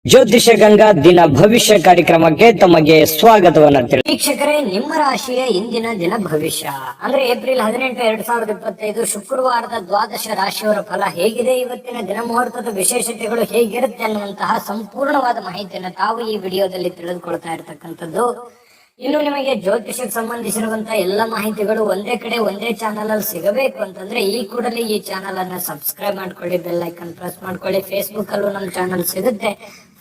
ಜ್ಯೋತಿಷ ಗಂಗಾ ದಿನ ಭವಿಷ್ಯ ಕಾರ್ಯಕ್ರಮಕ್ಕೆ ತಮಗೆ ಸ್ವಾಗತವನ್ನ ತಿಳಿಸಿ. ವೀಕ್ಷಕರೇ, ನಿಮ್ಮ ರಾಶಿಯ ಇಂದಿನ ದಿನ ಭವಿಷ್ಯ ಅಂದ್ರೆ ಏಪ್ರಿಲ್ 18, 2025 ಶುಕ್ರವಾರದ ದ್ವಾದಶ ರಾಶಿಯವರ ಫಲ ಹೇಗಿದೆ, ಇವತ್ತಿನ ದಿನ ಮುಹೂರ್ತದ ವಿಶೇಷತೆಗಳು ಹೇಗಿರುತ್ತೆ ಅನ್ನುವಂತಹ ಸಂಪೂರ್ಣವಾದ ಮಾಹಿತಿಯನ್ನು ತಾವು ಈ ವಿಡಿಯೋದಲ್ಲಿ ತಿಳಿದುಕೊಳ್ತಾ ಇರತಕ್ಕಂಥದ್ದು. ಇನ್ನು ನಿಮಗೆ ಜ್ಯೋತಿಷಕ್ಕೆ ಸಂಬಂಧಿಸಿರುವಂತಹ ಎಲ್ಲ ಮಾಹಿತಿಗಳು ಒಂದೇ ಕಡೆ ಒಂದೇ ಚಾನಲ್ ಅಲ್ಲಿ ಸಿಗಬೇಕು ಅಂತಂದ್ರೆ ಈ ಕೂಡಲೇ ಈ ಚಾನಲ್ ಅನ್ನ ಸಬ್ಸ್ಕ್ರೈಬ್ ಮಾಡ್ಕೊಳ್ಳಿ, ಬೆಲ್ ಐಕನ್ ಪ್ರೆಸ್ ಮಾಡ್ಕೊಳ್ಳಿ. ಫೇಸ್ಬುಕ್ ಅಲ್ಲೂ ನಮ್ಮ ಚಾನಲ್ ಸಿಗುತ್ತೆ,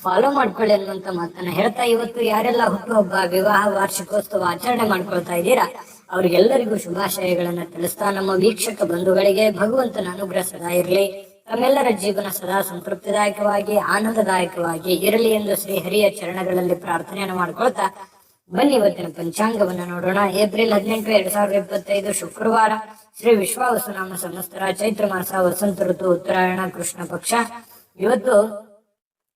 ಫಾಲೋ ಮಾಡ್ಕೊಳ್ಳಿ ಅನ್ನುವಂತ ಮಾತನ್ನ ಹೇಳ್ತಾ, ಇವತ್ತು ಯಾರೆಲ್ಲ ಹುಟ್ಟುಹಬ್ಬ, ವಿವಾಹ, ವಾರ್ಷಿಕೋತ್ಸವ ಆಚರಣೆ ಮಾಡ್ಕೊಳ್ತಾ ಇದ್ದೀರಾ ಅವ್ರಿಗೆಲ್ಲರಿಗೂ ಶುಭಾಶಯಗಳನ್ನ ತಿಳಿಸ್ತಾ, ನಮ್ಮ ವೀಕ್ಷಕ ಬಂಧುಗಳಿಗೆ ಭಗವಂತನ ಅನುಗ್ರಹ ಸದಾ ಇರಲಿ, ತಮ್ಮೆಲ್ಲರ ಜೀವನ ಸದಾ ಸಂತೃಪ್ತಿದಾಯಕವಾಗಿ ಆನಂದದಾಯಕವಾಗಿ ಇರಲಿ ಎಂದು ಶ್ರೀ ಹರಿಯ ಚರಣಗಳಲ್ಲಿ ಪ್ರಾರ್ಥನೆಯನ್ನು ಮಾಡ್ಕೊಳ್ತಾ ಬನ್ನಿ ಇವತ್ತಿನ ಪಂಚಾಂಗವನ್ನ ನೋಡೋಣ. ಏಪ್ರಿಲ್ 18, 2025 ಶುಕ್ರವಾರ, ಶ್ರೀ ವಿಶ್ವಾವಸುನಾಮ ಸಂವತ್ಸರ, ಚೈತ್ರ ಮಾಸ, ವಸಂತ ಋತು, ಉತ್ತರಾಯಣ, ಕೃಷ್ಣ ಪಕ್ಷ. ಇವತ್ತು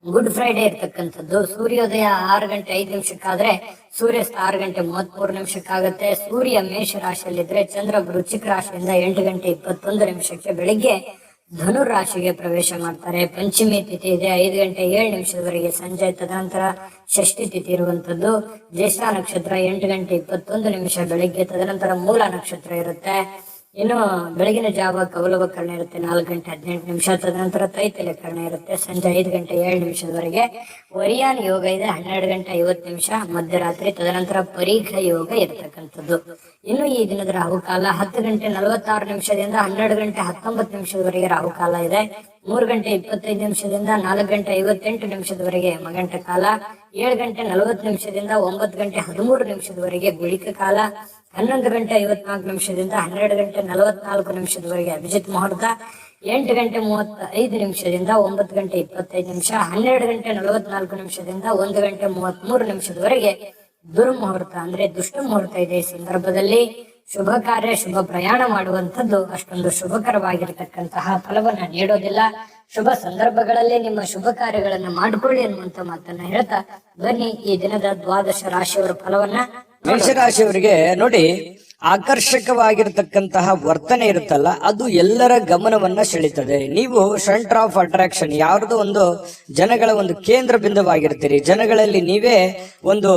ಗುಡ್ ಫ್ರೈಡೆ ಇರ್ತಕ್ಕಂಥದ್ದು. ಸೂರ್ಯೋದಯ 6:05 ಸೂರ್ಯಾಸ್ತ 6:33 ಸೂರ್ಯ ಮೇಷ ರಾಶಿಯಲ್ಲಿದ್ರೆ ಚಂದ್ರ ವೃಶ್ಚಿಕ ರಾಶಿಯಿಂದ 8:21 ಬೆಳಿಗ್ಗೆ ಧನು ರಾಶಿಗೆ ಪ್ರವೇಶ ಮಾಡ್ತಾರೆ. ಪಂಚಮಿ ತಿಥಿ ಇದೆ 5:07 ಸಂಜೆ. ತದನಂತರ ಷಷ್ಠಿ ತಿಥಿ ಇರುವಂತದ್ದು. ಜ್ಯೇಷ್ಠ ನಕ್ಷತ್ರ 8:21 ಬೆಳಿಗ್ಗೆ. ತದನಂತರ ಮೂಲ ನಕ್ಷತ್ರ ಇರುತ್ತೆ. ಇನ್ನು ಬೆಳಗಿನ ಜಾವ ಕೌಲವ ಕರ್ಣ ಇರುತ್ತೆ 4:18. ತದನಂತರ ತೈತಲೆ ಕರ್ಣ ಇರುತ್ತೆ ಸಂಜೆ 5:07 ವರಿಯಾನ್ ಯೋಗ ಇದೆ 12:50 ಮಧ್ಯರಾತ್ರಿ. ತದನಂತರ ಪರೀಘ ಯೋಗ ಇರತಕ್ಕಂಥದ್ದು. ಇನ್ನು ಈ ದಿನದ ರಾಹುಕಾಲ 10:46 12:19 ರಾಹುಕಾಲ ಇದೆ. 3:25 4:58 ಯಮಗಂಟ ಕಾಲ. 7:40 9:13 ಗುಳಿಕ ಕಾಲ. 11:54 12:44 ಅಭಿಜಿತ್ ಮುಹೂರ್ತ. 8:35 9:25 12:44 1:33 ದುರ್ಮುಹೂರ್ತ ಅಂದ್ರೆ ದುಷ್ಟ ಮುಹೂರ್ತ ಇದೆ. ಈ ಸಂದರ್ಭದಲ್ಲಿ ಶುಭ ಕಾರ್ಯ, ಶುಭ ಪ್ರಯಾಣ ಮಾಡುವಂಥದ್ದು ಅಷ್ಟೊಂದು ಶುಭಕರವಾಗಿರತಕ್ಕಂತಹ ಫಲವನ್ನ ನೀಡೋದಿಲ್ಲ. ಶುಭ ಸಂದರ್ಭಗಳಲ್ಲಿ ನಿಮ್ಮ ಶುಭ ಕಾರ್ಯಗಳನ್ನ ಮಾಡಿಕೊಳ್ಳಿ ಅನ್ನುವಂತ ಮಾತನ್ನ ಹೇಳ್ತಾ ಬನ್ನಿ ಈ ದಿನದ ದ್ವಾದಶ ರಾಶಿಯವರ ಫಲವನ್ನ. ಮೇಷರಾಶಿಯವರಿಗೆ ನೋಡಿ, ಆಕರ್ಷಕವಾಗಿರತಕ್ಕಂತಹ ವರ್ತನೆ ಇರುತ್ತಲ್ಲ, ಅದು ಎಲ್ಲರ ಗಮನವನ್ನ ಸೆಳೀತದೆ. ನೀವು ಸೆಂಟರ್ ಆಫ್ ಅಟ್ರಾಕ್ಷನ್, ಯಾವ್ದೋ ಒಂದು ಜನಗಳ ಒಂದು ಕೇಂದ್ರ ಬಿಂದುವಾಗಿರ್ತೀರಿ. ಜನಗಳಲ್ಲಿ ನೀವೇ ಒಂದು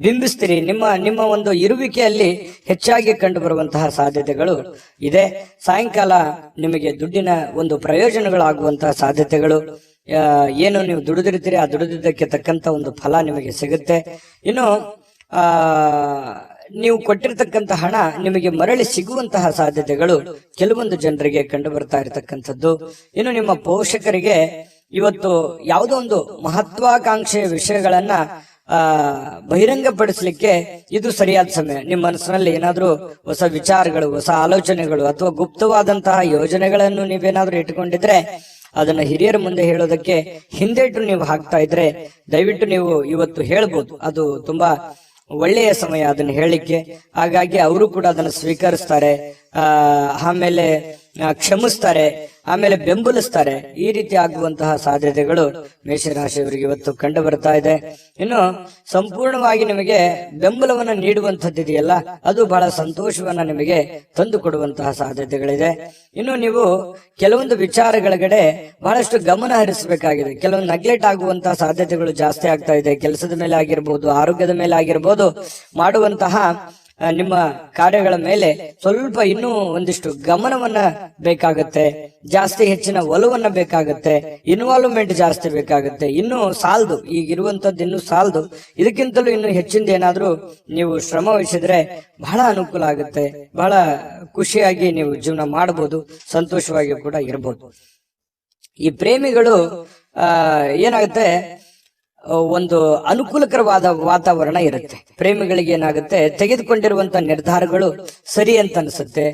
ಬಿಂಬಿಸ್ತೀರಿ. ನಿಮ್ಮ ಒಂದು ಇರುವಿಕೆಯಲ್ಲಿ ಹೆಚ್ಚಾಗಿ ಕಂಡು ಬರುವಂತಹ ಸಾಧ್ಯತೆಗಳು ಇದೆ. ಸಾಯಂಕಾಲ ನಿಮಗೆ ದುಡ್ಡಿನ ಒಂದು ಪ್ರಯೋಜನಗಳಾಗುವಂತಹ ಸಾಧ್ಯತೆಗಳು, ಏನು ನೀವು ದುಡಿದಿರ್ತೀರಿ ಆ ದುಡಿದಿದ್ದಕ್ಕೆ ತಕ್ಕಂತ ಒಂದು ಫಲ ನಿಮಗೆ ಸಿಗುತ್ತೆ. ಇನ್ನು ನೀವು ಕೊಟ್ಟಿರ್ತಕ್ಕಂಥ ಹಣ ನಿಮಗೆ ಮರಳಿ ಸಿಗುವಂತಹ ಸಾಧ್ಯತೆಗಳು ಕೆಲವೊಂದು ಜನರಿಗೆ ಕಂಡು ಬರ್ತಾ ಇರತಕ್ಕಂಥದ್ದು. ಇನ್ನು ನಿಮ್ಮ ಪೋಷಕರಿಗೆ ಇವತ್ತು ಯಾವುದೋ ಒಂದು ಮಹತ್ವಾಕಾಂಕ್ಷೆಯ ವಿಷಯಗಳನ್ನ ಬಹಿರಂಗಪಡಿಸಲಿಕ್ಕೆ ಇದು ಸರಿಯಾದ ಸಮಯ. ನಿಮ್ಮ ಮನಸ್ಸಿನಲ್ಲಿ ಏನಾದ್ರೂ ಹೊಸ ವಿಚಾರಗಳು, ಹೊಸ ಆಲೋಚನೆಗಳು ಅಥವಾ ಗುಪ್ತವಾದಂತಹ ಯೋಜನೆಗಳನ್ನು ನೀವೇನಾದ್ರೂ ಇಟ್ಟುಕೊಂಡಿದ್ರೆ ಅದನ್ನ ಹಿರಿಯರ ಮುಂದೆ ಹೇಳೋದಕ್ಕೆ ಹಿಂದೇಟು ನೀವು ಹಾಕ್ತಾ ಇದ್ರೆ ದಯವಿಟ್ಟು ನೀವು ಇವತ್ತು ಹೇಳ್ಬೋದು. ಅದು ತುಂಬಾ ಒಳ್ಳೆಯ ಸಮಯ ಅದನ್ನ ಹೇಳಿಕ್ಕೆ. ಹಾಗಾಗಿ ಅವರು ಕೂಡ ಅದನ್ನು ಸ್ವೀಕರಿಸ್ತಾರೆ, ಆಮೇಲೆ ಕ್ಷಮಿಸ್ತಾರೆ, ಆಮೇಲೆ ಬೆಂಬಲಿಸ್ತಾರೆ. ಈ ರೀತಿ ಆಗುವಂತಹ ಸಾಧ್ಯತೆಗಳು ಮೇಷರಾಶಿಯವರಿಗೆ ಇವತ್ತು ಕಂಡು ಬರ್ತಾ ಇದೆ. ಇನ್ನು ಸಂಪೂರ್ಣವಾಗಿ ನಿಮಗೆ ಬೆಂಬಲವನ್ನ ನೀಡುವಂತದ್ದಿದೆಯಲ್ಲ, ಅದು ಬಹಳ ಸಂತೋಷವನ್ನ ನಿಮಗೆ ತಂದು ಕೊಡುವಂತಹ ಸಾಧ್ಯತೆಗಳಿದೆ. ಇನ್ನು ನೀವು ಕೆಲವೊಂದು ವಿಚಾರಗಳ ಬಹಳಷ್ಟು ಗಮನ ಹರಿಸಬೇಕಾಗಿದೆ. ಕೆಲವೊಂದು ನೆಗ್ಲೆಕ್ಟ್ ಆಗುವಂತಹ ಸಾಧ್ಯತೆಗಳು ಜಾಸ್ತಿ ಆಗ್ತಾ ಇದೆ. ಕೆಲಸದ ಮೇಲೆ ಆಗಿರ್ಬೋದು, ಆರೋಗ್ಯದ ಮೇಲೆ ಆಗಿರ್ಬೋದು, ಮಾಡುವಂತಹ ನಿಮ್ಮ ಕಾರ್ಯಗಳ ಮೇಲೆ ಸ್ವಲ್ಪ ಇನ್ನೂ ಒಂದಿಷ್ಟು ಗಮನವನ್ನ ಬೇಕಾಗತ್ತೆ, ಜಾಸ್ತಿ ಹೆಚ್ಚಿನ ಒಲವನ್ನ ಬೇಕಾಗತ್ತೆ, ಇನ್ವಾಲ್ವ್ಮೆಂಟ್ ಜಾಸ್ತಿ ಬೇಕಾಗತ್ತೆ. ಇನ್ನು ಸಾಲದು, ಈಗಿರುವಂತದ್ದು ಇನ್ನು ಸಾಲದು. ಇದಕ್ಕಿಂತಲೂ ಇನ್ನು ಹೆಚ್ಚಿಂದ ಏನಾದ್ರೂ ನೀವು ಶ್ರಮ ವಹಿಸಿದ್ರೆ ಬಹಳ ಅನುಕೂಲ ಆಗುತ್ತೆ. ಬಹಳ ಖುಷಿಯಾಗಿ ನೀವು ಜೀವನ ಮಾಡಬಹುದು, ಸಂತೋಷವಾಗಿ ಕೂಡ ಇರಬಹುದು. ಈ ಪ್ರೇಮಿಗಳು ಏನಾಗುತ್ತೆ, ಒಂದು ಅನುಕೂಲಕರವಾದ ವಾತಾವರಣ ಇರುತ್ತೆ. ಪ್ರೇಮಿಗಳಿಗೆ ಏನಾಗುತ್ತೆ, ತೆಗೆದುಕೊಂಡಿರುವಂತ ನಿರ್ಧಾರಗಳು ಸರಿ ಅಂತ ಅನ್ಸುತ್ತೆ.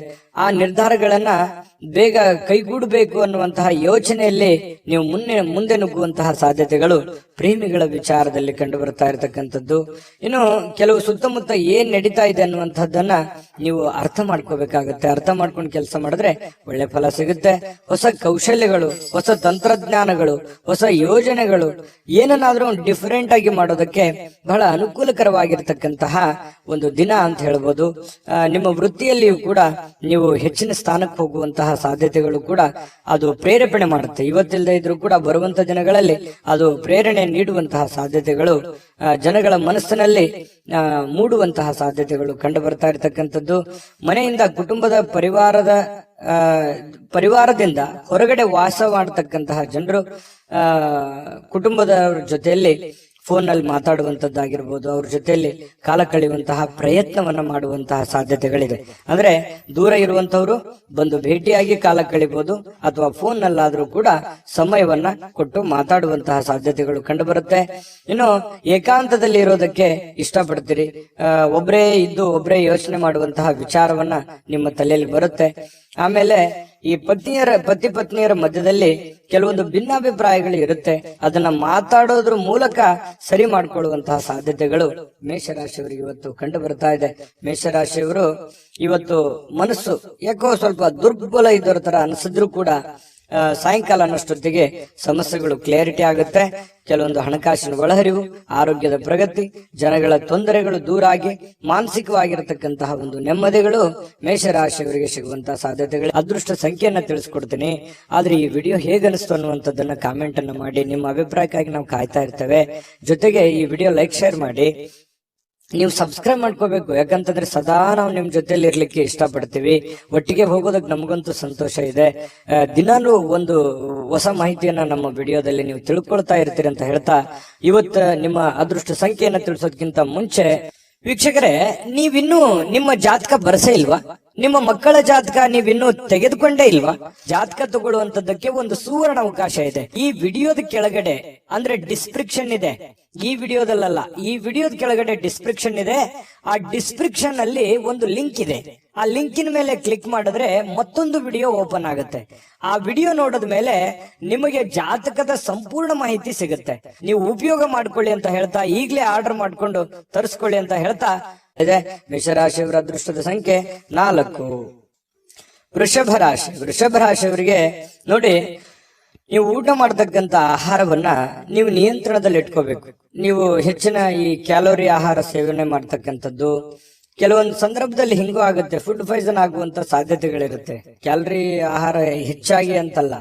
ಆ ನಿರ್ಧಾರಗಳನ್ನ ಬೇಗ ಕೈಗೂಡಬೇಕು ಅನ್ನುವಂತಹ ಯೋಚನೆಯಲ್ಲಿ ನೀವು ಮುಂದೆ ನುಗ್ಗುವಂತಹ ಸಾಧ್ಯತೆಗಳು ಪ್ರೇಮಿಗಳ ವಿಚಾರದಲ್ಲಿ ಕಂಡು ಬರ್ತಾ ಇರತಕ್ಕಂಥದ್ದು. ಇನ್ನು ಕೆಲವು ಸುತ್ತಮುತ್ತ ಏನ್ ನಡೀತಾ ಇದೆ ಅನ್ನುವಂಥದ್ದನ್ನ ನೀವು ಅರ್ಥ ಮಾಡ್ಕೋಬೇಕಾಗತ್ತೆ. ಅರ್ಥ ಮಾಡ್ಕೊಂಡು ಕೆಲಸ ಮಾಡಿದ್ರೆ ಒಳ್ಳೆ ಫಲ ಸಿಗುತ್ತೆ. ಹೊಸ ಕೌಶಲ್ಯಗಳು, ಹೊಸ ತಂತ್ರಜ್ಞಾನಗಳು, ಹೊಸ ಯೋಜನೆಗಳು, ಏನನ್ನಾದ್ರೂ ಡಿಫರೆಂಟ್ ಆಗಿ ಮಾಡೋದಕ್ಕೆ ಬಹಳ ಅನುಕೂಲಕರವಾಗಿರ್ತಕ್ಕಂತಹ ಒಂದು ದಿನ ಅಂತ ಹೇಳ್ಬೋದು. ನಿಮ್ಮ ವೃತ್ತಿಯಲ್ಲಿಯೂ ಕೂಡ ನೀವು ನೀವು ಹೆಚ್ಚಿನ ಸ್ಥಾನಕ್ಕೆ ಹೋಗುವಂತಹ ಸಾಧ್ಯತೆಗಳು ಕೂಡ ಅದು ಪ್ರೇರೇಪಣೆ ಮಾಡುತ್ತೆ. ಇವತ್ತಿಲ್ಲದೆ ಇದ್ರೂ ಕೂಡ ಬರುವಂತ ದಿನಗಳಲ್ಲಿ ಅದು ಪ್ರೇರಣೆ ನೀಡುವಂತಹ ಸಾಧ್ಯತೆಗಳು ಜನಗಳ ಮನಸ್ಸಿನಲ್ಲಿ ಮೂಡುವಂತಹ ಸಾಧ್ಯತೆಗಳು ಕಂಡು ಬರ್ತಾ ಇರತಕ್ಕಂಥದ್ದು. ಮನೆಯಿಂದ ಕುಟುಂಬದ ಪರಿವಾರದಿಂದ ಹೊರಗಡೆ ವಾಸ ಮಾಡತಕ್ಕಂತಹ ಜನರು ಕುಟುಂಬದವರ ಜೊತೆಯಲ್ಲಿ ಫೋನ್ ನಲ್ಲಿ ಮಾತಾಡುವಂತದ್ದಾಗಿರ್ಬೋದು, ಅವ್ರ ಜೊತೆಯಲ್ಲಿ ಕಾಲ ಕಳೆಯುವಂತಹ ಪ್ರಯತ್ನವನ್ನ ಮಾಡುವಂತಹ ಸಾಧ್ಯತೆಗಳಿದೆ. ಅಂದ್ರೆ ದೂರ ಇರುವಂತವ್ರು ಬಂದು ಭೇಟಿಯಾಗಿ ಕಾಲ ಕಳಿಬಹುದು, ಅಥವಾ ಫೋನ್ ನಲ್ಲಾದ್ರೂ ಕೂಡ ಸಮಯವನ್ನ ಕೊಟ್ಟು ಮಾತಾಡುವಂತಹ ಸಾಧ್ಯತೆಗಳು ಕಂಡು ಬರುತ್ತೆ. ಇನ್ನು ಏಕಾಂತದಲ್ಲಿ ಇರೋದಕ್ಕೆ ಇಷ್ಟಪಡ್ತೀರಿ, ಒಬ್ಬರೇ ಇದ್ದು ಒಬ್ಬರೇ ಯೋಚನೆ ಮಾಡುವಂತಹ ವಿಚಾರವನ್ನ ನಿಮ್ಮ ತಲೆಯಲ್ಲಿ ಬರುತ್ತೆ. ಆಮೇಲೆ ಈ ಪತಿ ಪತ್ನಿಯರ ಮಧ್ಯದಲ್ಲಿ ಕೆಲವೊಂದು ಭಿನ್ನಾಭಿಪ್ರಾಯಗಳು ಇರುತ್ತೆ, ಅದನ್ನ ಮಾತಾಡೋದ್ರ ಮೂಲಕ ಸರಿ ಮಾಡ್ಕೊಳ್ಳುವಂತಹ ಸಾಧ್ಯತೆಗಳು ಮೇಷರಾಶಿಯವರಿಗೆ ಇವತ್ತು ಕಂಡು ಬರ್ತಾ ಇದೆ. ಮೇಷರಾಶಿಯವರು ಇವತ್ತು ಮನಸ್ಸು ಯಾಕೋ ಸ್ವಲ್ಪ ದುರ್ಬಲ ಇದ್ದರ ತರ ಅನಿಸಿದ್ರು ಕೂಡ ಸಾಯಂಕಾಲ ಅನ್ನೋಷ್ಟೊತ್ತಿಗೆ ಸಮಸ್ಯೆಗಳು ಕ್ಲಾರಿಟಿ ಆಗುತ್ತೆ. ಕೆಲವೊಂದು ಹಣಕಾಸಿನ ಒಳಹರಿವು, ಆರೋಗ್ಯದ ಪ್ರಗತಿ, ಜನಗಳ ತೊಂದರೆಗಳು ದೂರ ಆಗಿ ಮಾನಸಿಕವಾಗಿರತಕ್ಕಂತಹ ಒಂದು ನೆಮ್ಮದಿಗಳು ಮೇಷರಾಶಿಯವರಿಗೆ ಸಿಗುವಂತಹ ಸಾಧ್ಯತೆಗಳು. ಅದೃಷ್ಟ ಸಂಖ್ಯೆಯನ್ನ ತಿಳಿಸ್ಕೊಡ್ತೀನಿ, ಆದ್ರೆ ಈ ವಿಡಿಯೋ ಹೇಗನಿಸ್ತು ಅನ್ನುವಂಥದ್ದನ್ನ ಕಾಮೆಂಟ್ ಅನ್ನ ಮಾಡಿ. ನಿಮ್ಮ ಅಭಿಪ್ರಾಯಕ್ಕಾಗಿ ನಾವು ಕಾಯ್ತಾ ಇರ್ತೇವೆ. ಜೊತೆಗೆ ಈ ವಿಡಿಯೋ ಲೈಕ್ ಶೇರ್ ಮಾಡಿ. ನೀವು ಸಬ್ಸ್ಕ್ರೈಬ್ ಮಾಡ್ಕೋಬೇಕು, ಯಾಕಂತಂದ್ರೆ ಸದಾ ನಾವು ನಿಮ್ ಜೊತೆಲಿ ಇರ್ಲಿಕ್ಕೆ ಇಷ್ಟಪಡ್ತೀವಿ. ಒಟ್ಟಿಗೆ ಹೋಗೋದಕ್ಕೆ ನಮಗಂತೂ ಸಂತೋಷ ಇದೆ. ದಿನಾಲೂ ಒಂದು ಹೊಸ ಮಾಹಿತಿಯನ್ನ ನಮ್ಮ ವಿಡಿಯೋದಲ್ಲಿ ನೀವು ತಿಳ್ಕೊಳ್ತಾ ಇರ್ತೀರಿ ಅಂತ ಹೇಳ್ತಾ, ಇವತ್ತು ನಿಮ್ಮ ಅದೃಷ್ಟ ಸಂಖ್ಯೆಯನ್ನ ತಿಳಿಸೋದಕ್ಕಿಂತ ಮುಂಚೆ ವೀಕ್ಷಕರೇ, ನೀವಿನ್ನೂ ನಿಮ್ಮ ಜಾತಕ ಬರಸೇ ಇಲ್ವಾ? ನಿಮ್ಮ ಮಕ್ಕಳ ಜಾತಕ ನೀವಿನ್ನೂ ತೆಗೆದುಕೊಂಡೇ ಇಲ್ವಾ? ಜಾತಕ ತಗೊಳ್ಳುವಂತದ್ದಕ್ಕೆ ಒಂದು ಸುವರ್ಣ ಅವಕಾಶ ಇದೆ. ಈ ವಿಡಿಯೋದ ಕೆಳಗಡೆ ಅಂದ್ರೆ ಡಿಸ್ಕ್ರಿಪ್ಷನ್ ಇದೆ, ಈ ವಿಡಿಯೋದಲ್ಲ, ಈ ವಿಡಿಯೋದ ಕೆಳಗಡೆ ಡಿಸ್ಕ್ರಿಪ್ಷನ್ ಇದೆ. ಆ ಡಿಸ್ಕ್ರಿಪ್ಷನ್ ಅಲ್ಲಿ ಒಂದು ಲಿಂಕ್ ಇದೆ. ಆ ಲಿಂಕಿನ ಮೇಲೆ ಕ್ಲಿಕ್ ಮಾಡಿದ್ರೆ ಮತ್ತೊಂದು ವಿಡಿಯೋ ಓಪನ್ ಆಗುತ್ತೆ. ಆ ವಿಡಿಯೋ ನೋಡಿದ ಮೇಲೆ ನಿಮಗೆ ಜಾತಕದ ಸಂಪೂರ್ಣ ಮಾಹಿತಿ ಸಿಗುತ್ತೆ. ನೀವು ಉಪಯೋಗ ಮಾಡ್ಕೊಳ್ಳಿ ಅಂತ ಹೇಳ್ತಾ, ಈಗಲೇ ಆರ್ಡರ್ ಮಾಡ್ಕೊಂಡು ತರಿಸ್ಕೊಳ್ಳಿ ಅಂತ ಹೇಳ್ತಾ ಇದೆ. ಮೇಷರಾಶಿಯವರ ಅದೃಷ್ಟದ ಸಂಖ್ಯೆ 4. ವೃಷಭ ರಾಶಿಯವರಿಗೆ ನೋಡಿ, ನೀವು ಊಟ ಮಾಡತಕ್ಕಂತ ಆಹಾರವನ್ನ ನೀವು ನಿಯಂತ್ರಣದಲ್ಲಿ ಇಟ್ಕೋಬೇಕು. ನೀವು ಹೆಚ್ಚಿನ ಈ ಕ್ಯಾಲೋರಿ ಆಹಾರ ಸೇವನೆ ಮಾಡ್ತಕ್ಕಂಥದ್ದು ಕೆಲವೊಂದು ಸಂದರ್ಭದಲ್ಲಿ ಹಿಂಗೂ ಆಗುತ್ತೆ, ಫುಡ್ ಪಾಯ್ಸನ್ ಆಗುವಂತ ಸಾಧ್ಯತೆಗಳಿರುತ್ತೆ. ಕ್ಯಾಲರಿ ಆಹಾರ ಹೆಚ್ಚಾಗಿ ಅಂತಲ್ಲ,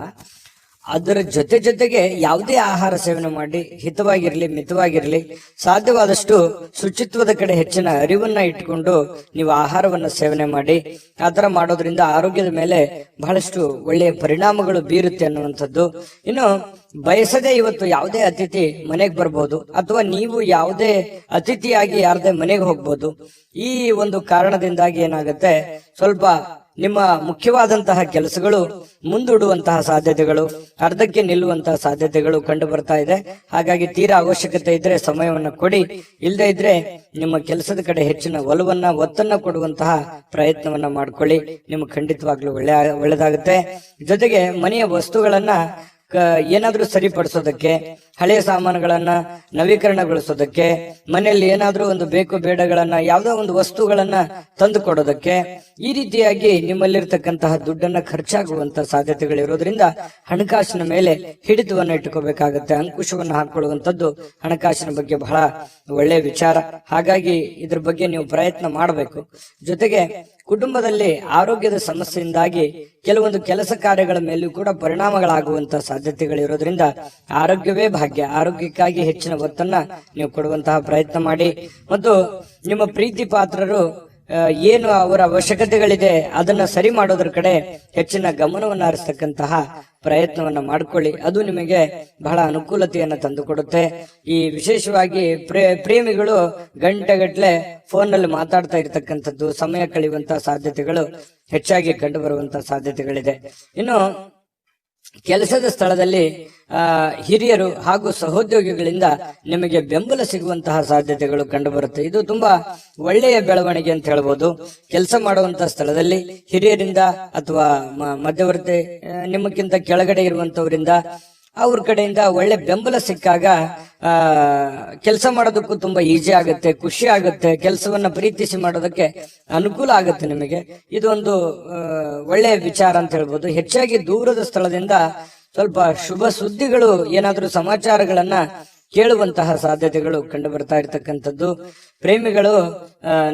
ಅದರ ಜೊತೆಗೆ ಯಾವುದೇ ಆಹಾರ ಸೇವನೆ ಮಾಡಿ ಹಿತವಾಗಿರ್ಲಿ, ಮಿತವಾಗಿರ್ಲಿ, ಸಾಧ್ಯವಾದಷ್ಟು ಶುಚಿತ್ವದ ಕಡೆ ಹೆಚ್ಚಿನ ಅರಿವನ್ನ ಇಟ್ಕೊಂಡು ನೀವು ಆಹಾರವನ್ನ ಸೇವನೆ ಮಾಡಿ. ಆ ತರ ಮಾಡೋದ್ರಿಂದ ಆರೋಗ್ಯದ ಮೇಲೆ ಬಹಳಷ್ಟು ಒಳ್ಳೆಯ ಪರಿಣಾಮಗಳು ಬೀರುತ್ತೆ ಅನ್ನುವಂಥದ್ದು. ಇನ್ನು ಬಯಸದೆ ಇವತ್ತು ಯಾವುದೇ ಅತಿಥಿ ಮನೆಗೆ ಬರ್ಬೋದು, ಅಥವಾ ನೀವು ಯಾವುದೇ ಅತಿಥಿಯಾಗಿ ಯಾರದೇ ಮನೆಗೆ ಹೋಗ್ಬೋದು. ಈ ಒಂದು ಕಾರಣದಿಂದಾಗಿ ಏನಾಗುತ್ತೆ, ಸ್ವಲ್ಪ ನಿಮ್ಮ ಮುಖ್ಯವಾದಂತಹ ಕೆಲಸಗಳು ಮುಂದೂಡುವಂತಹ ಸಾಧ್ಯತೆಗಳು, ಅರ್ಧಕ್ಕೆ ನಿಲ್ಲುವಂತಹ ಸಾಧ್ಯತೆಗಳು ಕಂಡು ಬರ್ತಾ ಇದೆ. ಹಾಗಾಗಿ ತೀರಾ ಅವಶ್ಯಕತೆ ಇದ್ರೆ ಸಮಯವನ್ನ ಕೊಡಿ, ಇಲ್ಲದೆ ಇದ್ರೆ ನಿಮ್ಮ ಕೆಲಸದ ಕಡೆ ಹೆಚ್ಚಿನ ಒತ್ತನ್ನ ಕೊಡುವಂತಹ ಪ್ರಯತ್ನವನ್ನ ಮಾಡ್ಕೊಳ್ಳಿ. ನಿಮ್ಗೆ ಖಂಡಿತವಾಗ್ಲೂ ಒಳ್ಳೆದಾಗುತ್ತೆ. ಜೊತೆಗೆ ಮನೆಯ ವಸ್ತುಗಳನ್ನ ಏನಾದ್ರೂ ಸರಿಪಡಿಸೋದಕ್ಕೆ, ಹಳೆಯ ಸಾಮಾನುಗಳನ್ನ ನವೀಕರಣಗೊಳಿಸೋದಕ್ಕೆ, ಮನೆಯಲ್ಲಿ ಏನಾದ್ರೂ ಒಂದು ಬೇಕು ಬೇಡಗಳನ್ನ, ಯಾವುದೋ ಒಂದು ವಸ್ತುಗಳನ್ನ ತಂದು ಕೊಡೋದಕ್ಕೆ, ಈ ರೀತಿಯಾಗಿ ನಿಮ್ಮಲ್ಲಿರ್ತಕ್ಕಂತಹ ದುಡ್ಡನ್ನ ಖರ್ಚಾಗುವಂತ ಸಾಧ್ಯತೆಗಳಿರೋದ್ರಿಂದ ಹಣಕಾಸಿನ ಮೇಲೆ ಹಿಡಿತವನ್ನ ಇಟ್ಟುಕೋಬೇಕಾಗತ್ತೆ. ಅಂಕುಶವನ್ನ ಹಾಕೊಳ್ಳುವಂಥದ್ದು ಹಣಕಾಸಿನ ಬಗ್ಗೆ ಬಹಳ ಒಳ್ಳೆಯ ವಿಚಾರ. ಹಾಗಾಗಿ ಇದ್ರ ಬಗ್ಗೆ ನೀವು ಪ್ರಯತ್ನ ಮಾಡಬೇಕು. ಜೊತೆಗೆ ಕುಟುಂಬದಲ್ಲಿ ಆರೋಗ್ಯದ ಸಮಸ್ಯೆಯಿಂದಾಗಿ ಕೆಲವೊಂದು ಕೆಲಸ ಕಾರ್ಯಗಳ ಮೇಲೂ ಕೂಡ ಪರಿಣಾಮಗಳಾಗುವಂತ ಸಾಧ್ಯತೆಗಳಿರೋದ್ರಿಂದ ಆರೋಗ್ಯವೇ ಭಾಗ್ಯ. ಆರೋಗ್ಯಕ್ಕಾಗಿ ಹೆಚ್ಚಿನ ಒತ್ತನ್ನ ನೀವು ಕೊಡುವಂತಹ ಪ್ರಯತ್ನ ಮಾಡಿ. ಮತ್ತು ನಿಮ್ಮ ಪ್ರೀತಿ ಪಾತ್ರರು ಏನು ಅವರ ಅವಶ್ಯಕತೆಗಳಿದೆ ಅದನ್ನ ಸರಿ ಮಾಡೋದ್ರ ಕಡೆ ಹೆಚ್ಚಿನ ಗಮನವನ್ನು ಹರಿಸ್ತಕ್ಕಂತಹ ಪ್ರಯತ್ನವನ್ನ ಮಾಡ್ಕೊಳ್ಳಿ. ಅದು ನಿಮಗೆ ಬಹಳ ಅನುಕೂಲತೆಯನ್ನ ತಂದುಕೊಡುತ್ತೆ. ಈ ವಿಶೇಷವಾಗಿ ಪ್ರೇಮಿಗಳು ಗಂಟೆಗಟ್ಲೆ ಫೋನ್ ನಲ್ಲಿ ಮಾತಾಡ್ತಾ ಇರ್ತಕ್ಕಂಥದ್ದು, ಸಮಯ ಕಳೆಯುವಂತಹ ಸಾಧ್ಯತೆಗಳು ಹೆಚ್ಚಾಗಿ ಕಂಡು ಬರುವಂತಹ ಸಾಧ್ಯತೆಗಳಿದೆ. ಇನ್ನು ಕೆಲಸದ ಸ್ಥಳದಲ್ಲಿ ಹಿರಿಯರು ಹಾಗೂ ಸಹೋದ್ಯೋಗಿಗಳಿಂದ ನಿಮಗೆ ಬೆಂಬಲ ಸಿಗುವಂತಹ ಸಾಧ್ಯತೆಗಳು ಕಂಡು ಬರುತ್ತೆ. ಇದು ತುಂಬಾ ಒಳ್ಳೆಯ ಬೆಳವಣಿಗೆ ಅಂತ ಹೇಳ್ಬೋದು. ಕೆಲಸ ಮಾಡುವಂತಹ ಸ್ಥಳದಲ್ಲಿ ಹಿರಿಯರಿಂದ ಅಥವಾ ಮಧ್ಯವರ್ತಿ ನಿಮ್ಮಕ್ಕಿಂತ ಕೆಳಗಡೆ ಇರುವಂತವರಿಂದ ಅವ್ರ ಕಡೆಯಿಂದ ಒಳ್ಳೆ ಬೆಂಬಲ ಸಿಕ್ಕಾಗ ಕೆಲಸ ಮಾಡೋದಕ್ಕೂ ತುಂಬಾ ಈಜಿ ಆಗುತ್ತೆ, ಖುಷಿ ಆಗುತ್ತೆ. ಕೆಲಸವನ್ನ ಪ್ರೀತಿಸಿ ಮಾಡೋದಕ್ಕೆ ಅನುಕೂಲ ಆಗುತ್ತೆ ನಿಮಗೆ. ಇದೊಂದು ಒಳ್ಳೆಯ ವಿಚಾರ ಅಂತ ಹೇಳ್ಬೋದು. ಹೆಚ್ಚಾಗಿ ದೂರದ ಸ್ಥಳದಿಂದ ಸ್ವಲ್ಪ ಶುಭ ಸುದ್ದಿಗಳು, ಏನಾದ್ರೂ ಸಮಾಚಾರಗಳನ್ನ ಕೇಳುವಂತಹ ಸಾಧ್ಯತೆಗಳು ಕಂಡು ಬರ್ತಾ ಇರತಕ್ಕಂಥದ್ದು. ಪ್ರೇಮಿಗಳು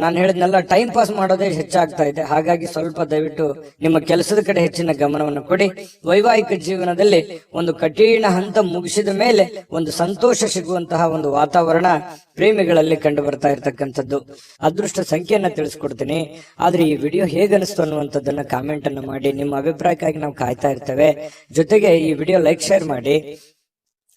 ನಾನು ಹೇಳಿದ್ನೆಲ್ಲ ಟೈಮ್ ಪಾಸ್ ಮಾಡೋದೇ ಹೆಚ್ಚಾಗ್ತಾ ಇದೆ. ಹಾಗಾಗಿ ಸ್ವಲ್ಪ ದಯವಿಟ್ಟು ನಿಮ್ಮ ಕೆಲಸದ ಕಡೆ ಹೆಚ್ಚಿನ ಗಮನವನ್ನು ಕೊಡಿ. ವೈವಾಹಿಕ ಜೀವನದಲ್ಲಿ ಒಂದು ಕಠಿಣ ಹಂತ ಮುಗಿಸಿದ ಮೇಲೆ ಒಂದು ಸಂತೋಷ ಸಿಗುವಂತಹ ಒಂದು ವಾತಾವರಣ ಪ್ರೇಮಿಗಳಲ್ಲಿ ಕಂಡು ಬರ್ತಾ ಇರತಕ್ಕಂಥದ್ದು. ಅದೃಷ್ಟ ಸಂಖ್ಯೆಯನ್ನ ತಿಳಿಸ್ಕೊಡ್ತೀನಿ. ಆದ್ರೆ ಈ ವಿಡಿಯೋ ಹೇಗನಿಸ್ತು ಅನ್ನುವಂಥದ್ದನ್ನ ಕಾಮೆಂಟ್ ಅನ್ನು ಮಾಡಿ. ನಿಮ್ಮ ಅಭಿಪ್ರಾಯಕ್ಕಾಗಿ ನಾವು ಕಾಯ್ತಾ ಇರ್ತೇವೆ. ಜೊತೆಗೆ ಈ ವಿಡಿಯೋ ಲೈಕ್ ಶೇರ್ ಮಾಡಿ.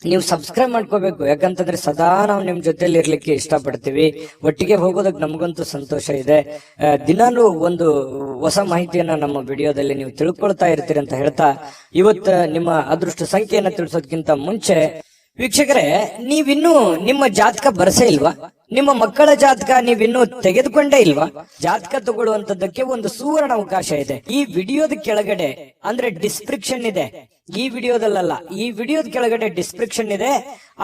ನೀವು ಸಬ್ಸ್ಕ್ರೈಬ್ ಮಾಡ್ಕೋಬೇಕು, ಯಾಕಂತಂದ್ರೆ ಸದಾ ನಾವು ನಿಮ್ ಜೊತೆಲಿ ಇರ್ಲಿಕ್ಕೆ ಇಷ್ಟಪಡ್ತೀವಿ. ಒಟ್ಟಿಗೆ ಹೋಗೋದಕ್ಕೆ ನಮಗಂತೂ ಸಂತೋಷ ಇದೆ. ದಿನಾಲೂ ಒಂದು ಹೊಸ ಮಾಹಿತಿಯನ್ನ ನಮ್ಮ ವಿಡಿಯೋದಲ್ಲಿ ನೀವು ತಿಳ್ಕೊಳ್ತಾ ಇರ್ತೀರಿ ಅಂತ ಹೇಳ್ತಾ, ಇವತ್ತು ನಿಮ್ಮ ಅದೃಷ್ಟ ಸಂಖ್ಯೆಯನ್ನ ತಿಳಿಸೋದಕ್ಕಿಂತ ಮುಂಚೆ ವೀಕ್ಷಕರೇ, ನೀವಿನ್ನೂ ನಿಮ್ಮ ಜಾತಕ ಬರಸೇ ಇಲ್ವಾ? ನಿಮ್ಮ ಮಕ್ಕಳ ಜಾತಕ ನೀವಿನ್ನೂ ತೆಗೆದುಕೊಂಡೇ ಇಲ್ವಾ? ಜಾತಕ ತಗೊಳ್ಳುವಂತದ್ದಕ್ಕೆ ಒಂದು ಸುವರ್ಣ ಅವಕಾಶ ಇದೆ. ಈ ವಿಡಿಯೋದ ಕೆಳಗಡೆ ಅಂದ್ರೆ ಡಿಸ್ಕ್ರಿಪ್ಷನ್ ಇದೆ. ಈ ವಿಡಿಯೋದಲ್ಲ, ಈ ವಿಡಿಯೋದ ಕೆಳಗಡೆ ಡಿಸ್ಕ್ರಿಪ್ಷನ್ ಇದೆ.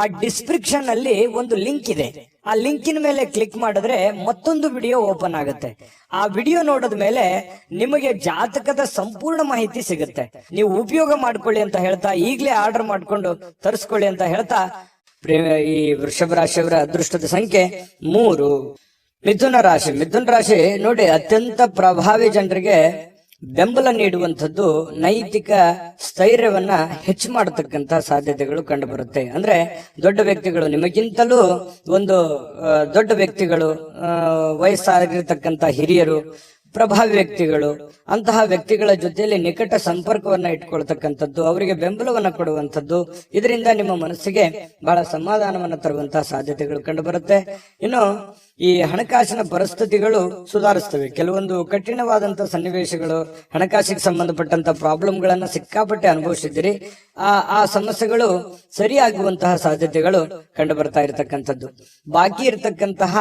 ಆ ಡಿಸ್ಕ್ರಿಪ್ಷನ್ ಅಲ್ಲಿ ಒಂದು ಲಿಂಕ್ ಇದೆ. ಆ ಲಿಂಕಿನ ಮೇಲೆ ಕ್ಲಿಕ್ ಮಾಡಿದ್ರೆ ಮತ್ತೊಂದು ವಿಡಿಯೋ ಓಪನ್ ಆಗುತ್ತೆ. ಆ ವಿಡಿಯೋ ನೋಡಿದ ಮೇಲೆ ನಿಮಗೆ ಜಾತಕದ ಸಂಪೂರ್ಣ ಮಾಹಿತಿ ಸಿಗುತ್ತೆ. ನೀವು ಉಪಯೋಗ ಮಾಡ್ಕೊಳ್ಳಿ ಅಂತ ಹೇಳ್ತಾ, ಈಗಲೇ ಆರ್ಡರ್ ಮಾಡ್ಕೊಂಡು ತರಿಸ್ಕೊಳ್ಳಿ ಅಂತ ಹೇಳ್ತಾ, ಈ ವೃಷಭ ರಾಶಿಯವರ ಅದೃಷ್ಟದ ಸಂಖ್ಯೆ 3. ಮಿಥುನ ರಾಶಿ ನೋಡಿ, ಅತ್ಯಂತ ಪ್ರಭಾವಿ ಜನರಿಗೆ ಬೆಂಬಲ ನೀಡುವಂಥದ್ದು ನೈತಿಕ ಸ್ಥೈರ್ಯವನ್ನ ಹೆಚ್ಚು ಮಾಡತಕ್ಕಂತ ಸಾಧ್ಯತೆಗಳು ಕಂಡು ಬರುತ್ತೆ. ಅಂದ್ರೆ ದೊಡ್ಡ ವ್ಯಕ್ತಿಗಳು, ನಿಮಗಿಂತಲೂ ಒಂದು ದೊಡ್ಡ ವ್ಯಕ್ತಿಗಳು, ವಯಸ್ಸಾಗಿರ್ತಕ್ಕಂಥ ಹಿರಿಯರು, ಪ್ರಭಾವಿ ವ್ಯಕ್ತಿಗಳು, ಅಂತಹ ವ್ಯಕ್ತಿಗಳ ಜೊತೆಯಲ್ಲಿ ನಿಕಟ ಸಂಪರ್ಕವನ್ನ ಇಟ್ಕೊಳ್ತಕ್ಕಂಥದ್ದು, ಅವರಿಗೆ ಬೆಂಬಲವನ್ನ ಕೊಡುವಂಥದ್ದು, ಇದರಿಂದ ನಿಮ್ಮ ಮನಸ್ಸಿಗೆ ಬಹಳ ಸಮಾಧಾನವನ್ನ ತರುವಂತಹ ಸಾಧ್ಯತೆಗಳು ಕಂಡು ಬರುತ್ತೆ. ಇನ್ನು ಈ ಹಣಕಾಸಿನ ಪರಿಸ್ಥಿತಿಗಳು ಸುಧಾರಿಸ್ತವೆ. ಕೆಲವೊಂದು ಕಠಿಣವಾದಂತಹ ಸನ್ನಿವೇಶಗಳು, ಹಣಕಾಸಿಗೆ ಸಂಬಂಧಪಟ್ಟಂತ ಪ್ರಾಬ್ಲಮ್ಗಳನ್ನ ಸಿಕ್ಕಾಪಟ್ಟೆ ಅನುಭವಿಸಿದ್ದೀರಿ. ಆ ಸಮಸ್ಯೆಗಳು ಸರಿಯಾಗುವಂತಹ ಸಾಧ್ಯತೆಗಳು ಕಂಡು ಬರ್ತಾ ಇರತಕ್ಕಂಥದ್ದು. ಬಾಕಿ ಇರತಕ್ಕಂತಹ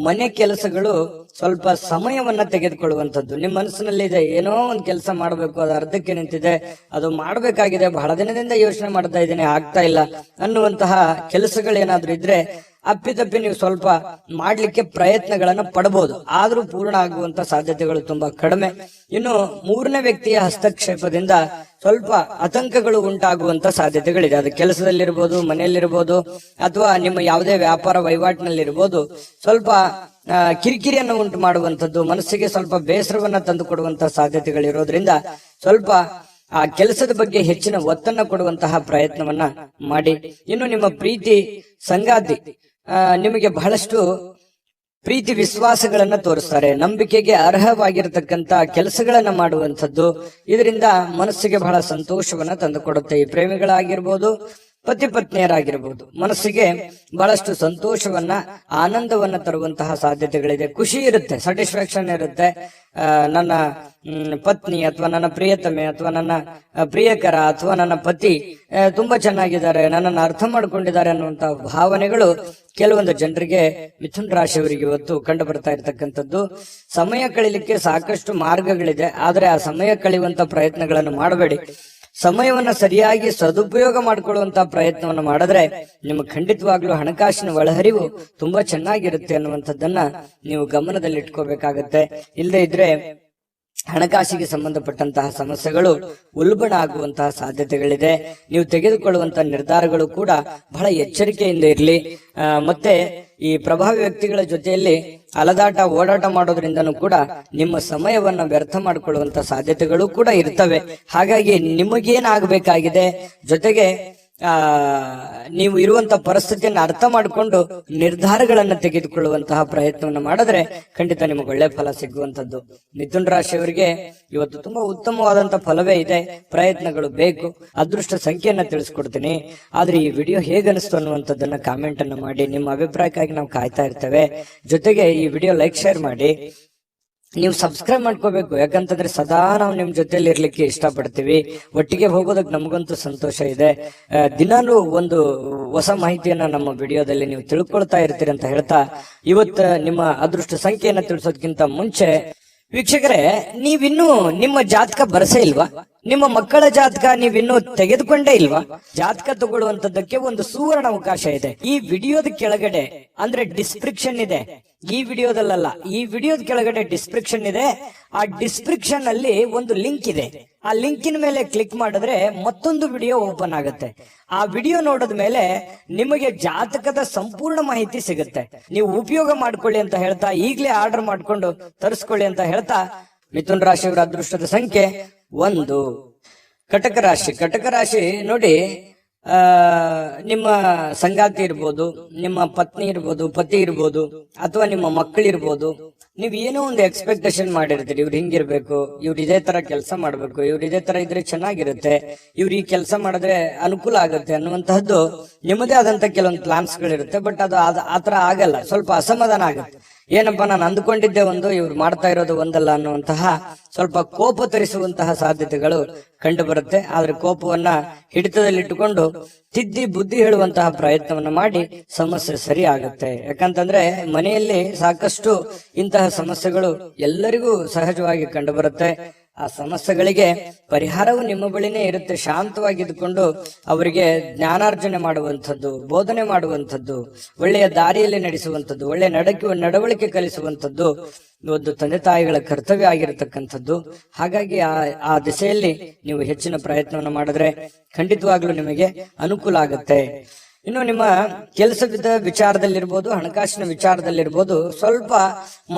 ಮನೆ ಕೆಲಸಗಳು ಸ್ವಲ್ಪ ಸಮಯವನ್ನ ತೆಗೆದುಕೊಳ್ಳುವಂಥದ್ದು. ನಿಮ್ಮ ಮನಸ್ಸಿನಲ್ಲಿ ಇದೆ, ಏನೋ ಒಂದು ಕೆಲಸ ಮಾಡಬೇಕು, ಅದು ಅರ್ಧಕ್ಕೆ ನಿಂತಿದೆ, ಅದು ಮಾಡಬೇಕಾಗಿದೆ, ಬಹಳ ದಿನದಿಂದ ಯೋಚನೆ ಮಾಡ್ತಾ ಇದ್ದೀನಿ, ಆಗ್ತಾ ಇಲ್ಲ ಅನ್ನುವಂತಹ ಕೆಲಸಗಳೇನಾದ್ರೂ ಇದ್ರೆ ಅಪ್ಪಿತಪ್ಪಿ ನೀವು ಸ್ವಲ್ಪ ಮಾಡ್ಲಿಕ್ಕೆ ಪ್ರಯತ್ನಗಳನ್ನ ಪಡಬಹುದು. ಆದ್ರೂ ಪೂರ್ಣ ಆಗುವಂತ ಸಾಧ್ಯತೆಗಳು ತುಂಬಾ ಕಡಿಮೆ. ಇನ್ನು 3ನೇ ವ್ಯಕ್ತಿಯ ಹಸ್ತಕ್ಷೇಪದಿಂದ ಸ್ವಲ್ಪ ಆತಂಕಗಳು ಉಂಟಾಗುವಂತ ಸಾಧ್ಯತೆಗಳಿದೆ. ಅದು ಕೆಲಸದಲ್ಲಿರ್ಬೋದು, ಮನೆಯಲ್ಲಿರ್ಬೋದು, ಅಥವಾ ನಿಮ್ಮ ಯಾವುದೇ ವ್ಯಾಪಾರ ವಹಿವಾಟಿನಲ್ಲಿರ್ಬೋದು. ಸ್ವಲ್ಪ ಕಿರಿಕಿರಿಯನ್ನು ಉಂಟು ಮಾಡುವಂಥದ್ದು, ಮನಸ್ಸಿಗೆ ಸ್ವಲ್ಪ ಬೇಸರವನ್ನ ತಂದು ಕೊಡುವಂತಹ ಸಾಧ್ಯತೆಗಳಿರೋದ್ರಿಂದ ಸ್ವಲ್ಪ ಆ ಕೆಲಸದ ಬಗ್ಗೆ ಹೆಚ್ಚಿನ ಒತ್ತನ್ನ ಕೊಡುವಂತಹ ಪ್ರಯತ್ನವನ್ನ ಮಾಡಿ. ಇನ್ನು ನಿಮ್ಮ ಪ್ರೀತಿ ಸಂಗಾತಿ ನಿಮಗೆ ಬಹಳಷ್ಟು ಪ್ರೀತಿ ವಿಶ್ವಾಸಗಳನ್ನ ತೋರಿಸ್ತಾರೆ. ನಂಬಿಕೆಗೆ ಅರ್ಹವಾಗಿರತಕ್ಕಂತ ಕೆಲಸಗಳನ್ನ ಮಾಡುವಂಥದ್ದು, ಇದರಿಂದ ಮನಸ್ಸಿಗೆ ಬಹಳ ಸಂತೋಷವನ್ನ ತಂದುಕೊಡುತ್ತೆ. ಈ ಪ್ರೇಮಿಗಳಾಗಿರ್ಬೋದು, ಪತಿ ಪತ್ನಿಯರಾಗಿರ್ಬೋದು, ಮನಸ್ಸಿಗೆ ಬಹಳಷ್ಟು ಸಂತೋಷವನ್ನ, ಆನಂದವನ್ನ ತರುವಂತಹ ಸಾಧ್ಯತೆಗಳಿದೆ. ಖುಷಿ ಇರುತ್ತೆ, ಸ್ಯಾಟಿಸ್ಫ್ಯಾಕ್ಷನ್ ಇರುತ್ತೆ. ನನ್ನ ಪತ್ನಿ ಅಥವಾ ನನ್ನ ಪ್ರಿಯತಮೆ ಅಥವಾ ನನ್ನ ಪ್ರಿಯಕರ ಅಥವಾ ನನ್ನ ಪತಿ ತುಂಬಾ ಚೆನ್ನಾಗಿದ್ದಾರೆ, ನನ್ನನ್ನು ಅರ್ಥ ಮಾಡ್ಕೊಂಡಿದ್ದಾರೆ ಅನ್ನುವಂತಹ ಭಾವನೆಗಳು ಕೆಲವೊಂದು ಜನರಿಗೆ, ಮಿಥುನ ರಾಶಿಯವರಿಗೆ ಇವತ್ತು ಕಂಡು ಬರ್ತಾ ಇರ್ತಕ್ಕಂಥದ್ದು. ಸಮಯ ಕಳಿಲಿಕ್ಕೆ ಸಾಕಷ್ಟು ಮಾರ್ಗಗಳಿದೆ, ಆದ್ರೆ ಆ ಸಮಯ ಕಳೆಯುವಂತ ಪ್ರಯತ್ನಗಳನ್ನು ಮಾಡಬೇಡಿ. ಸಮಯವನ್ನ ಸರಿಯಾಗಿ ಸದುಪಯೋಗ ಮಾಡಿಕೊಳ್ಳುವಂತಹ ಪ್ರಯತ್ನವನ್ನು ಮಾಡಿದ್ರೆ ನಿಮಗೆ ಖಂಡಿತವಾಗ್ಲೂ ಹಣಕಾಸಿನ ಒಳಹರಿವು ತುಂಬಾ ಚೆನ್ನಾಗಿರುತ್ತೆ ಅನ್ನುವಂಥದ್ದನ್ನ ನೀವು ಗಮನದಲ್ಲಿ ಇಟ್ಕೋಬೇಕಾಗತ್ತೆ. ಇಲ್ಲದೆ ಇದ್ರೆ ಹಣಕಾಸಿಗೆ ಸಂಬಂಧಪಟ್ಟಂತಹ ಸಮಸ್ಯೆಗಳು ಉಲ್ಬಣ ಆಗುವಂತಹ ಸಾಧ್ಯತೆಗಳಿದೆ. ನೀವು ತೆಗೆದುಕೊಳ್ಳುವಂತಹ ನಿರ್ಧಾರಗಳು ಕೂಡ ಬಹಳ ಎಚ್ಚರಿಕೆಯಿಂದ ಇರಲಿ. ಮತ್ತೆ ಈ ಪ್ರಭಾವಿ ವ್ಯಕ್ತಿಗಳ ಜೊತೆಯಲ್ಲಿ ಅಲದಾಟ ಓಡಾಟ ಮಾಡೋದ್ರಿಂದನೂ ಕೂಡ ನಿಮ್ಮ ಸಮಯವನ್ನ ವ್ಯರ್ಥ ಮಾಡಿಕೊಳ್ಳುವಂತ ಸಾಧ್ಯತೆಗಳು ಕೂಡ ಇರ್ತವೆ. ಹಾಗಾಗಿ ನಿಮಗೇನಾಗಬೇಕಾಗಿದೆ, ಜೊತೆಗೆ ನೀವು ಇರುವಂತಹ ಪರಿಸ್ಥಿತಿಯನ್ನು ಅರ್ಥ ಮಾಡಿಕೊಂಡು ನಿರ್ಧಾರಗಳನ್ನ ತೆಗೆದುಕೊಳ್ಳುವಂತಹ ಪ್ರಯತ್ನವನ್ನು ಮಾಡಿದ್ರೆ ಖಂಡಿತ ನಿಮಗೆ ಒಳ್ಳೆ ಫಲ ಸಿಗುವಂತದ್ದು. ಮಿಥುನ ರಾಶಿಯವರಿಗೆ ಇವತ್ತು ತುಂಬಾ ಉತ್ತಮವಾದಂತಹ ಫಲವೇ ಇದೆ. ಪ್ರಯತ್ನಗಳು ಬೇಕು. ಅದೃಷ್ಟ ಸಂಖ್ಯೆಯನ್ನ ತಿಳಿಸ್ಕೊಡ್ತೀನಿ. ಆದ್ರೆ ಈ ವಿಡಿಯೋ ಹೇಗನಿಸ್ತು ಅನ್ನುವಂಥದ್ದನ್ನ ಕಾಮೆಂಟ್ ಅನ್ನು ಮಾಡಿ. ನಿಮ್ಮ ಅಭಿಪ್ರಾಯಕ್ಕಾಗಿ ನಾವು ಕಾಯ್ತಾ ಇರ್ತೇವೆ. ಜೊತೆಗೆ ಈ ವಿಡಿಯೋ ಲೈಕ್ ಶೇರ್ ಮಾಡಿ. ನೀವು ಸಬ್ಸ್ಕ್ರೈಬ್ ಮಾಡ್ಕೋಬೇಕು, ಯಾಕಂತಂದ್ರೆ ಸದಾ ನಾವು ನಿಮ್ ಜೊತೆಲಿ ಇರ್ಲಿಕ್ಕೆ ಇಷ್ಟಪಡ್ತೀವಿ. ಒಟ್ಟಿಗೆ ಹೋಗೋದಕ್ಕೆ ನಮಗಂತೂ ಸಂತೋಷ ಇದೆ. ದಿನಾಲೂ ಒಂದು ಹೊಸ ಮಾಹಿತಿಯನ್ನ ನಮ್ಮ ವಿಡಿಯೋದಲ್ಲಿ ನೀವು ತಿಳ್ಕೊಳ್ತಾ ಇರ್ತೀರಿ ಅಂತ ಹೇಳ್ತಾ, ಇವತ್ತು ನಿಮ್ಮ ಅದೃಷ್ಟ ಸಂಖ್ಯೆಯನ್ನ ತಿಳಿಸೋದಕ್ಕಿಂತ ಮುಂಚೆ ವೀಕ್ಷಕರೇ, ನೀವಿನ್ನೂ ನಿಮ್ಮ ಜಾತಕ ಬರಸೇ ಇಲ್ವಾ? ನಿಮ್ಮ ಮಕ್ಕಳ ಜಾತಕ ನೀವಿನ್ನೂ ತೆಗೆದುಕೊಂಡೇ ಇಲ್ವಾ? ಜಾತಕ ತಗೊಳ್ಳುವಂತದ್ದಕ್ಕೆ ಒಂದು ಸುವರ್ಣ ಅವಕಾಶ ಇದೆ. ಈ ವಿಡಿಯೋದ ಕೆಳಗಡೆ ಅಂದ್ರೆ ಡಿಸ್ಕ್ರಿಪ್ಷನ್ ಇದೆ, ಈ ವಿಡಿಯೋದಲ್ಲ, ಈ ವಿಡಿಯೋದ ಕೆಳಗಡೆ ಡಿಸ್ಕ್ರಿಪ್ಷನ್ ಇದೆ. ಆ ಡಿಸ್ಕ್ರಿಪ್ಷನ್ ಅಲ್ಲಿ ಒಂದು ಲಿಂಕ್ ಇದೆ. ಆ ಲಿಂಕಿನ ಮೇಲೆ ಕ್ಲಿಕ್ ಮಾಡಿದ್ರೆ ಮತ್ತೊಂದು ವಿಡಿಯೋ ಓಪನ್ ಆಗುತ್ತೆ. ಆ ವಿಡಿಯೋ ನೋಡಿದ ಮೇಲೆ ನಿಮಗೆ ಜಾತಕದ ಸಂಪೂರ್ಣ ಮಾಹಿತಿ ಸಿಗುತ್ತೆ. ನೀವು ಉಪಯೋಗ ಮಾಡ್ಕೊಳ್ಳಿ ಅಂತ ಹೇಳ್ತಾ, ಈಗಲೇ ಆರ್ಡರ್ ಮಾಡ್ಕೊಂಡು ತರಿಸ್ಕೊಳ್ಳಿ ಅಂತ ಹೇಳ್ತಾ, ಮಿಥುನ್ ರಾಶಿಯವರ ಅದೃಷ್ಟದ ಸಂಖ್ಯೆ 1. ಕಟಕ ರಾಶಿ. ಕಟಕ ರಾಶಿ ನೋಡಿ, ನಿಮ್ಮ ಸಂಗಾತಿ ಇರ್ಬೋದು, ನಿಮ್ಮ ಪತ್ನಿ ಇರ್ಬೋದು, ಪತಿ ಇರ್ಬೋದು, ಅಥವಾ ನಿಮ್ಮ ಮಕ್ಕಳಿರ್ಬೋದು. ನೀವ್ ಏನೋ ಒಂದು ಎಕ್ಸ್ಪೆಕ್ಟೇಷನ್ ಮಾಡಿರ್ತೀರಿ, ಇವ್ರು ಹಿಂಗಿರ್ಬೇಕು, ಇವ್ರು ಇದೇ ತರ ಕೆಲಸ ಮಾಡ್ಬೇಕು, ಇವ್ರು ಇದೇ ತರ ಇದ್ರೆ ಚೆನ್ನಾಗಿರುತ್ತೆ, ಇವ್ರು ಈ ಕೆಲಸ ಮಾಡಿದ್ರೆ ಅನುಕೂಲ ಆಗುತ್ತೆ ಅನ್ನುವಂತಹದ್ದು ನಿಮ್ಮದೇ ಆದಂತ ಕೆಲವೊಂದು ಪ್ಲಾನ್ಸ್ ಗಳಿರುತ್ತೆ. ಬಟ್ ಅದು ಆತರ ಆಗಲ್ಲ, ಸ್ವಲ್ಪ ಅಸಮಾಧಾನ ಆಗುತ್ತೆ. ಏನಪ್ಪಾ ನಾನು ಅಂದ್ಕೊಂಡಿದ್ದೆ ಒಂದು, ಇವ್ರು ಮಾಡ್ತಾ ಇರೋದು ಒಂದಲ್ಲ ಅನ್ನುವಂತಹ ಸ್ವಲ್ಪ ಕೋಪ ತರಿಸುವಂತಹ ಸಾಧ್ಯತೆಗಳು ಕಂಡು ಬರುತ್ತೆ. ಆದ್ರೆ ಕೋಪವನ್ನ ಹಿಡಿತದಲ್ಲಿಟ್ಟುಕೊಂಡು ತಿದ್ದಿ ಬುದ್ಧಿ ಹೇಳುವಂತಹ ಪ್ರಯತ್ನವನ್ನ ಮಾಡಿ ಸಮಸ್ಯೆ ಸರಿ ಆಗುತ್ತೆ. ಯಾಕಂತಂದ್ರೆ ಮನೆಯಲ್ಲಿ ಸಾಕಷ್ಟು ಇಂತಹ ಸಮಸ್ಯೆಗಳು ಎಲ್ಲರಿಗೂ ಸಹಜವಾಗಿ ಕಂಡು ಬರುತ್ತೆ. ಆ ಸಮಸ್ಯೆಗಳಿಗೆ ಪರಿಹಾರವು ನಿಮ್ಮ ಬಳಿನೇ ಇರುತ್ತೆ. ಶಾಂತವಾಗಿದ್ದುಕೊಂಡು ಅವರಿಗೆ ಜ್ಞಾನಾರ್ಜನೆ ಮಾಡುವಂಥದ್ದು, ಬೋಧನೆ ಮಾಡುವಂಥದ್ದು, ಒಳ್ಳೆಯ ದಾರಿಯಲ್ಲಿ ನಡೆಸುವಂಥದ್ದು, ಒಳ್ಳೆಯ ನಡವಳಿಕೆ ಕಲಿಸುವಂಥದ್ದು ಒಂದು ತಂದೆ ತಾಯಿಗಳ ಕರ್ತವ್ಯ ಆಗಿರತಕ್ಕಂಥದ್ದು. ಹಾಗಾಗಿ ಆ ದಿಸೆಯಲ್ಲಿ ನೀವು ಹೆಚ್ಚಿನ ಪ್ರಯತ್ನವನ್ನು ಮಾಡಿದ್ರೆ ಖಂಡಿತವಾಗ್ಲೂ ನಿಮಗೆ ಅನುಕೂಲ ಆಗುತ್ತೆ. ಇನ್ನು ನಿಮ್ಮ ಕೆಲಸದ ವಿಚಾರದಲ್ಲಿರ್ಬೋದು, ಹಣಕಾಸಿನ ವಿಚಾರದಲ್ಲಿರ್ಬೋದು, ಸ್ವಲ್ಪ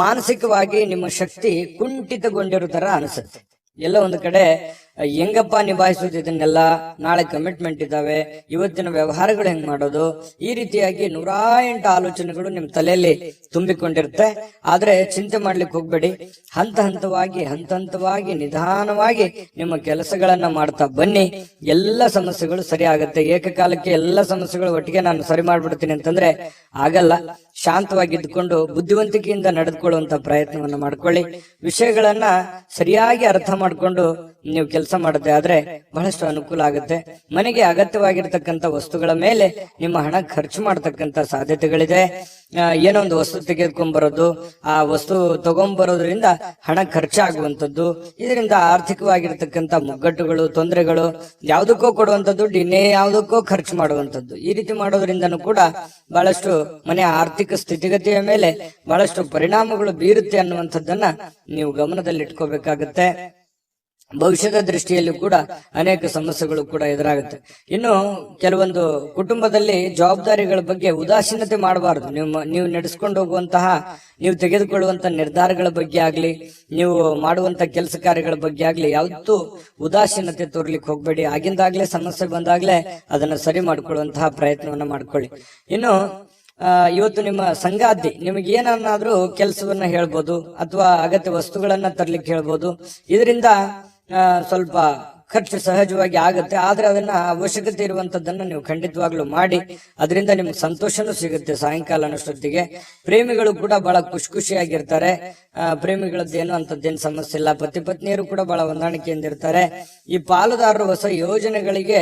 ಮಾನಸಿಕವಾಗಿ ನಿಮ್ಮ ಶಕ್ತಿ ಕುಂಠಿತಗೊಂಡಿರೋ ತರ ಅನಿಸುತ್ತೆ. ಎಲ್ಲ ಒಂದು ಕಡೆ ಹೆಂಗಪ್ಪ ನಿಭಾಯಿಸೋದು ಇದನ್ನೆಲ್ಲ, ನಾಳೆ ಕಮಿಟ್ಮೆಂಟ್ ಇದಾವೆ, ಇವತ್ತಿನ ವ್ಯವಹಾರಗಳು ಹೆಂಗ್ ಮಾಡೋದು, ಈ ರೀತಿಯಾಗಿ 108 ಆಲೋಚನೆಗಳು ನಿಮ್ ತಲೆಯಲ್ಲಿ ತುಂಬಿಕೊಂಡಿರುತ್ತೆ. ಆದ್ರೆ ಚಿಂತೆ ಮಾಡ್ಲಿಕ್ಕೆ ಹೋಗ್ಬೇಡಿ. ಹಂತ ಹಂತವಾಗಿ ನಿಧಾನವಾಗಿ ನಿಮ್ಮ ಕೆಲಸಗಳನ್ನ ಮಾಡ್ತಾ ಬನ್ನಿ. ಎಲ್ಲ ಸಮಸ್ಯೆಗಳು ಸರಿ ಆಗುತ್ತೆ. ಏಕಕಾಲಕ್ಕೆ ಎಲ್ಲ ಸಮಸ್ಯೆಗಳು ಒಟ್ಟಿಗೆ ನಾನು ಸರಿ ಮಾಡ್ಬಿಡ್ತೀನಿ ಅಂತಂದ್ರೆ ಆಗಲ್ಲ. ಶಾಂತವಾಗಿದ್ದುಕೊಂಡು ಬುದ್ಧಿವಂತಿಕೆಯಿಂದ ನಡೆದುಕೊಳ್ಳುವಂತ ಪ್ರಯತ್ನವನ್ನ ಮಾಡ್ಕೊಳ್ಳಿ. ವಿಷಯಗಳನ್ನ ಸರಿಯಾಗಿ ಅರ್ಥ ಮಾಡ್ಕೊಂಡು ನೀವು ಕೆಲಸ ಮಾಡದೆ ಆದ್ರೆ ಬಹಳಷ್ಟು ಅನುಕೂಲ ಆಗುತ್ತೆ. ಮನೆಗೆ ಅಗತ್ಯವಾಗಿರ್ತಕ್ಕಂಥ ವಸ್ತುಗಳ ಮೇಲೆ ನಿಮ್ಮ ಹಣ ಖರ್ಚು ಮಾಡತಕ್ಕಂತ ಸಾಧ್ಯತೆಗಳಿದೆ. ಏನೋ ಒಂದು ವಸ್ತು ತೆಗೆದುಕೊಂಡ್ಬರೋದು, ಆ ವಸ್ತು ತಗೊಂಡ್ಬರೋದ್ರಿಂದ ಹಣ ಖರ್ಚಾಗುವಂಥದ್ದು, ಇದರಿಂದ ಆರ್ಥಿಕವಾಗಿರ್ತಕ್ಕಂಥ ಮುಗ್ಗಟ್ಟುಗಳು, ತೊಂದರೆಗಳು, ಯಾವುದಕ್ಕೋ ಕೊಡುವಂತ ದುಡ್ಡು ಇನ್ನೇ ಯಾವುದಕ್ಕೋ ಖರ್ಚು ಮಾಡುವಂಥದ್ದು, ಈ ರೀತಿ ಮಾಡೋದ್ರಿಂದನೂ ಕೂಡ ಬಹಳಷ್ಟು ಮನೆಯ ಆರ್ಥಿಕ ಸ್ಥಿತಿಗತಿಯ ಮೇಲೆ ಬಹಳಷ್ಟು ಪರಿಣಾಮಗಳು ಬೀರುತ್ತೆ ಅನ್ನುವಂಥದ್ದನ್ನ ನೀವು ಗಮನದಲ್ಲಿಟ್ಕೋಬೇಕಾಗತ್ತೆ. ಭವಿಷ್ಯದ ದೃಷ್ಟಿಯಲ್ಲಿ ಕೂಡ ಅನೇಕ ಸಮಸ್ಯೆಗಳು ಕೂಡ ಎದುರಾಗುತ್ತೆ. ಇನ್ನು ಕೆಲವೊಂದು ಕುಟುಂಬದಲ್ಲಿ ಜವಾಬ್ದಾರಿಗಳ ಬಗ್ಗೆ ಉದಾಸೀನತೆ ಮಾಡಬಾರದು. ನೀವು ನಡೆಸ್ಕೊಂಡು ಹೋಗುವಂತಹ, ನೀವು ತೆಗೆದುಕೊಳ್ಳುವಂತ ನಿರ್ಧಾರಗಳ ಬಗ್ಗೆ ಆಗ್ಲಿ, ನೀವು ಮಾಡುವಂತ ಕೆಲಸ ಕಾರ್ಯಗಳ ಬಗ್ಗೆ ಆಗ್ಲಿ ಯಾವತ್ತೂ ಉದಾಸೀನತೆ ತೋರ್ಲಿಕ್ಕೆ ಹೋಗ್ಬೇಡಿ. ಆಗಿಂದಾಗ್ಲೇ ಸಮಸ್ಯೆ ಬಂದಾಗ್ಲೇ ಅದನ್ನ ಸರಿ ಮಾಡ್ಕೊಳ್ಳುವಂತಹ ಪ್ರಯತ್ನವನ್ನ ಮಾಡ್ಕೊಳ್ಳಿ. ಇನ್ನು ಇವತ್ತು ನಿಮ್ಮ ಸಂಗಾತಿ ನಿಮಗೆ ಏನನ್ನಾದ್ರೂ ಕೆಲಸವನ್ನ ಹೇಳ್ಬೋದು, ಅಥವಾ ಅಗತ್ಯ ವಸ್ತುಗಳನ್ನ ತರ್ಲಿಕ್ಕೆ ಹೇಳ್ಬೋದು. ಇದರಿಂದ ಸ್ವಲ್ಪ ಖರ್ಚು ಸಹಜವಾಗಿ ಆಗುತ್ತೆ. ಆದ್ರೆ ಅದನ್ನ ಅವಶ್ಯಕತೆ ಇರುವಂತದ್ದನ್ನ ನೀವು ಖಂಡಿತವಾಗ್ಲೂ ಮಾಡಿ. ಅದರಿಂದ ನಿಮ್ಗೆ ಸಂತೋಷನೂ ಸಿಗುತ್ತೆ ಸಾಯಂಕಾಲ ಅನ್ನೋಷ್ಟೊತ್ತಿಗೆ. ಪ್ರೇಮಿಗಳು ಕೂಡ ಬಹಳ ಖುಷಿಯಾಗಿರ್ತಾರೆ. ಪ್ರೇಮಿಗಳದ್ದೇನು ಅಂತದ್ದೇನು ಸಮಸ್ಯೆ ಇಲ್ಲ. ಪತಿ ಪತ್ನಿಯರು ಕೂಡ ಬಹಳ ಹೊಂದಾಣಿಕೆಯಿಂದ ಇರ್ತಾರೆ. ಈ ಪಾಲುದಾರರು ಹೊಸ ಯೋಜನೆಗಳಿಗೆ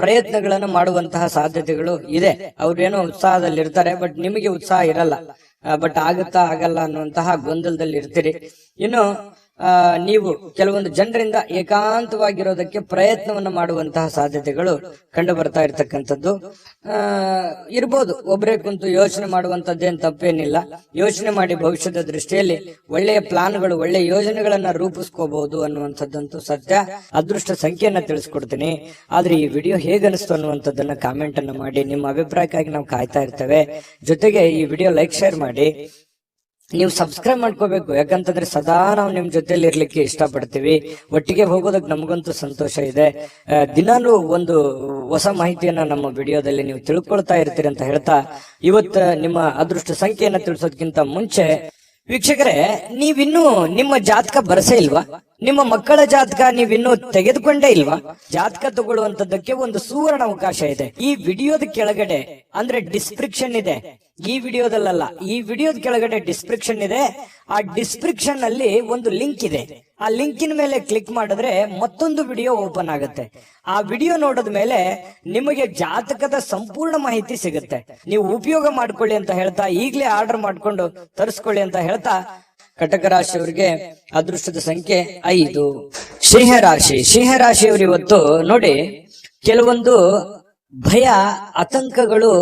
ಪ್ರಯತ್ನಗಳನ್ನು ಮಾಡುವಂತಹ ಸಾಧ್ಯತೆಗಳು ಇದೆ. ಅವ್ರೇನೋ ಉತ್ಸಾಹದಲ್ಲಿರ್ತಾರೆ, ಬಟ್ ನಿಮಗೆ ಉತ್ಸಾಹ ಇರಲ್ಲ. ಬಟ್ ಆಗುತ್ತಾ ಆಗಲ್ಲ ಅನ್ನುವಂತಹ ಗೊಂದಲದಲ್ಲಿ ಇರ್ತೀರಿ. ಇನ್ನು ನೀವು ಕೆಲವೊಂದು ಜನರಿಂದ ಏಕಾಂತವಾಗಿರೋದಕ್ಕೆ ಪ್ರಯತ್ನವನ್ನು ಮಾಡುವಂತಹ ಸಾಧ್ಯತೆಗಳು ಕಂಡು ಬರ್ತಾ ಇರ್ತಕ್ಕಂಥದ್ದು ಇರ್ಬೋದು. ಒಬ್ಬರೇ ಕುಂತು ಯೋಚನೆ ಮಾಡುವಂತದ್ದೇನು ತಪ್ಪೇನಿಲ್ಲ. ಯೋಚನೆ ಮಾಡಿ ಭವಿಷ್ಯದ ದೃಷ್ಟಿಯಲ್ಲಿ ಒಳ್ಳೆಯ ಪ್ಲಾನ್ಗಳು, ಒಳ್ಳೆಯ ಯೋಜನೆಗಳನ್ನ ರೂಪಿಸ್ಕೋಬಹುದು ಅನ್ನುವಂಥದ್ದಂತೂ ಸತ್ಯ. ಅದೃಷ್ಟ ಸಂಖ್ಯೆಯನ್ನ ತಿಳಿಸ್ಕೊಡ್ತೀನಿ. ಆದ್ರೆ ಈ ವಿಡಿಯೋ ಹೇಗನಿಸ್ತು ಅನ್ನುವಂಥದ್ದನ್ನ ಕಾಮೆಂಟ್ ಅನ್ನ ಮಾಡಿ. ನಿಮ್ಮ ಅಭಿಪ್ರಾಯಕ್ಕಾಗಿ ನಾವು ಕಾಯ್ತಾ ಇರ್ತೇವೆ. ಜೊತೆಗೆ ಈ ವಿಡಿಯೋ ಲೈಕ್, ಶೇರ್ ಮಾಡಿ. ನೀವು ಸಬ್ಸ್ಕ್ರೈಬ್ ಮಾಡ್ಕೋಬೇಕು. ಯಾಕಂತಂದ್ರೆ ಸದಾ ನಾವು ನಿಮ್ ಜೊತೆಲಿ ಇರ್ಲಿಕ್ಕೆ ಇಷ್ಟಪಡ್ತೀವಿ. ಒಟ್ಟಿಗೆ ಹೋಗೋದಕ್ಕೆ ನಮಗಂತೂ ಸಂತೋಷ ಇದೆ. ದಿನಾಲೂ ಒಂದು ಹೊಸ ಮಾಹಿತಿಯನ್ನ ನಮ್ಮ ವಿಡಿಯೋದಲ್ಲಿ ನೀವು ತಿಳ್ಕೊಳ್ತಾ ಇರ್ತೀರಿ ಅಂತ ಹೇಳ್ತಾ, ಇವತ್ತು ನಿಮ್ಮ ಅದೃಷ್ಟ ಸಂಖ್ಯೆಯನ್ನ ತಿಳಿಸೋದಕ್ಕಿಂತ ಮುಂಚೆ ವೀಕ್ಷಕರೇ, ನೀವಿನ್ನೂ ನಿಮ್ಮ ಜಾತಕ ಬರಸೇ ಇಲ್ವಾ? ನಿಮ್ಮ ಮಕ್ಕಳ ಜಾತಕ ನೀವಿನ್ನೂ ತೆಗೆದುಕೊಂಡೇ ಇಲ್ವಾ? ಜಾತಕ ತಗೊಳ್ಳುವಂತದ್ದಕ್ಕೆ ಒಂದು ಸುವರ್ಣ ಅವಕಾಶ ಇದೆ. ಈ ವಿಡಿಯೋದ ಕೆಳಗಡೆ ಅಂದ್ರೆ ಡಿಸ್ಕ್ರಿಪ್ಷನ್ ಇದೆ, ಈ ವಿಡಿಯೋದಲ್ಲ, ಈ ವಿಡಿಯೋದ ಕೆಳಗಡೆ ಡಿಸ್ಕ್ರಿಪ್ಷನ್ ಇದೆ. ಆ ಡಿಸ್ಕ್ರಿಪ್ಷನ್ ಅಲ್ಲಿ ಒಂದು ಲಿಂಕ್ ಇದೆ. ಆ ಲಿಂಕಿನ ಮೇಲೆ ಕ್ಲಿಕ್ ಮಾಡಿದ್ರೆ ಮತ್ತೊಂದು ವಿಡಿಯೋ ಓಪನ್ ಆಗುತ್ತೆ. ಆ ವಿಡಿಯೋ ನೋಡಿದ ಮೇಲೆ ನಿಮಗೆ ಜಾತಕದ ಸಂಪೂರ್ಣ ಮಾಹಿತಿ ಸಿಗುತ್ತೆ. ನೀವು ಉಪಯೋಗ ಮಾಡ್ಕೊಳ್ಳಿ ಅಂತ ಹೇಳ್ತಾ, ಈಗಲೇ ಆರ್ಡರ್ ಮಾಡ್ಕೊಂಡು ತರಿಸ್ಕೊಳ್ಳಿ ಅಂತ ಹೇಳ್ತಾ, ಕಟಕ ರಾಶಿಯವರಿಗೆ ಅದೃಷ್ಟದ ಸಂಖ್ಯೆ 5. ಸಿಂಹರಾಶಿಯವರು ಇವತ್ತು ನೋಡಿ, ಕೆಲವೊಂದು ಭಯ ಆತಂಕಗಳು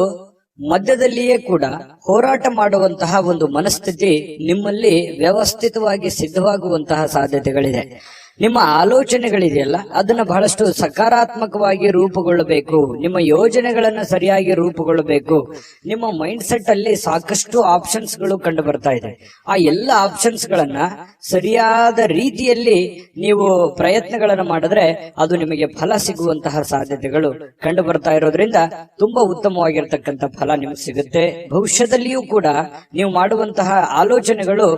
ಮಧ್ಯದಲ್ಲಿಯೇ ಕೂಡ ಹೋರಾಟ ಮಾಡುವಂತಹ ಒಂದು ಮನಸ್ಥಿತಿ ನಿಮ್ಮಲ್ಲಿ ವ್ಯವಸ್ಥಿತವಾಗಿ ಸಿದ್ಧವಾಗುವಂತಹ ಸಾಧ್ಯತೆಗಳಿದೆ. ನಿಮ್ಮ ಆಲೋಚನೆಗಳಿದೆಯಲ್ಲ, ಅದನ್ನ ಬಹಳಷ್ಟು ಸಕಾರಾತ್ಮಕವಾಗಿ ರೂಪುಗೊಳ್ಳಬೇಕು. ನಿಮ್ಮ ಯೋಜನೆಗಳನ್ನ ಸರಿಯಾಗಿ ರೂಪುಗೊಳ್ಳಬೇಕು. ನಿಮ್ಮ ಮೈಂಡ್ ಸೆಟ್ ಅಲ್ಲಿ ಸಾಕಷ್ಟು ಆಪ್ಷನ್ಸ್ ಗಳು ಕಂಡು ಬರ್ತಾ ಇದೆ. ಆ ಎಲ್ಲ ಆಪ್ಷನ್ಸ್ ಗಳನ್ನ ಸರಿಯಾದ ರೀತಿಯಲ್ಲಿ ನೀವು ಪ್ರಯತ್ನಗಳನ್ನ ಮಾಡಿದ್ರೆ ಅದು ನಿಮಗೆ ಫಲ ಸಿಗುವಂತಹ ಸಾಧ್ಯತೆಗಳು ಕಂಡು ಬರ್ತಾ ಇರೋದ್ರಿಂದ ತುಂಬಾ ಉತ್ತಮವಾಗಿರ್ತಕ್ಕಂಥ ಫಲ ನಿಮ್ಗೆ ಸಿಗುತ್ತೆ. ಭವಿಷ್ಯದಲ್ಲಿಯೂ ಕೂಡ ನೀವು ಮಾಡುವಂತಹ ಆಲೋಚನೆಗಳು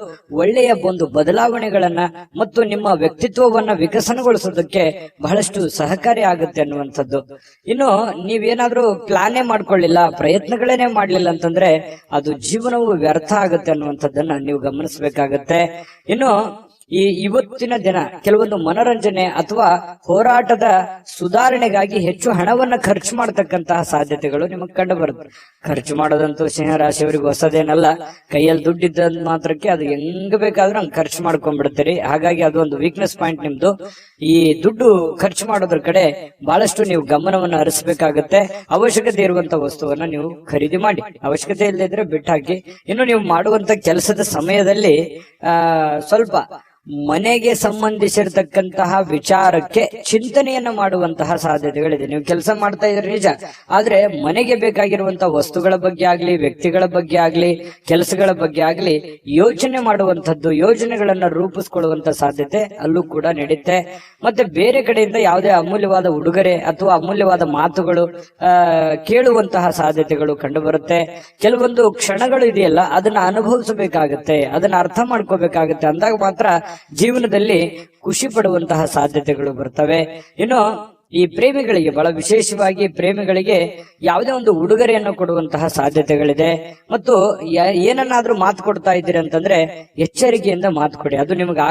ಒಳ್ಳೆಯ ಒಂದು ಬದಲಾವಣೆಗಳನ್ನ ಮತ್ತು ನಿಮ್ಮ ವ್ಯಕ್ತಿತ್ವ ವಿಕಸನಗೊಳಿಸೋದಕ್ಕೆ ಬಹಳಷ್ಟು ಸಹಕಾರಿ ಆಗುತ್ತೆ ಅನ್ನುವಂಥದ್ದು. ಇನ್ನು ನೀವೇನಾದ್ರೂ ಪ್ಲಾನೇ ಮಾಡ್ಕೊಳ್ಳಿಲ್ಲ, ಪ್ರಯತ್ನಗಳೇನೆ ಮಾಡ್ಲಿಲ್ಲ ಅಂತಂದ್ರೆ ಅದು ಜೀವನವು ವ್ಯರ್ಥ ಆಗುತ್ತೆ ಅನ್ನುವಂಥದ್ದನ್ನ ನೀವು ಗಮನಿಸಬೇಕಾಗತ್ತೆ. ಇನ್ನು ಇವತ್ತಿನ ದಿನ ಕೆಲವೊಂದು ಮನೋರಂಜನೆ ಅಥವಾ ಹೋರಾಟದ ಸುಧಾರಣೆಗಾಗಿ ಹೆಚ್ಚು ಹಣವನ್ನ ಖರ್ಚು ಮಾಡತಕ್ಕಂತಹ ಸಾಧ್ಯತೆಗಳು ನಿಮಗೆ ಕಂಡು ಬರುತ್ತೆ. ಖರ್ಚು ಮಾಡೋದಂತೂ ಸಿಂಹರಾಶಿಯವರಿಗೆ ಹೊಸದೇನಲ್ಲ. ಕೈಯಲ್ಲಿ ದುಡ್ಡಿದ್ದ ಮಾತ್ರಕ್ಕೆ ಅದು ಹೆಂಗ್ ಬೇಕಾದ್ರೂ ಹಂಗೆ ಖರ್ಚು ಮಾಡ್ಕೊಂಡ್ಬಿಡ್ತೀರಿ. ಹಾಗಾಗಿ ಅದು ಒಂದು ವೀಕ್ನೆಸ್ ಪಾಯಿಂಟ್ ನಿಮ್ದು. ಈ ದುಡ್ಡು ಖರ್ಚು ಮಾಡೋದ್ರ ಕಡೆ ಬಹಳಷ್ಟು ನೀವು ಗಮನವನ್ನು ಹರಿಸಬೇಕಾಗತ್ತೆ. ಅವಶ್ಯಕತೆ ಇರುವಂತ ವಸ್ತುವನ್ನ ನೀವು ಖರೀದಿ ಮಾಡಿ, ಅವಶ್ಯಕತೆ ಇಲ್ಲದಿದ್ರೆ ಬಿಟ್ಟಾಕಿ. ಇನ್ನು ನೀವು ಮಾಡುವಂತ ಕೆಲಸದ ಸಮಯದಲ್ಲಿ ಸ್ವಲ್ಪ ಮನೆಗೆ ಸಂಬಂಧಿಸಿರ್ತಕ್ಕಂತಹ ವಿಚಾರಕ್ಕೆ ಚಿಂತನೆಯನ್ನ ಮಾಡುವಂತಹ ಸಾಧ್ಯತೆಗಳಿದೆ. ನೀವು ಕೆಲಸ ಮಾಡ್ತಾ ಇದ್ರೆ ನಿಜ, ಆದ್ರೆ ಮನೆಗೆ ಬೇಕಾಗಿರುವಂತಹ ವಸ್ತುಗಳ ಬಗ್ಗೆ ಆಗ್ಲಿ, ವ್ಯಕ್ತಿಗಳ ಬಗ್ಗೆ ಆಗ್ಲಿ, ಕೆಲಸಗಳ ಬಗ್ಗೆ ಆಗ್ಲಿ ಯೋಚನೆ ಮಾಡುವಂತದ್ದು, ಯೋಜನೆಗಳನ್ನ ರೂಪಿಸ್ಕೊಳ್ಳುವಂತ ಸಾಧ್ಯತೆ ಅಲ್ಲೂ ಕೂಡ ನಡೆಯುತ್ತೆ. ಮತ್ತೆ ಬೇರೆ ಕಡೆಯಿಂದ ಯಾವುದೇ ಅಮೂಲ್ಯವಾದ ಉಡುಗೊರೆ ಅಥವಾ ಅಮೂಲ್ಯವಾದ ಮಾತುಗಳು ಕೇಳುವಂತಹ ಸಾಧ್ಯತೆಗಳು ಕಂಡು ಬರುತ್ತೆ. ಕೆಲವೊಂದು ಕ್ಷಣಗಳು ಇದೆಯಲ್ಲ, ಅದನ್ನ ಅನುಭವಿಸಬೇಕಾಗತ್ತೆ, ಅದನ್ನ ಅರ್ಥ ಮಾಡ್ಕೋಬೇಕಾಗತ್ತೆ. ಅಂದಾಗ ಮಾತ್ರ ಜೀವನದಲ್ಲಿ ಖುಷಿ ಪಡುವಂತಹ ಸಾಧ್ಯತೆಗಳು ಬರ್ತವೆ. ಇನ್ನು ಈ ಪ್ರೇಮಿಗಳಿಗೆ, ಬಹಳ ವಿಶೇಷವಾಗಿ ಪ್ರೇಮಿಗಳಿಗೆ ಯಾವುದೇ ಒಂದು ಉಡುಗೊರೆಯನ್ನು ಕೊಡುವಂತಹ ಸಾಧ್ಯತೆಗಳಿದೆ. ಮತ್ತು ಏನನ್ನಾದ್ರೂ ಮಾತು ಕೊಡ್ತಾ ಇದ್ದೀರಿ ಅಂತಂದ್ರೆ ಎಚ್ಚರಿಕೆಯಿಂದ ಮಾತು ಕೊಡಿ. ಅದು ನಿಮ್ಗೆ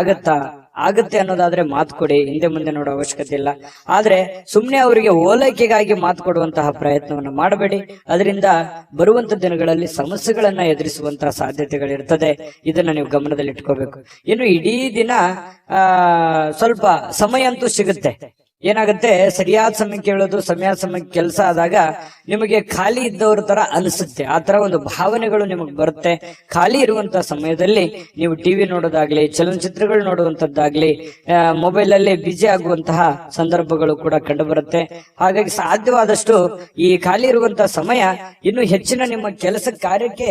ಆಗತ್ತೆ ಅನ್ನೋದಾದ್ರೆ ಮಾತು ಕೊಡಿ, ಹಿಂದೆ ಮುಂದೆ ನೋಡೋ ಅವಶ್ಯಕತೆ ಇಲ್ಲ. ಆದ್ರೆ ಸುಮ್ನೆ ಅವರಿಗೆ ಓಲೈಕೆಗಾಗಿ ಮಾತು ಕೊಡುವಂತಹ ಪ್ರಯತ್ನವನ್ನು ಮಾಡಬೇಡಿ. ಅದರಿಂದ ಬರುವಂತ ದಿನಗಳಲ್ಲಿ ಸಮಸ್ಯೆಗಳನ್ನ ಎದುರಿಸುವಂತಹ ಸಾಧ್ಯತೆಗಳಿರ್ತದೆ. ಇದನ್ನ ನೀವು ಗಮನದಲ್ಲಿ ಇಟ್ಕೋಬೇಕು. ಇನ್ನು ಇಡೀ ದಿನ ಸ್ವಲ್ಪ ಸಮಯ ಅಂತೂ ಸಿಗುತ್ತೆ. ಏನಾಗುತ್ತೆ, ಸರಿಯಾದ ಸಮಯಕ್ಕೆ ಹೇಳೋದು, ಸಮಯ ಸಮಯಕ್ಕೆ ಕೆಲಸ ಆದಾಗ ನಿಮಗೆ ಖಾಲಿ ಇದ್ದವ್ರ ತರ ಅನಿಸುತ್ತೆ. ಆ ತರ ಒಂದು ಭಾವನೆಗಳು ನಿಮಗೆ ಬರುತ್ತೆ. ಖಾಲಿ ಇರುವಂತಹ ಸಮಯದಲ್ಲಿ ನೀವು ಟಿವಿ ನೋಡೋದಾಗ್ಲಿ, ಚಲನಚಿತ್ರಗಳು ನೋಡುವಂತದ್ದಾಗ್ಲಿ, ಮೊಬೈಲ್ ಅಲ್ಲೇ ಬಿಜಿ ಆಗುವಂತಹ ಸಂದರ್ಭಗಳು ಕೂಡ ಕಂಡು ಬರುತ್ತೆ. ಹಾಗಾಗಿ ಸಾಧ್ಯವಾದಷ್ಟು ಈ ಖಾಲಿ ಇರುವಂತಹ ಸಮಯ ಇನ್ನು ಹೆಚ್ಚಿನ ನಿಮ್ಮ ಕೆಲಸ ಕಾರ್ಯಕ್ಕೆ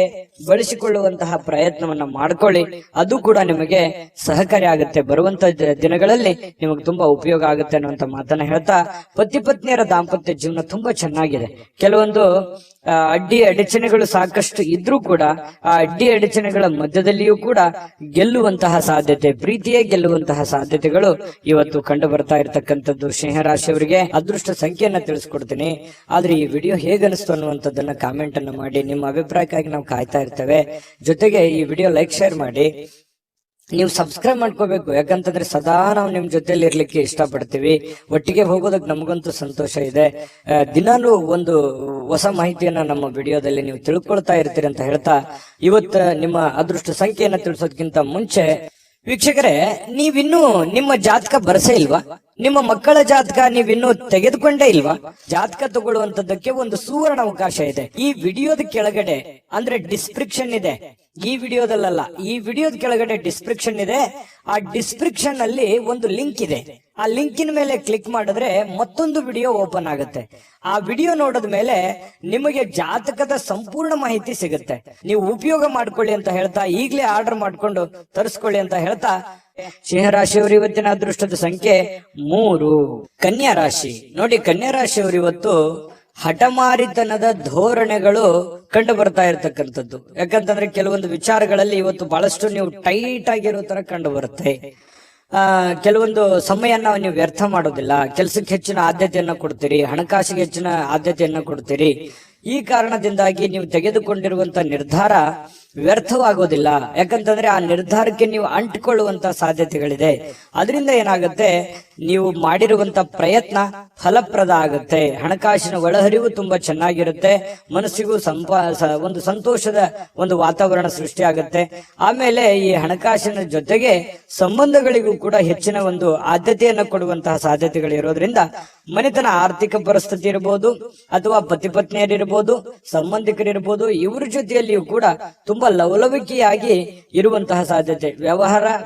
ಬಳಸಿಕೊಳ್ಳುವಂತಹ ಪ್ರಯತ್ನವನ್ನ ಮಾಡ್ಕೊಳ್ಳಿ. ಅದು ಕೂಡ ನಿಮಗೆ ಸಹಕಾರಿ ಆಗುತ್ತೆ. ಬರುವಂತ ದಿನಗಳಲ್ಲಿ ನಿಮಗೆ ತುಂಬಾ ಉಪಯೋಗ ಆಗುತ್ತೆ ಅನ್ನುವಂತ ಮಾತನ್ನ ಹೇಳ್ತಾ, ಪತಿ ಪತ್ನಿಯರ ದಾಂಪತ್ಯ ಜೀವನ ತುಂಬಾ ಚೆನ್ನಾಗಿದೆ. ಕೆಲವೊಂದು ಅಡ್ಡಿ ಅಡಚಣೆಗಳು ಸಾಕಷ್ಟು ಇದ್ರೂ ಕೂಡ ಆ ಅಡ್ಡಿ ಅಡಚಣೆಗಳ ಮಧ್ಯದಲ್ಲಿಯೂ ಕೂಡ ಗೆಲ್ಲುವಂತಹ ಸಾಧ್ಯತೆ, ಪ್ರೀತಿಯೇ ಗೆಲ್ಲುವಂತಹ ಸಾಧ್ಯತೆಗಳು ಇವತ್ತು ಕಂಡು ಬರ್ತಾ ಇರತಕ್ಕಂಥದ್ದು. ಸಿಂಹರಾಶಿಯವರಿಗೆ ಅದೃಷ್ಟ ಸಂಖ್ಯೆಯನ್ನ ತಿಳಿಸ್ಕೊಡ್ತೀನಿ. ಆದ್ರೆ ಈ ವಿಡಿಯೋ ಹೇಗನಿಸ್ತು ಅನ್ನುವಂಥದ್ದನ್ನ ಕಾಮೆಂಟ್ ಅನ್ನು ಮಾಡಿ. ನಿಮ್ಮ ಅಭಿಪ್ರಾಯಕ್ಕಾಗಿ ನಾವು ಕಾಯ್ತಾ ಇರ್ತೇವೆ. ಜೊತೆಗೆ ಈ ವಿಡಿಯೋ ಲೈಕ್, ಶೇರ್ ಮಾಡಿ. ನೀವು ಸಬ್ಸ್ಕ್ರೈಬ್ ಮಾಡ್ಕೋಬೇಕು. ಯಾಕಂತಂದ್ರೆ ಸದಾ ನಾವು ನಿಮ್ ಜೊತೆಲಿ ಇರ್ಲಿಕ್ಕೆ ಇಷ್ಟಪಡ್ತೀವಿ. ಒಟ್ಟಿಗೆ ಹೋಗೋದಕ್ಕೆ ನಮಗಂತೂ ಸಂತೋಷ ಇದೆ. ದಿನಾನು ಒಂದು ಹೊಸ ಮಾಹಿತಿಯನ್ನ ನಮ್ಮ ವಿಡಿಯೋದಲ್ಲಿ ನೀವು ತಿಳ್ಕೊಳ್ತಾ ಇರ್ತೀರಿ ಅಂತ ಹೇಳ್ತಾ, ಇವತ್ತು ನಿಮ್ಮ ಅದೃಷ್ಟ ಸಂಖ್ಯೆಯನ್ನ ತಿಳಿಸೋದಕ್ಕಿಂತ ಮುಂಚೆ ವೀಕ್ಷಕರೇ, ನೀವಿನ್ನೂ ನಿಮ್ಮ ಜಾತಕ ಬರಸೇ ಇಲ್ವಾ? ನಿಮ್ಮ ಮಕ್ಕಳ ಜಾತಕ ನೀವಿನ್ನೂ ತೆಗೆದುಕೊಂಡೇ ಇಲ್ವಾ? ಜಾತಕ ತಗೊಳ್ಳುವಂತದ್ದಕ್ಕೆ ಒಂದು ಸುವರ್ಣ ಅವಕಾಶ ಇದೆ. ಈ ವಿಡಿಯೋದ ಕೆಳಗಡೆ ಅಂದ್ರೆ ಡಿಸ್ಕ್ರಿಪ್ಷನ್ ಇದೆ. ಈ ವಿಡಿಯೋದಲ್ಲ, ಈ ವಿಡಿಯೋದ ಕೆಳಗಡೆ ಡಿಸ್ಕ್ರಿಪ್ಷನ್ ಇದೆ. ಆ ಡಿಸ್ಕ್ರಿಪ್ಷನ್ ಅಲ್ಲಿ ಒಂದು ಲಿಂಕ್ ಇದೆ. ಆ ಲಿಂಕಿನ ಮೇಲೆ ಕ್ಲಿಕ್ ಮಾಡಿದ್ರೆ ಮತ್ತೊಂದು ವಿಡಿಯೋ ಓಪನ್ ಆಗುತ್ತೆ. ಆ ವಿಡಿಯೋ ನೋಡಿದ ಮೇಲೆ ನಿಮಗೆ ಜಾತಕದ ಸಂಪೂರ್ಣ ಮಾಹಿತಿ ಸಿಗುತ್ತೆ. ನೀವು ಉಪಯೋಗ ಮಾಡ್ಕೊಳ್ಳಿ ಅಂತ ಹೇಳ್ತಾ, ಈಗಲೇ ಆರ್ಡರ್ ಮಾಡ್ಕೊಂಡು ತರಿಸ್ಕೊಳ್ಳಿ ಅಂತ ಹೇಳ್ತಾ, ಸಿಂಹರಾಶಿಯವರು ಇವತ್ತಿನ ಅದೃಷ್ಟದ ಸಂಖ್ಯೆ 3. ಕನ್ಯಾ ರಾಶಿ ನೋಡಿ, ಕನ್ಯಾ ರಾಶಿಯವರು ಇವತ್ತು ಹಠಮಾರಿತನದ ಧೋರಣೆಗಳು ಕಂಡು ಬರ್ತಾ ಇರತಕ್ಕಂಥದ್ದು. ಯಾಕಂತಂದ್ರೆ ಕೆಲವೊಂದು ವಿಚಾರಗಳಲ್ಲಿ ಇವತ್ತು ಬಹಳಷ್ಟು ನೀವು ಟೈಟ್ ಆಗಿರೋ ತರ ಕಂಡು ಬರುತ್ತೆ. ಕೆಲವೊಂದು ಸಮಯನ ನೀವು ವ್ಯರ್ಥ ಮಾಡೋದಿಲ್ಲ. ಕೆಲಸಕ್ಕೆ ಹೆಚ್ಚಿನ ಆದ್ಯತೆಯನ್ನ ಕೊಡ್ತೀರಿ, ಹಣಕಾಸಿಗೆ ಹೆಚ್ಚಿನ ಆದ್ಯತೆಯನ್ನ ಕೊಡ್ತೀರಿ. ಈ ಕಾರಣದಿಂದಾಗಿ ನೀವು ತೆಗೆದುಕೊಂಡಿರುವಂತ ನಿರ್ಧಾರ ವ್ಯರ್ಥವಾಗೋದಿಲ್ಲ. ಯಾಕಂತಂದ್ರೆ ಆ ನಿರ್ಧಾರಕ್ಕೆ ನೀವು ಅಂಟಿಕೊಳ್ಳುವಂತ ಸಾಧ್ಯತೆಗಳಿದೆ. ಅದರಿಂದ ಏನಾಗುತ್ತೆ, ನೀವು ಮಾಡಿರುವಂತ ಪ್ರಯತ್ನ ಫಲಪ್ರದ ಆಗುತ್ತೆ. ಹಣಕಾಸಿನ ಒಳಹರಿವು ತುಂಬಾ ಚೆನ್ನಾಗಿರುತ್ತೆ. ಮನಸ್ಸಿಗೂ ಒಂದು ಸಂತೋಷದ ಒಂದು ವಾತಾವರಣ ಸೃಷ್ಟಿಯಾಗುತ್ತೆ. ಆಮೇಲೆ ಈ ಹಣಕಾಸಿನ ಜೊತೆಗೆ ಸಂಬಂಧಗಳಿಗೂ ಕೂಡ ಹೆಚ್ಚಿನ ಒಂದು ಆದ್ಯತೆಯನ್ನು ಕೊಡುವಂತಹ ಸಾಧ್ಯತೆಗಳು ಇರೋದ್ರಿಂದ ಮನೆತನ ಆರ್ಥಿಕ ಪರಿಸ್ಥಿತಿ ಇರಬಹುದು, ಅಥವಾ ಪತಿ ಪತ್ನಿಯರಿರ್ಬೋದು, ಸಂಬಂಧಿಕರಿರ್ಬೋದು, ಇವರ ಜೊತೆಯಲ್ಲಿಯೂ ಕೂಡ ತುಂಬಾ ಲವಲವಿಕೆಯಾಗಿ ಇರುವಂತಹ ಸಾಧ್ಯತೆ.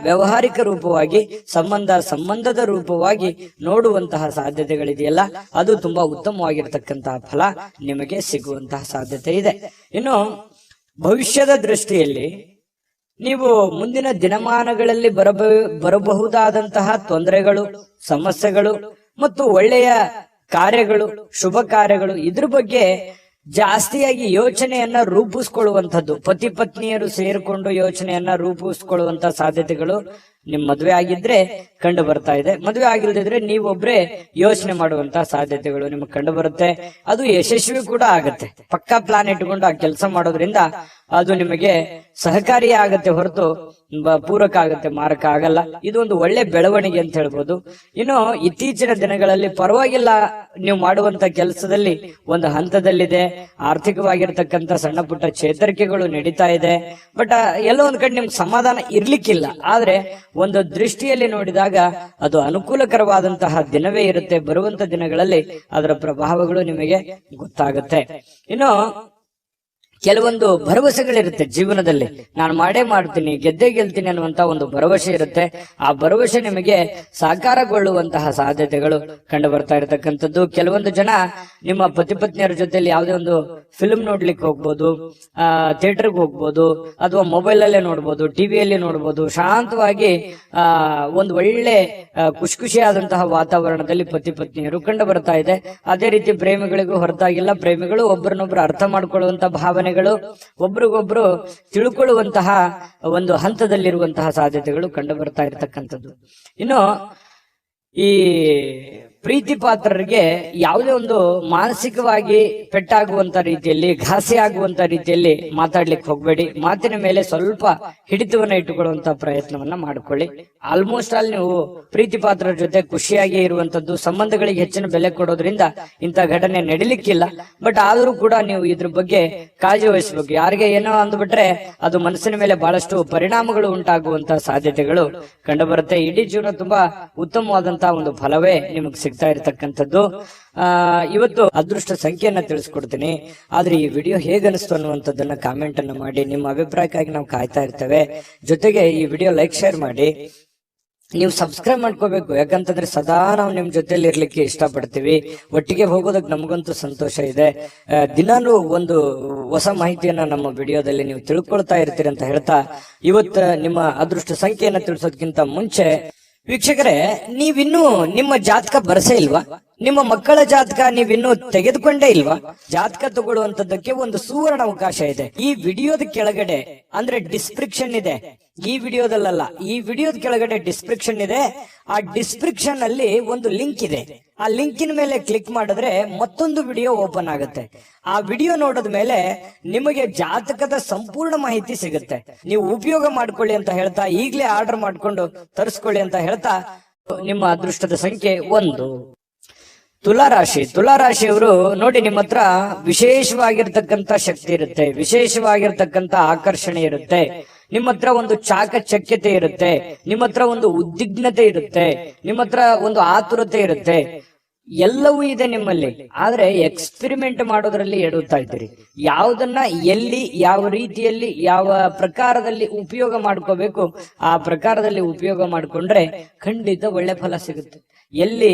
ವ್ಯವಹಾರಿಕ ರೂಪವಾಗಿ ಸಂಬಂಧದ ರೂಪವಾಗಿ ನೋಡುವಂತಹ ಸಾಧ್ಯತೆಗಳಿದೆಯಲ್ಲ, ಅದು ತುಂಬಾ ಉತ್ತಮವಾಗಿರ್ತಕ್ಕಂತಹ ಫಲ ನಿಮಗೆ ಸಿಗುವಂತಹ ಸಾಧ್ಯತೆ ಇದೆ. ಇನ್ನು ಭವಿಷ್ಯದ ದೃಷ್ಟಿಯಲ್ಲಿ ನೀವು ಮುಂದಿನ ದಿನಮಾನಗಳಲ್ಲಿ ಬರಬಹುದಾದಂತಹ ತೊಂದರೆಗಳು, ಸಮಸ್ಯೆಗಳು ಮತ್ತು ಒಳ್ಳೆಯ ಕಾರ್ಯಗಳು, ಶುಭ ಕಾರ್ಯಗಳು, ಇದ್ರ ಬಗ್ಗೆ ಜಾಸ್ತಿಯಾಗಿ ಯೋಚನೆಯನ್ನ ರೂಪಿಸ್ಕೊಳ್ಳುವಂಥದ್ದು, ಪತಿ ಪತ್ನಿಯರು ಸೇರಿಕೊಂಡು ಯೋಚನೆಯನ್ನ ರೂಪಿಸ್ಕೊಳ್ಳುವಂತ ಸಾಧ್ಯತೆಗಳು ನಿಮ್ ಮದುವೆ ಆಗಿದ್ರೆ ಕಂಡು ಬರ್ತಾ ಇದೆ. ಮದುವೆ ಆಗಿಲ್ದಿದ್ರೆ ನೀವೊಬ್ರೇ ಯೋಚನೆ ಮಾಡುವಂತ ಸಾಧ್ಯತೆಗಳು ನಿಮ್ಗೆ ಕಂಡು ಬರುತ್ತೆ. ಅದು ಯಶಸ್ವಿ ಕೂಡ ಆಗುತ್ತೆ. ಪಕ್ಕಾ ಪ್ಲಾನ್ ಇಟ್ಕೊಂಡು ಆ ಕೆಲಸ ಮಾಡೋದ್ರಿಂದ ಅದು ನಿಮಗೆ ಸಹಕಾರಿಯೇ ಆಗತ್ತೆ ಹೊರತು ಪೂರಕ ಆಗತ್ತೆ, ಮಾರಕ ಆಗಲ್ಲ. ಇದು ಒಂದು ಒಳ್ಳೆ ಬೆಳವಣಿಗೆ ಅಂತ ಹೇಳ್ಬೋದು. ಇನ್ನು ಇತ್ತೀಚಿನ ದಿನಗಳಲ್ಲಿ ಪರವಾಗಿಲ್ಲ, ನೀವು ಮಾಡುವಂತ ಕೆಲಸದಲ್ಲಿ ಒಂದು ಹಂತದಲ್ಲಿದೆ, ಆರ್ಥಿಕವಾಗಿರ್ತಕ್ಕಂಥ ಸಣ್ಣ ಪುಟ್ಟ ಚೇತರಿಕೆಗಳು ನಡೀತಾ ಇದೆ. ಬಟ್ ಎಲ್ಲೋ ಒಂದ್ ಕಡೆ ನಿಮ್ಗೆ ಸಮಾಧಾನ ಇರ್ಲಿಕ್ಕಿಲ್ಲ. ಆದ್ರೆ ಒಂದು ದೃಷ್ಟಿಯಲ್ಲಿ ನೋಡಿದಾಗ ಅದು ಅನುಕೂಲಕರವಾದಂತಹ ದಿನವೇ ಇರುತ್ತೆ. ಬರುವಂತ ದಿನಗಳಲ್ಲಿ ಅದರ ಪ್ರಭಾವಗಳು ನಿಮಗೆ ಗೊತ್ತಾಗುತ್ತೆ. ಇನ್ನು ಕೆಲವೊಂದು ಭರವಸೆಗಳಿರುತ್ತೆ ಜೀವನದಲ್ಲಿ. ನಾನು ಮಾಡೇ ಮಾಡ್ತೀನಿ, ಗೆದ್ದೇ ಗೆಲ್ತೀನಿ ಅನ್ನುವಂತ ಒಂದು ಭರವಸೆ ಇರುತ್ತೆ. ಆ ಭರವಸೆ ನಿಮಗೆ ಸಾಕಾರಗೊಳ್ಳುವಂತಹ ಸಾಧ್ಯತೆಗಳು ಕಂಡು ಬರ್ತಾ ಇರತಕ್ಕಂಥದ್ದು. ಕೆಲವೊಂದು ಜನ ನಿಮ್ಮ ಪತಿ ಪತ್ನಿಯರ ಜೊತೆಲಿ ಯಾವುದೇ ಒಂದು ಫಿಲ್ಮ್ ನೋಡ್ಲಿಕ್ಕೆ ಹೋಗ್ಬೋದು, ಥಿಯೇಟರ್ಗೆ ಹೋಗ್ಬೋದು, ಅಥವಾ ಮೊಬೈಲ್ ಅಲ್ಲೇ ನೋಡ್ಬೋದು, ಟಿವಿಯಲ್ಲಿ ನೋಡ್ಬೋದು. ಶಾಂತವಾಗಿ ಒಂದು ಒಳ್ಳೆ ಖುಷಿಯಾದಂತಹ ವಾತಾವರಣದಲ್ಲಿ ಪತಿ ಪತ್ನಿಯರು ಕಂಡು ಬರ್ತಾ ಇದೆ. ಅದೇ ರೀತಿ ಪ್ರೇಮಿಗಳಿಗೂ ಹೊರತಾಗಿಲ್ಲ. ಪ್ರೇಮಿಗಳು ಒಬ್ಬರನ್ನೊಬ್ರು ಅರ್ಥ ಮಾಡ್ಕೊಳ್ಳುವಂತ ಭಾವನೆಗಳು, ಒಬ್ರಿಗೊಬ್ರು ತಿಳ್ಕೊಳ್ಳುವಂತಹ ಒಂದು ಹಂತದಲ್ಲಿರುವಂತಹ ಸಾಧ್ಯತೆಗಳು ಕಂಡು ಬರ್ತಾ ಇರತಕ್ಕಂಥದ್ದು. ಇನ್ನು ಈ ಪ್ರೀತಿ ಪಾತ್ರರಿಗೆ ಯಾವುದೇ ಒಂದು ಮಾನಸಿಕವಾಗಿ ಪೆಟ್ಟಾಗುವಂತ ರೀತಿಯಲ್ಲಿ, ಘಾಸಿ ಆಗುವಂತ ರೀತಿಯಲ್ಲಿ ಮಾತಾಡ್ಲಿಕ್ಕೆ ಹೋಗ್ಬೇಡಿ. ಮಾತಿನ ಮೇಲೆ ಸ್ವಲ್ಪ ಹಿಡಿತವನ್ನ ಇಟ್ಟುಕೊಳ್ಳುವಂತ ಪ್ರಯತ್ನವನ್ನ ಮಾಡ್ಕೊಳ್ಳಿ. ಆಲ್ಮೋಸ್ಟ್ ಆಲ್ ನೀವು ಪ್ರೀತಿ ಪಾತ್ರರ ಜೊತೆ ಖುಷಿಯಾಗಿ ಇರುವಂತದ್ದು, ಸಂಬಂಧಗಳಿಗೆ ಹೆಚ್ಚಿನ ಬೆಲೆ ಕೊಡೋದ್ರಿಂದ ಇಂಥ ಘಟನೆ ನಡಿಲಿಕ್ಕಿಲ್ಲ. ಬಟ್ ಆದರೂ ಕೂಡ ನೀವು ಇದ್ರ ಬಗ್ಗೆ ಕಾಳಜಿ ವಹಿಸಬೇಕು. ಯಾರಿಗೆ ಏನೋ ಅಂದ್ಬಿಟ್ರೆ ಅದು ಮನಸ್ಸಿನ ಮೇಲೆ ಬಹಳಷ್ಟು ಪರಿಣಾಮಗಳು ಉಂಟಾಗುವಂತ ಸಾಧ್ಯತೆಗಳು ಕಂಡು ಬರುತ್ತೆ. ಇಡೀ ಜೀವನ ತುಂಬಾ ಉತ್ತಮವಾದಂತಹ ಒಂದು ಫಲವೇ ನಿಮಗೆ ಸಿಗ್ತಾ ಇರತಕ್ಕಂಥದ್ದು. ಇವತ್ತು ಅದೃಷ್ಟ ಸಂಖ್ಯೆಯನ್ನ ತಿಳಿಸ್ಕೊಡ್ತೀನಿ. ಆದ್ರೆ ಈ ವಿಡಿಯೋ ಹೇಗನಿಸ್ತು ಅನ್ನುವಂಥದ್ದನ್ನ ಕಾಮೆಂಟ್ ಅನ್ನ ಮಾಡಿ. ನಿಮ್ಮ ಅಭಿಪ್ರಾಯಕ್ಕಾಗಿ ನಾವು ಕಾಯ್ತಾ ಇರ್ತೇವೆ. ಜೊತೆಗೆ ಈ ವಿಡಿಯೋ ಲೈಕ್, ಶೇರ್ ಮಾಡಿ. ನೀವು ಸಬ್ಸ್ಕ್ರೈಬ್ ಮಾಡ್ಕೋಬೇಕು. ಯಾಕಂತಂದ್ರೆ ಸದಾ ನಾವು ನಿಮ್ ಜೊತೆಲಿ ಇರ್ಲಿಕ್ಕೆ ಇಷ್ಟಪಡ್ತೀವಿ. ಒಟ್ಟಿಗೆ ಹೋಗೋದಕ್ಕೆ ನಮಗಂತೂ ಸಂತೋಷ ಇದೆ. ದಿನಾನು ಒಂದು ಹೊಸ ಮಾಹಿತಿಯನ್ನ ನಮ್ಮ ವಿಡಿಯೋದಲ್ಲಿ ನೀವು ತಿಳ್ಕೊಳ್ತಾ ಇರ್ತೀರಿ ಅಂತ ಹೇಳ್ತಾ, ಇವತ್ತು ನಿಮ್ಮ ಅದೃಷ್ಟ ಸಂಖ್ಯೆಯನ್ನ ತಿಳಿಸೋದಕ್ಕಿಂತ ಮುಂಚೆ ವೀಕ್ಷಕರೇ, ನೀವಿನ್ನೂ ನಿಮ್ಮ ಜಾತಕ ಬರಸೇ ಇಲ್ವಾ? ನಿಮ್ಮ ಮಕ್ಕಳ ಜಾತಕ ನೀವಿನ್ನೂ ತೆಗೆದುಕೊಂಡೇ ಇಲ್ವಾ? ಜಾತಕ ತಗೊಳ್ಳುವಂತದ್ದಕ್ಕೆ ಒಂದು ಸುವರ್ಣ ಅವಕಾಶ ಇದೆ. ಈ ವಿಡಿಯೋದ ಕೆಳಗಡೆ ಅಂದ್ರೆ ಡಿಸ್ಕ್ರಿಪ್ಷನ್ ಇದೆ. ಈ ವಿಡಿಯೋದಲ್ಲ, ಈ ವಿಡಿಯೋದ ಕೆಳಗಡೆ ಡಿಸ್ಕ್ರಿಪ್ಷನ್ ಇದೆ. ಆ ಡಿಸ್ಕ್ರಿಪ್ಷನ್ ಅಲ್ಲಿ ಒಂದು ಲಿಂಕ್ ಇದೆ. ಆ ಲಿಂಕಿನ ಮೇಲೆ ಕ್ಲಿಕ್ ಮಾಡಿದ್ರೆ ಮತ್ತೊಂದು ವಿಡಿಯೋ ಓಪನ್ ಆಗುತ್ತೆ. ಆ ವಿಡಿಯೋ ನೋಡಿದ ಮೇಲೆ ನಿಮಗೆ ಜಾತಕದ ಸಂಪೂರ್ಣ ಮಾಹಿತಿ ಸಿಗುತ್ತೆ. ನೀವು ಉಪಯೋಗ ಮಾಡ್ಕೊಳ್ಳಿ ಅಂತ ಹೇಳ್ತಾ, ಈಗಲೇ ಆರ್ಡರ್ ಮಾಡ್ಕೊಂಡು ತರಿಸ್ಕೊಳ್ಳಿ ಅಂತ ಹೇಳ್ತಾ, ನಿಮ್ಮ ಅದೃಷ್ಟದ ಸಂಖ್ಯೆ 1. ತುಲಾರಾಶಿಯವರು ನೋಡಿ, ನಿಮ್ಮ ಹತ್ರ ವಿಶೇಷವಾಗಿರ್ತಕ್ಕಂಥ ಶಕ್ತಿ ಇರುತ್ತೆ, ವಿಶೇಷವಾಗಿರ್ತಕ್ಕಂಥ ಆಕರ್ಷಣೆ ಇರುತ್ತೆ. ನಿಮ್ಮ ಹತ್ರ ಒಂದು ಚಾಕಚಕ್ಯತೆ ಇರುತ್ತೆ, ನಿಮ್ಮ ಹತ್ರ ಒಂದು ಉದ್ವಿಗ್ನತೆ ಇರುತ್ತೆ, ನಿಮ್ಮ ಹತ್ರ ಒಂದು ಆತುರತೆ ಇರುತ್ತೆ. ಎಲ್ಲವೂ ಇದೆ ನಿಮ್ಮಲ್ಲಿ. ಆದ್ರೆ ಎಕ್ಸ್ಪೆರಿಮೆಂಟ್ ಮಾಡೋದ್ರಲ್ಲಿ ಎಡುತ್ತಾ ಇದ್ದೀರಿ. ಯಾವುದನ್ನ ಎಲ್ಲಿ, ಯಾವ ರೀತಿಯಲ್ಲಿ, ಯಾವ ಪ್ರಕಾರದಲ್ಲಿ ಉಪಯೋಗ ಮಾಡ್ಕೋಬೇಕು ಆ ಪ್ರಕಾರದಲ್ಲಿ ಉಪಯೋಗ ಮಾಡ್ಕೊಂಡ್ರೆ ಖಂಡಿತ ಒಳ್ಳೆ ಫಲ ಸಿಗುತ್ತೆ. ಎಲ್ಲಿ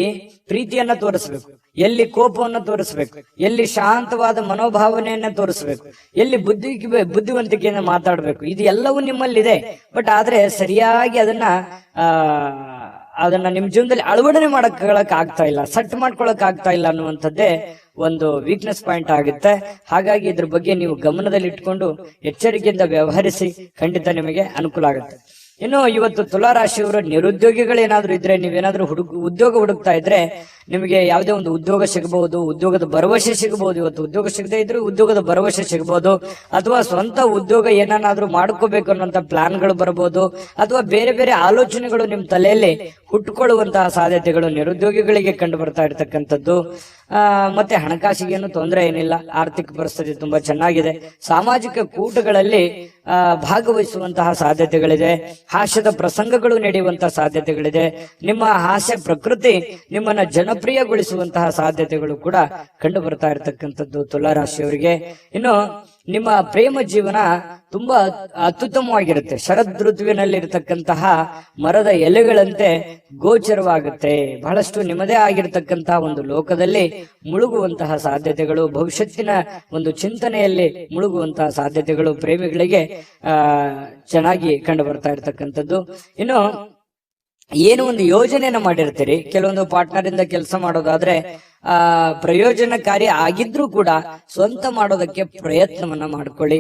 ಪ್ರೀತಿಯನ್ನ ತೋರಿಸ್ಬೇಕು, ಎಲ್ಲಿ ಕೋಪವನ್ನ ತೋರಿಸ್ಬೇಕು, ಎಲ್ಲಿ ಶಾಂತವಾದ ಮನೋಭಾವನೆಯನ್ನ ತೋರಿಸ್ಬೇಕು, ಎಲ್ಲಿ ಬುದ್ಧಿವಂತಿಕೆಯನ್ನ ಮಾತಾಡ್ಬೇಕು, ಇದು ಎಲ್ಲವೂ ನಿಮ್ಮಲ್ಲಿದೆ. ಬಟ್ ಆದ್ರೆ ಸರಿಯಾಗಿ ಅದನ್ನ ನಿಮ್ ಜೀವನದಲ್ಲಿ ಅಳವಡನೆ ಮಾಡಕ್ ಆಗ್ತಾ ಇಲ್ಲ, ಸೆಟ್ ಮಾಡ್ಕೊಳಕ್ ಆಗ್ತಾ ಇಲ್ಲ ಅನ್ನುವಂಥದ್ದೇ ಒಂದು ವೀಕ್ನೆಸ್ ಪಾಯಿಂಟ್ ಆಗುತ್ತೆ. ಹಾಗಾಗಿ ಇದ್ರ ಬಗ್ಗೆ ನೀವು ಗಮನದಲ್ಲಿ ಇಟ್ಕೊಂಡು ಎಚ್ಚರಿಕೆಯಿಂದ ವ್ಯವಹರಿಸಿ, ಖಂಡಿತ ನಿಮಗೆ ಅನುಕೂಲ ಆಗುತ್ತೆ. ಇನ್ನು ಇವತ್ತು ತುಲಾ ರಾಶಿಯವರು ನಿರುದ್ಯೋಗಿಗಳೇನಾದ್ರೂ ಇದ್ರೆ, ನೀವೇನಾದ್ರೂ ಉದ್ಯೋಗ ಹುಡುಕ್ತಾ ಇದ್ರೆ ನಿಮಗೆ ಯಾವುದೇ ಒಂದು ಉದ್ಯೋಗ ಸಿಗಬಹುದು, ಉದ್ಯೋಗದ ಭರವಸೆ ಸಿಗಬಹುದು. ಇವತ್ತು ಉದ್ಯೋಗ ಸಿಗದೆ ಇದ್ರೆ ಉದ್ಯೋಗದ ಭರವಸೆ ಸಿಗಬಹುದು, ಅಥವಾ ಸ್ವಂತ ಉದ್ಯೋಗ ಏನಾದ್ರೂ ಮಾಡ್ಕೋಬೇಕು ಅನ್ನೋಂತ ಪ್ಲಾನ್ಗಳು ಬರಬಹುದು, ಅಥವಾ ಬೇರೆ ಬೇರೆ ಆಲೋಚನೆಗಳು ನಿಮ್ ತಲೆಯಲ್ಲಿ ಹುಟ್ಟುಕೊಳ್ಳುವಂತಹ ಸಾಧ್ಯತೆಗಳು ನಿರುದ್ಯೋಗಿಗಳಿಗೆ ಕಂಡು ಬರ್ತಾ ಇರ್ತಕ್ಕಂಥದ್ದು. ಮತ್ತೆ ಹಣಕಾಸಿಗೆ ಏನು ತೊಂದರೆ ಏನಿಲ್ಲ, ಆರ್ಥಿಕ ಪರಿಸ್ಥಿತಿ ತುಂಬಾ ಚೆನ್ನಾಗಿದೆ. ಸಾಮಾಜಿಕ ಕೂಟಗಳಲ್ಲಿ ಭಾಗವಹಿಸುವಂತಹ ಸಾಧ್ಯತೆಗಳಿದೆ. ಹಾಸ್ಯದ ಪ್ರಸಂಗಗಳು ನಡೆಯುವಂತಹ ಸಾಧ್ಯತೆಗಳಿದೆ. ನಿಮ್ಮ ಹಾಸ್ಯ ಪ್ರಕೃತಿ ನಿಮ್ಮನ್ನ ಜನಪ್ರಿಯಗೊಳಿಸುವಂತಹ ಸಾಧ್ಯತೆಗಳು ಕೂಡ ಕಂಡು ಬರ್ತಾ ಇರತಕ್ಕಂಥದ್ದು ತುಲಾ ರಾಶಿಯವರಿಗೆ. ಇನ್ನು ನಿಮ್ಮ ಪ್ರೇಮ ಜೀವನ ತುಂಬಾ ಅತ್ಯುತ್ತಮವಾಗಿರುತ್ತೆ. ಶರದ್ ಋತುವಿನಲ್ಲಿ ಇರತಕ್ಕಂತಹ ಮರದ ಎಲೆಗಳಂತೆ ಗೋಚರವಾಗುತ್ತೆ. ಬಹಳಷ್ಟು ನಿಮ್ಮದೇ ಆಗಿರತಕ್ಕಂತಹ ಒಂದು ಲೋಕದಲ್ಲಿ ಮುಳುಗುವಂತಹ ಸಾಧ್ಯತೆಗಳು, ಭವಿಷ್ಯತ್ತಿನ ಒಂದು ಚಿಂತನೆಯಲ್ಲಿ ಮುಳುಗುವಂತಹ ಸಾಧ್ಯತೆಗಳು ಪ್ರೇಮಿಗಳಿಗೆ ಚೆನ್ನಾಗಿ ಕಂಡು ಬರ್ತಾ ಇರತಕ್ಕಂಥದ್ದು. ಇನ್ನು ಏನು ಒಂದು ಯೋಜನೆಯನ್ನ ಮಾಡಿರ್ತೀರಿ, ಕೆಲವೊಂದು ಪಾರ್ಟ್ನರ್ ಇಂದ ಕೆಲಸ ಮಾಡೋದಾದ್ರೆ ಪ್ರಯೋಜನಕಾರಿ ಆಗಿದ್ರೂ ಕೂಡ ಸ್ವಂತ ಮಾಡೋದಕ್ಕೆ ಪ್ರಯತ್ನವನ್ನ ಮಾಡ್ಕೊಳ್ಳಿ.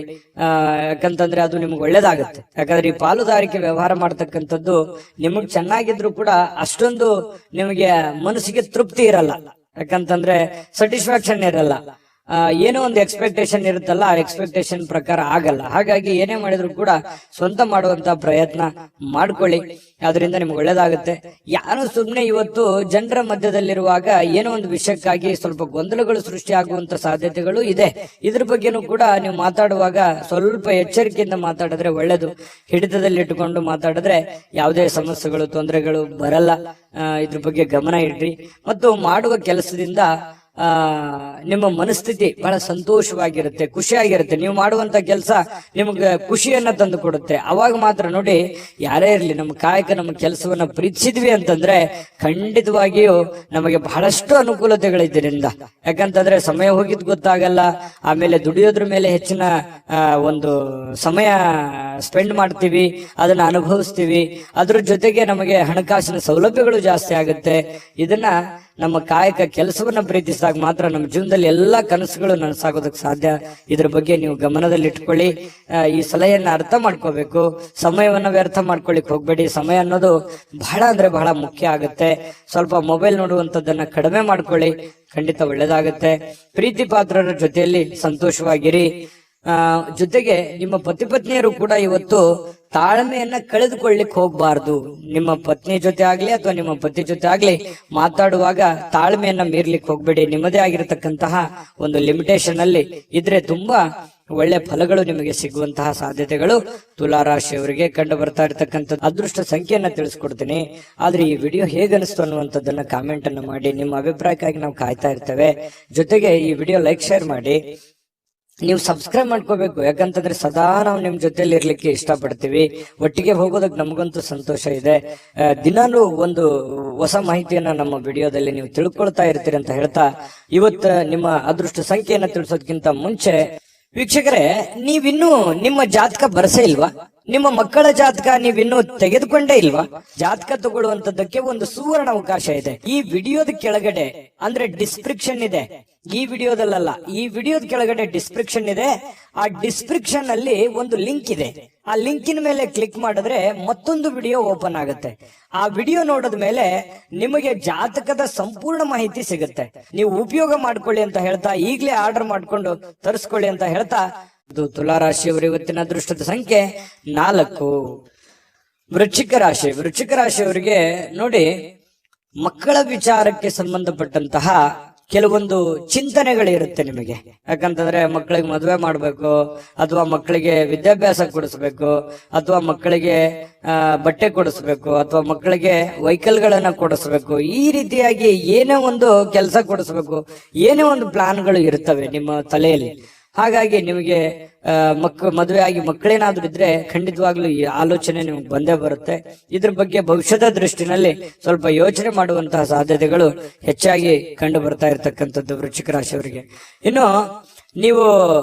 ಯಾಕಂತಂದ್ರೆ ಅದು ನಿಮ್ಗೆ ಒಳ್ಳೇದಾಗುತ್ತೆ. ಯಾಕಂದ್ರೆ ಈ ಪಾಲುದಾರಿಕೆ ವ್ಯವಹಾರ ಮಾಡ್ತಕ್ಕಂಥದ್ದು ನಿಮಗ್ ಚೆನ್ನಾಗಿದ್ರು ಕೂಡ ಅಷ್ಟೊಂದು ನಿಮಗೆ ಮನಸ್ಸಿಗೆ ತೃಪ್ತಿ ಇರಲ್ಲ. ಯಾಕಂತಂದ್ರೆ ಸ್ಯಾಟಿಸ್ಫ್ಯಾಕ್ಷನ್ ಇರಲ್ಲ. ಏನೋ ಒಂದು ಎಕ್ಸ್ಪೆಕ್ಟೇಷನ್ ಇರುತ್ತಲ್ಲ, ಆ ಎಕ್ಸ್ಪೆಕ್ಟೇಷನ್ ಪ್ರಕಾರ ಆಗಲ್ಲ. ಹಾಗಾಗಿ ಏನೇ ಮಾಡಿದ್ರು ಕೂಡ ಸ್ವಂತ ಮಾಡುವಂತ ಪ್ರಯತ್ನ ಮಾಡ್ಕೊಳ್ಳಿ, ಅದರಿಂದ ನಿಮ್ಗೆ ಒಳ್ಳೇದಾಗುತ್ತೆ. ಯಾರು ಸುಮ್ಮನೆ ಇವತ್ತು ಜನರ ಮಧ್ಯದಲ್ಲಿರುವಾಗ ಏನೋ ಒಂದು ವಿಷಯಕ್ಕಾಗಿ ಸ್ವಲ್ಪ ಗೊಂದಲಗಳು ಸೃಷ್ಟಿ ಆಗುವಂತ ಸಾಧ್ಯತೆಗಳು ಇದೆ. ಇದ್ರ ಬಗ್ಗೆನೂ ಕೂಡ ನೀವು ಮಾತಾಡುವಾಗ ಸ್ವಲ್ಪ ಎಚ್ಚರಿಕೆಯಿಂದ ಮಾತಾಡಿದ್ರೆ ಒಳ್ಳೇದು. ಹಿಡಿತದಲ್ಲಿ ಇಟ್ಟುಕೊಂಡು ಮಾತಾಡಿದ್ರೆ ಯಾವುದೇ ಸಮಸ್ಯೆಗಳು, ತೊಂದರೆಗಳು ಬರಲ್ಲ. ಇದ್ರ ಬಗ್ಗೆ ಗಮನ ಇಡ್ರಿ. ಮತ್ತು ಮಾಡುವ ಕೆಲಸದಿಂದ ನಿಮ್ಮ ಮನಸ್ಥಿತಿ ಬಹಳ ಸಂತೋಷವಾಗಿರುತ್ತೆ, ಖುಷಿಯಾಗಿರುತ್ತೆ. ನೀವು ಮಾಡುವಂತ ಕೆಲಸ ನಿಮ್ಗೆ ಖುಷಿಯನ್ನ ತಂದು ಕೊಡುತ್ತೆ. ಅವಾಗ ಮಾತ್ರ ನೋಡಿ, ಯಾರೇ ಇರ್ಲಿ, ನಮ್ಮ ಕಾಯಕ ನಮ್ಮ ಕೆಲಸವನ್ನ ಪ್ರೀತಿಸಿದ್ವಿ ಅಂತಂದ್ರೆ ಖಂಡಿತವಾಗಿಯೂ ನಮಗೆ ಬಹಳಷ್ಟು ಅನುಕೂಲತೆಗಳಿದ್ದರಿಂದ. ಯಾಕಂತಂದ್ರೆ ಸಮಯ ಹೋಗಿದ್ ಗೊತ್ತಾಗಲ್ಲ. ಆಮೇಲೆ ದುಡಿಯೋದ್ರ ಮೇಲೆ ಹೆಚ್ಚಿನ ಒಂದು ಸಮಯ ಸ್ಪೆಂಡ್ ಮಾಡ್ತೀವಿ, ಅದನ್ನ ಅನುಭವಿಸ್ತೀವಿ. ಅದ್ರ ಜೊತೆಗೆ ನಮಗೆ ಹಣಕಾಸಿನ ಸೌಲಭ್ಯಗಳು ಜಾಸ್ತಿ ಆಗುತ್ತೆ. ಇದನ್ನ ನಮ್ಮ ಕಾಯಕ ಕೆಲಸವನ್ನ ಪ್ರೀತಿಸಿದಾಗ ಮಾತ್ರ ನಮ್ಮ ಜೀವನದಲ್ಲಿ ಎಲ್ಲಾ ಕನಸುಗಳು ನನಸಾಗೋದಕ್ಕೆ ಸಾಧ್ಯ. ಇದ್ರ ಬಗ್ಗೆ ನೀವು ಗಮನದಲ್ಲಿ ಇಟ್ಕೊಳ್ಳಿ. ಈ ಸಲಹೆಯನ್ನ ಅರ್ಥ ಮಾಡ್ಕೋಬೇಕು. ಸಮಯವನ್ನ ವ್ಯರ್ಥ ಮಾಡ್ಕೊಳ್ಳಿಕ್ ಹೋಗ್ಬೇಡಿ. ಸಮಯ ಅನ್ನೋದು ಬಹಳ ಅಂದ್ರೆ ಬಹಳ ಮುಖ್ಯ ಆಗುತ್ತೆ. ಸ್ವಲ್ಪ ಮೊಬೈಲ್ ನೋಡುವಂತದ್ದನ್ನ ಕಡಿಮೆ ಮಾಡ್ಕೊಳ್ಳಿ, ಖಂಡಿತ ಒಳ್ಳೇದಾಗುತ್ತೆ. ಪ್ರೀತಿ ಪಾತ್ರರ ಜೊತೆಯಲ್ಲಿ ಸಂತೋಷವಾಗಿರಿ. ಜೊತೆಗೆ ನಿಮ್ಮ ಪತಿ ಪತ್ನಿಯರು ಕೂಡ ಇವತ್ತು ತಾಳ್ಮೆಯನ್ನ ಕಳೆದುಕೊಳ್ಳಿಕ್ ಹೋಗ್ಬಾರ್ದು. ನಿಮ್ಮ ಪತ್ನಿ ಜೊತೆ ಆಗ್ಲಿ ಅಥವಾ ನಿಮ್ಮ ಪತಿ ಜೊತೆ ಆಗ್ಲಿ ಮಾತಾಡುವಾಗ ತಾಳ್ಮೆಯನ್ನ ಮೀರ್ಲಿಕ್ಕೆ ಹೋಗ್ಬೇಡಿ. ನಿಮ್ಮದೇ ಆಗಿರತಕ್ಕಂತಹ ಒಂದು ಲಿಮಿಟೇಷನ್ ಅಲ್ಲಿ ಇದ್ರೆ ತುಂಬಾ ಒಳ್ಳೆ ಫಲಗಳು ನಿಮಗೆ ಸಿಗುವಂತಹ ಸಾಧ್ಯತೆಗಳು ತುಲಾ ರಾಶಿಯವರಿಗೆ ಕಂಡು ಬರ್ತಾ ಇರತಕ್ಕಂಥದ್ದು. ಅದೃಷ್ಟ ಸಂಖ್ಯೆಯನ್ನ ತಿಳಿಸ್ಕೊಡ್ತೀನಿ. ಆದ್ರೆ ಈ ವಿಡಿಯೋ ಹೇಗನಿಸ್ತು ಅನ್ನುವಂಥದ್ದನ್ನ ಕಾಮೆಂಟ್ ಅನ್ನ ಮಾಡಿ. ನಿಮ್ಮ ಅಭಿಪ್ರಾಯಕ್ಕಾಗಿ ನಾವು ಕಾಯ್ತಾ ಇರ್ತೇವೆ. ಜೊತೆಗೆ ಈ ವಿಡಿಯೋ ಲೈಕ್, ಶೇರ್ ಮಾಡಿ. ನೀವು ಸಬ್ಸ್ಕ್ರೈಬ್ ಮಾಡ್ಕೋಬೇಕು. ಯಾಕಂತಂದ್ರೆ ಸದಾ ನಾವು ನಿಮ್ ಜೊತೆಲಿ ಇರ್ಲಿಕ್ಕೆ ಇಷ್ಟಪಡ್ತೀವಿ. ಒಟ್ಟಿಗೆ ಹೋಗೋದಕ್ಕೆ ನಮಗಂತೂ ಸಂತೋಷ ಇದೆ. ದಿನಾಲೂ ಒಂದು ಹೊಸ ಮಾಹಿತಿಯನ್ನ ನಮ್ಮ ವಿಡಿಯೋದಲ್ಲಿ ನೀವು ತಿಳ್ಕೊಳ್ತಾ ಇರ್ತೀರಿ ಅಂತ ಹೇಳ್ತಾ, ಇವತ್ತು ನಿಮ್ಮ ಅದೃಷ್ಟ ಸಂಖ್ಯೆಯನ್ನ ತಿಳಿಸೋದಕ್ಕಿಂತ ಮುಂಚೆ ವೀಕ್ಷಕರೇ, ನೀವಿನ್ನೂ ನಿಮ್ಮ ಜಾತಕ ಬರಸೇ ಇಲ್ವಾ? ನಿಮ್ಮ ಮಕ್ಕಳ ಜಾತಕ ನೀವಿನ್ನೂ ತೆಗೆದುಕೊಂಡೇ ಇಲ್ವಾ? ಜಾತಕ ತಗೊಳ್ಳುವಂತದ್ದಕ್ಕೆ ಒಂದು ಸುವರ್ಣ ಅವಕಾಶ ಇದೆ. ಈ ವಿಡಿಯೋದ ಕೆಳಗಡೆ ಅಂದ್ರೆ ಡಿಸ್ಕ್ರಿಪ್ಷನ್ ಇದೆ. ಈ ವಿಡಿಯೋದಲ್ಲ, ಈ ವಿಡಿಯೋದ ಕೆಳಗಡೆ ಡಿಸ್ಕ್ರಿಪ್ಷನ್ ಇದೆ. ಆ ಡಿಸ್ಕ್ರಿಪ್ಷನ್ ಅಲ್ಲಿ ಒಂದು ಲಿಂಕ್ ಇದೆ. ಆ ಲಿಂಕಿನ ಮೇಲೆ ಕ್ಲಿಕ್ ಮಾಡಿದ್ರೆ ಮತ್ತೊಂದು ವಿಡಿಯೋ ಓಪನ್ ಆಗುತ್ತೆ. ಆ ವಿಡಿಯೋ ನೋಡಿದ ಮೇಲೆ ನಿಮಗೆ ಜಾತಕದ ಸಂಪೂರ್ಣ ಮಾಹಿತಿ ಸಿಗುತ್ತೆ. ನೀವು ಉಪಯೋಗ ಮಾಡ್ಕೊಳ್ಳಿ ಅಂತ ಹೇಳ್ತಾ, ಈಗಲೇ ಆರ್ಡರ್ ಮಾಡ್ಕೊಂಡು ತರಿಸ್ಕೊಳ್ಳಿ ಅಂತ ಹೇಳ್ತಾ, ಇದು ತುಲಾ ರಾಶಿಯವರು ಇವತ್ತಿನ ಅದೃಷ್ಟದ ಸಂಖ್ಯೆ 4. ವೃಶ್ಚಿಕ ರಾಶಿ. ವೃಶ್ಚಿಕ ರಾಶಿಯವರಿಗೆ ನೋಡಿ, ಮಕ್ಕಳ ವಿಚಾರಕ್ಕೆ ಸಂಬಂಧಪಟ್ಟಂತಹ ಕೆಲವೊಂದು ಚಿಂತನೆಗಳಿರುತ್ತೆ ನಿಮಗೆ. ಯಾಕಂತಂದ್ರೆ ಮಕ್ಕಳಿಗೆ ಮದುವೆ ಮಾಡ್ಬೇಕು, ಅಥವಾ ಮಕ್ಕಳಿಗೆ ವಿದ್ಯಾಭ್ಯಾಸ ಕೊಡಿಸ್ಬೇಕು, ಅಥವಾ ಮಕ್ಕಳಿಗೆ ಬಟ್ಟೆ ಕೊಡಿಸ್ಬೇಕು, ಅಥವಾ ಮಕ್ಕಳಿಗೆ ವೆಹಿಕಲ್ಗಳನ್ನ ಕೊಡಿಸ್ಬೇಕು. ಈ ರೀತಿಯಾಗಿ ಏನೇ ಒಂದು ಕೆಲಸ ಕೊಡಿಸ್ಬೇಕು, ಏನೇ ಒಂದು ಪ್ಲಾನ್ಗಳು ಇರ್ತವೆ ನಿಮ್ಮ ತಲೆಯಲ್ಲಿ. ಹಾಗಾಗಿ ನಿಮಗೆ ಮದುವೆ ಆಗಿ ಮಕ್ಕಳೇನಾದ್ರೂ ಇದ್ರೆ ಖಂಡಿತವಾಗ್ಲೂ ಈ ಆಲೋಚನೆ ನಿಮ್ಗೆ ಬಂದೇ ಬರುತ್ತೆ. ಇದ್ರ ಬಗ್ಗೆ ಭವಿಷ್ಯದ ದೃಷ್ಟಿನಲ್ಲಿ ಸ್ವಲ್ಪ ಯೋಚನೆ ಮಾಡುವಂತಹ ಸಾಧ್ಯತೆಗಳು ಹೆಚ್ಚಾಗಿ ಕಂಡು ಬರ್ತಾ ಇರ್ತಕ್ಕಂಥದ್ದು ವೃಶ್ಚಿಕ ರಾಶಿಯವರಿಗೆ. ಇನ್ನು ನೀವು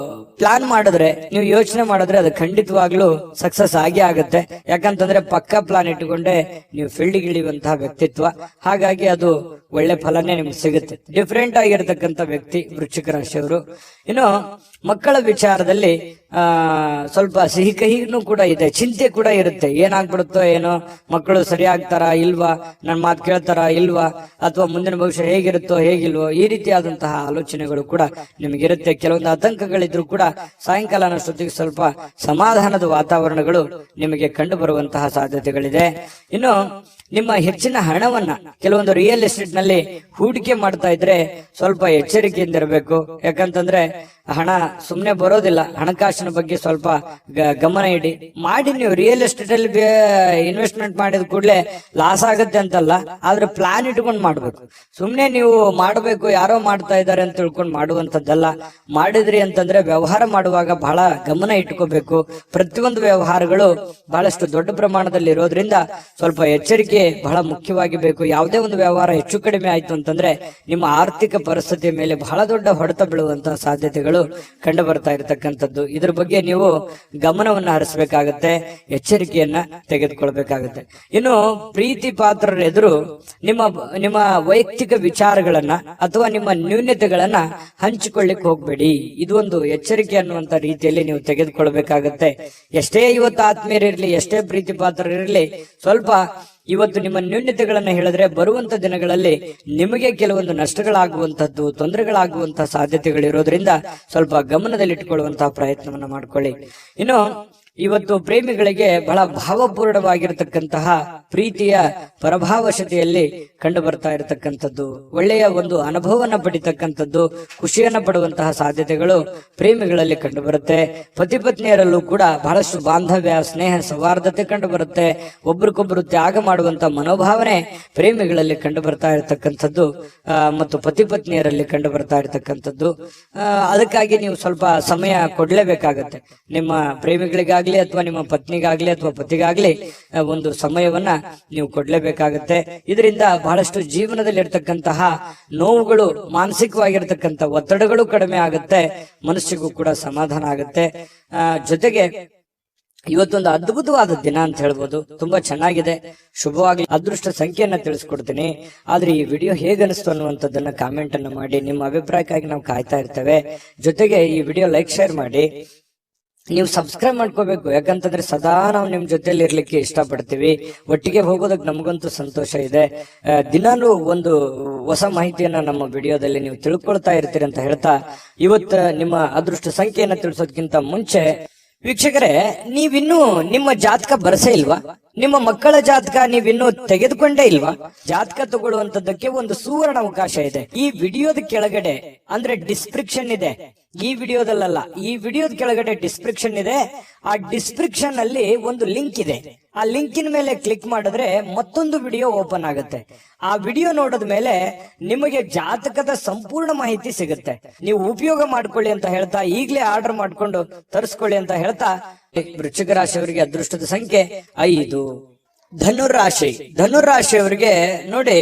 ಪ್ಲಾನ್ ಮಾಡಿದ್ರೆ, ನೀವು ಯೋಚನೆ ಮಾಡಿದ್ರೆ ಅದು ಖಂಡಿತವಾಗ್ಲೂ ಸಕ್ಸಸ್ ಆಗೇ ಆಗುತ್ತೆ. ಯಾಕಂತಂದ್ರೆ ಪಕ್ಕಾ ಪ್ಲಾನ್ ಇಟ್ಟುಕೊಂಡೆ ನೀವು ಫೀಲ್ಡ್ ಇಳಿಯುವಂತಹ ವ್ಯಕ್ತಿತ್ವ. ಹಾಗಾಗಿ ಅದು ಒಳ್ಳೆ ಫಲನೇ ನಿಮ್ಗೆ ಸಿಗುತ್ತೆ. ಡಿಫ್ರೆಂಟ್ ಆಗಿರತಕ್ಕಂಥ ವ್ಯಕ್ತಿ ವೃಶ್ಚಿಕ ರಾಶಿಯವರು. ಇನ್ನು ಮಕ್ಕಳ ವಿಚಾರದಲ್ಲಿ ಸ್ವಲ್ಪ ಸಿಹಿ ಕಹಿನೂ ಕೂಡ ಇದೆ, ಚಿಂತೆ ಕೂಡ ಇರುತ್ತೆ. ಏನಾಗ್ಬಿಡುತ್ತೋ ಏನೋ, ಮಕ್ಕಳು ಸರಿ ಆಗ್ತಾರಾ ಇಲ್ವಾ, ನನ್ನ ಮಾತು ಕೇಳ್ತಾರಾ ಇಲ್ವಾ, ಅಥವಾ ಮುಂದಿನ ಭವಿಷ್ಯ ಹೇಗಿರುತ್ತೋ ಹೇಗಿಲ್ವೋ, ಈ ರೀತಿಯಾದಂತಹ ಆಲೋಚನೆಗಳು ಕೂಡ ನಿಮಗಿರುತ್ತೆ. ಕೆಲವೊಂದು ಆತಂಕಗಳಿದ್ರು ಕೂಡ ಸಾಯಂಕಾಲ ಅನ್ನೋಷ್ಟೊತ್ತಿಗೆ ಸ್ವಲ್ಪ ಸಮಾಧಾನದ ವಾತಾವರಣಗಳು ನಿಮಗೆ ಕಂಡು ಬರುವಂತಹ ಸಾಧ್ಯತೆಗಳಿದೆ. ಇನ್ನು ನಿಮ್ಮ ಹೆಚ್ಚಿನ ಹಣವನ್ನ ಕೆಲವೊಂದು ರಿಯಲ್ ಎಸ್ಟೇಟ್ ನಲ್ಲಿ ಹೂಡಿಕೆ ಮಾಡ್ತಾ ಇದ್ರೆ ಸ್ವಲ್ಪ ಎಚ್ಚರಿಕೆಯಿಂದ ಇರಬೇಕು. ಯಾಕಂತಂದ್ರೆ ಹಣ ಸುಮ್ನೆ ಬರೋದಿಲ್ಲ. ಹಣಕಾಸಿನ ಬಗ್ಗೆ ಸ್ವಲ್ಪ ಗಮನ ಇಡಿ. ಮಾಡಿ ನೀವು ರಿಯಲ್ ಎಸ್ಟೇಟ್ ಅಲ್ಲಿ ಇನ್ವೆಸ್ಟ್ಮೆಂಟ್ ಮಾಡಿದ ಕೂಡಲೇ ಲಾಸ್ ಆಗುತ್ತೆ ಅಂತಲ್ಲ, ಆದ್ರೆ ಪ್ಲಾನ್ ಇಟ್ಕೊಂಡು ಮಾಡ್ಬೇಕು. ಸುಮ್ನೆ ನೀವು ಮಾಡಬೇಕು ಯಾರೋ ಮಾಡ್ತಾ ಇದ್ದಾರೆ ಅಂತ ತಿಳ್ಕೊಂಡು ಮಾಡುವಂತದ್ದಲ್ಲ. ಮಾಡಿದ್ರಿ ಅಂತಂದ್ರೆ ವ್ಯವಹಾರ ಮಾಡುವಾಗ ಬಹಳ ಗಮನ ಇಟ್ಕೋಬೇಕು. ಪ್ರತಿಯೊಂದು ವ್ಯವಹಾರಗಳು ಬಹಳಷ್ಟು ದೊಡ್ಡ ಪ್ರಮಾಣದಲ್ಲಿ ಇರೋದ್ರಿಂದ ಸ್ವಲ್ಪ ಎಚ್ಚರಿಕೆ ಬಹಳ ಮುಖ್ಯವಾಗಿ ಬೇಕು. ಯಾವುದೇ ಒಂದು ವ್ಯವಹಾರ ಹೆಚ್ಚು ಕಡಿಮೆ ಆಯ್ತು ಅಂತಂದ್ರೆ ನಿಮ್ಮ ಆರ್ಥಿಕ ಪರಿಸ್ಥಿತಿಯ ಮೇಲೆ ಬಹಳ ದೊಡ್ಡ ಹೊಡೆತ ಬೀಳುವಂತಹ ಸಾಧ್ಯತೆಗಳು ಕಂಡು ಬರ್ತಾ ಇರತಕ್ಕಂಥದ್ದು. ಇದ್ರ ಬಗ್ಗೆ ನೀವು ಗಮನವನ್ನ ಹರಿಸಬೇಕಾಗತ್ತೆ, ಎಚ್ಚರಿಕೆಯನ್ನ ತೆಗೆದುಕೊಳ್ಬೇಕಾಗತ್ತೆ. ಇನ್ನು ಪ್ರೀತಿ ಪಾತ್ರರ ಎದುರು ನಿಮ್ಮ ವೈಯಕ್ತಿಕ ವಿಚಾರಗಳನ್ನ ಅಥವಾ ನಿಮ್ಮ ನ್ಯೂನತೆಗಳನ್ನ ಹಂಚಿಕೊಳ್ಳಿಕ್ ಹೋಗ್ಬೇಡಿ. ಇದು ಒಂದು ಎಚ್ಚರಿಕೆ ಅನ್ನುವಂತ ರೀತಿಯಲ್ಲಿ ನೀವು ತೆಗೆದುಕೊಳ್ಬೇಕಾಗತ್ತೆ. ಎಷ್ಟೇ ಇವತ್ತು ಆತ್ಮೀಯರಿರ್ಲಿ, ಎಷ್ಟೇ ಪ್ರೀತಿ ಪಾತ್ರರಿರ್ಲಿ, ಸ್ವಲ್ಪ ಇವತ್ತು ನಿಮ್ಮ ನ್ಯೂನತೆಗಳನ್ನ ಹೇಳಿದ್ರೆ ಬರುವಂತ ದಿನಗಳಲ್ಲಿ ನಿಮಗೆ ಕೆಲವೊಂದು ನಷ್ಟಗಳಾಗುವಂತದ್ದು, ತೊಂದರೆಗಳಾಗುವಂತಹ ಸಾಧ್ಯತೆಗಳಿರೋದ್ರಿಂದ ಸ್ವಲ್ಪ ಗಮನದಲ್ಲಿಟ್ಟುಕೊಳ್ಳುವಂತಹ ಪ್ರಯತ್ನವನ್ನ ಮಾಡ್ಕೊಳ್ಳಿ. ಇನ್ನು ಇವತ್ತು ಪ್ರೇಮಿಗಳಿಗೆ ಬಹಳ ಭಾವಪೂರ್ಣವಾಗಿರತಕ್ಕಂತಹ ಪ್ರೀತಿಯ ಪರಭಾವಶತೆಯಲ್ಲಿ ಕಂಡು ಬರ್ತಾ ಇರತಕ್ಕಂಥದ್ದು, ಒಳ್ಳೆಯ ಒಂದು ಅನುಭವವನ್ನ ಪಡಿತಕ್ಕಂಥದ್ದು, ಖುಷಿಯನ್ನ ಪಡುವಂತಹ ಸಾಧ್ಯತೆಗಳು ಪ್ರೇಮಿಗಳಲ್ಲಿ ಕಂಡು ಬರುತ್ತೆ. ಪತಿ ಪತ್ನಿಯರಲ್ಲೂ ಕೂಡ ಬಹಳಷ್ಟು ಬಾಂಧವ್ಯ, ಸ್ನೇಹ, ಸೌಹಾರ್ದತೆ ಕಂಡು ಬರುತ್ತೆ. ಒಬ್ರಿಗೊಬ್ರು ತ್ಯಾಗ ಮಾಡುವಂತ ಮನೋಭಾವನೆ ಪ್ರೇಮಿಗಳಲ್ಲಿ ಕಂಡು ಬರ್ತಾ ಇರತಕ್ಕಂಥದ್ದು ಮತ್ತು ಪತಿ ಪತ್ನಿಯರಲ್ಲಿ ಕಂಡು ಬರ್ತಾ ಇರತಕ್ಕಂಥದ್ದು. ಅದಕ್ಕಾಗಿ ನೀವು ಸ್ವಲ್ಪ ಸಮಯ ಕೊಡ್ಲೇಬೇಕಾಗತ್ತೆ. ನಿಮ್ಮ ಪ್ರೇಮಿಗಳಿಗಾಗಿ ಅಥವಾ ನಿಮ್ಮ ಪತ್ನಿಗಾಗ್ಲಿ ಅಥವಾ ಪತಿಗಾಗ್ಲಿ ಒಂದು ಸಮಯವನ್ನ ನೀವು ಕೊಡ್ಲೇಬೇಕಾಗತ್ತೆ. ಇದರಿಂದ ಬಹಳಷ್ಟು ಜೀವನದಲ್ಲಿ ಇರ್ತಕ್ಕಂತಹ ನೋವುಗಳು, ಮಾನಸಿಕವಾಗಿರ್ತಕ್ಕಂಥ ಒತ್ತಡಗಳು ಕಡಿಮೆ ಆಗುತ್ತೆ, ಮನಸ್ಸಿಗೂ ಕೂಡ ಸಮಾಧಾನ ಆಗುತ್ತೆ. ಜೊತೆಗೆ ಇವತ್ತೊಂದು ಅದ್ಭುತವಾದ ದಿನ ಅಂತ ಹೇಳ್ಬೋದು. ತುಂಬಾ ಚೆನ್ನಾಗಿದೆ, ಶುಭವಾಗಿ. ಅದೃಷ್ಟ ಸಂಖ್ಯೆಯನ್ನ ತಿಳಿಸ್ಕೊಡ್ತೀನಿ. ಆದ್ರೆ ಈ ವಿಡಿಯೋ ಹೇಗನಿಸ್ತು ಅನ್ನುವಂಥದ್ದನ್ನ ಕಾಮೆಂಟ್ ಅನ್ನ ಮಾಡಿ. ನಿಮ್ಮ ಅಭಿಪ್ರಾಯಕ್ಕಾಗಿ ನಾವು ಕಾಯ್ತಾ ಇರ್ತೇವೆ. ಜೊತೆಗೆ ಈ ವಿಡಿಯೋ ಲೈಕ್, ಶೇರ್ ಮಾಡಿ. ನೀವು ಸಬ್ಸ್ಕ್ರೈಬ್ ಮಾಡ್ಕೋಬೇಕು. ಯಾಕಂತಂದ್ರೆ ಸದಾ ನಾವು ನಿಮ್ ಜೊತೆಲಿ ಇರ್ಲಿಕ್ಕೆ ಇಷ್ಟಪಡ್ತೀವಿ. ಒಟ್ಟಿಗೆ ಹೋಗೋದಕ್ಕೆ ನಮಗಂತೂ ಸಂತೋಷ ಇದೆ. ದಿನಾನು ಒಂದು ಹೊಸ ಮಾಹಿತಿಯನ್ನ ನಮ್ಮ ವಿಡಿಯೋದಲ್ಲಿ ನೀವು ತಿಳ್ಕೊಳ್ತಾ ಇರ್ತೀರಿ ಅಂತ ಹೇಳ್ತಾ, ಇವತ್ತು ನಿಮ್ಮ ಅದೃಷ್ಟ ಸಂಖ್ಯೆಯನ್ನ ತಿಳಿಸೋದಕ್ಕಿಂತ ಮುಂಚೆ ವೀಕ್ಷಕರೇ, ನೀವಿನ್ನೂ ನಿಮ್ಮ ಜಾತಕ ಬರಸೇ ಇಲ್ವಾ? ನಿಮ್ಮ ಮಕ್ಕಳ ಜಾತಕ ನೀವಿನ್ನೂ ತೆಗೆದುಕೊಂಡೇ ಇಲ್ವಾ? ಜಾತಕ ತಗೊಳ್ಳುವಂತದ್ದಕ್ಕೆ ಒಂದು ಸುವರ್ಣ ಅವಕಾಶ ಇದೆ. ಈ ವಿಡಿಯೋದ ಕೆಳಗಡೆ ಅಂದ್ರೆ ಡಿಸ್ಕ್ರಿಪ್ಷನ್ ಇದೆ. ಈ ವಿಡಿಯೋದಲ್ಲ, ಈ ವಿಡಿಯೋದ ಕೆಳಗಡೆ ಡಿಸ್ಕ್ರಿಪ್ಷನ್ ಇದೆ. ಆ ಡಿಸ್ಕ್ರಿಪ್ಷನ್ ಅಲ್ಲಿ ಒಂದು ಲಿಂಕ್ ಇದೆ. ಆ ಲಿಂಕಿನ ಮೇಲೆ ಕ್ಲಿಕ್ ಮಾಡಿದ್ರೆ ಮತ್ತೊಂದು ವಿಡಿಯೋ ಓಪನ್ ಆಗುತ್ತೆ. ಆ ವಿಡಿಯೋ ನೋಡಿದ ಮೇಲೆ ನಿಮಗೆ ಜಾತಕದ ಸಂಪೂರ್ಣ ಮಾಹಿತಿ ಸಿಗುತ್ತೆ. ನೀವು ಉಪಯೋಗ ಮಾಡ್ಕೊಳ್ಳಿ ಅಂತ ಹೇಳ್ತಾ, ಈಗಲೇ ಆರ್ಡರ್ ಮಾಡ್ಕೊಂಡು ತರಿಸ್ಕೊಳ್ಳಿ ಅಂತ ಹೇಳ್ತಾ, ವೃಶ್ಚಿಕ ರಾಶಿಯವರಿಗೆ ಅದೃಷ್ಟದ ಸಂಖ್ಯೆ 5. ಧನುರಾಶಿಯವರಿಗೆ ನೋಡಿ,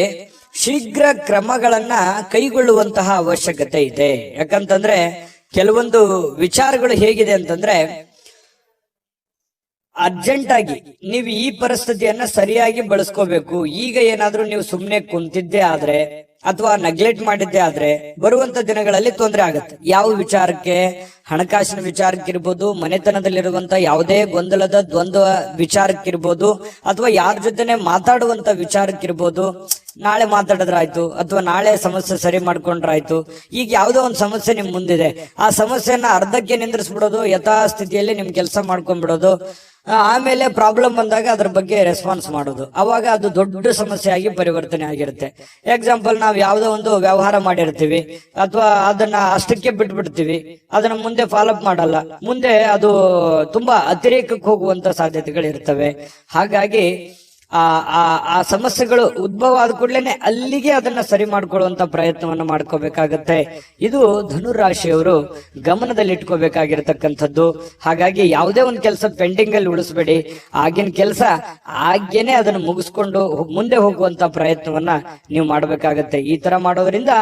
ಶೀಘ್ರ ಕ್ರಮಗಳನ್ನ ಕೈಗೊಳ್ಳುವಂತಹ ಅವಶ್ಯಕತೆ ಇದೆ. ಯಾಕಂತಂದ್ರೆ ಕೆಲವೊಂದು ವಿಚಾರಗಳು ಹೇಗಿದೆ ಅಂತಂದ್ರೆ, ಅರ್ಜೆಂಟ್ ಆಗಿ ನೀವು ಈ ಪರಿಸ್ಥಿತಿಯನ್ನ ಸರಿಯಾಗಿ ಬಳಸ್ಕೋಬೇಕು. ಈಗ ಏನಾದ್ರೂ ನೀವು ಸುಮ್ನೆ ಕುಂತಿದ್ದೇ ಆದ್ರೆ ಅಥವಾ ನೆಗ್ಲೆಕ್ಟ್ ಮಾಡಿದ್ದೇ ಆದ್ರೆ ಬರುವಂತ ದಿನಗಳಲ್ಲಿ ತೊಂದರೆ ಆಗುತ್ತೆ. ಯಾವ ವಿಚಾರಕ್ಕೆ? ಹಣಕಾಸಿನ ವಿಚಾರಕ್ಕಿರ್ಬೋದು, ಮನೆತನದಲ್ಲಿರುವಂತ ಯಾವುದೇ ಗೊಂದಲದ ದ್ವಂದ್ವ ವಿಚಾರಕ್ಕಿರ್ಬೋದು, ಅಥವಾ ಯಾರ ಜೊತೆನೆ ಮಾತಾಡುವಂತ ವಿಚಾರಕ್ಕಿರ್ಬೋದು. ನಾಳೆ ಮಾತಾಡಿದ್ರಾಯ್ತು ಅಥವಾ ನಾಳೆ ಸಮಸ್ಯೆ ಸರಿ ಮಾಡ್ಕೊಂಡ್ರಾಯ್ತು. ಈಗ ಯಾವುದೋ ಒಂದು ಸಮಸ್ಯೆ ನಿಮ್ ಮುಂದಿದೆ, ಆ ಸಮಸ್ಯೆನ ಅರ್ಧಕ್ಕೆ ನಿಂದ್ರಿಸ್ಬಿಡೋದು, ಯಥಾಸ್ಥಿತಿಯಲ್ಲಿ ನಿಮ್ ಕೆಲಸ ಮಾಡ್ಕೊಂಡ್ಬಿಡೋದು. ಆಮೇಲೆ ಪ್ರಾಬ್ಲಮ್ ಬಂದಾಗ ಅದ್ರ ಬಗ್ಗೆ ರೆಸ್ಪಾನ್ಸ್ ಮಾಡೋದು. ಅವಾಗ ಅದು ದೊಡ್ಡ ಸಮಸ್ಯೆ ಆಗಿ ಪರಿವರ್ತನೆ ಆಗಿರುತ್ತೆ. ಎಕ್ಸಾಂಪಲ್, ನಾವು ಯಾವುದೋ ಒಂದು ವ್ಯವಹಾರ ಮಾಡಿರ್ತೀವಿ ಅಥವಾ ಅದನ್ನ ಅಷ್ಟಕ್ಕೆ ಬಿಟ್ಬಿಡ್ತೀವಿ, ಅದನ್ನ ಮುಂದೆ ಫಾಲೋಅಪ್ ಮಾಡಲ್ಲ. ಮುಂದೆ ಅದು ತುಂಬಾ ಅತಿರೇಕಕ್ಕೆ ಹೋಗುವಂತ ಸಾಧ್ಯತೆಗಳು ಇರ್ತವೆ. ಹಾಗಾಗಿ ಆ ಸಮಸ್ಯೆಗಳು ಉದ್ಭವ ಆದ ಕೂಡಲೇ ಅಲ್ಲಿಗೆ ಅದನ್ನ ಸರಿ ಮಾಡ್ಕೊಳ್ಳುವಂತ ಪ್ರಯತ್ನವನ್ನ ಮಾಡ್ಕೋಬೇಕಾಗತ್ತೆ. ಇದು ಧನುರಾಶಿಯವರು ಗಮನದಲ್ಲಿ ಇಟ್ಕೋಬೇಕಾಗಿರ್ತಕ್ಕಂಥದ್ದು. ಹಾಗಾಗಿ ಯಾವುದೇ ಒಂದು ಕೆಲಸ ಪೆಂಡಿಂಗ್ ಅಲ್ಲಿ ಉಳಿಸ್ಬೇಡಿ. ಆಗಿನ ಕೆಲಸ ಆಗೇನೆ ಅದನ್ನು ಮುಗಿಸ್ಕೊಂಡು ಮುಂದೆ ಹೋಗುವಂತ ಪ್ರಯತ್ನವನ್ನ ನೀವು ಮಾಡ್ಬೇಕಾಗತ್ತೆ. ಈ ತರ ಮಾಡೋದ್ರಿಂದ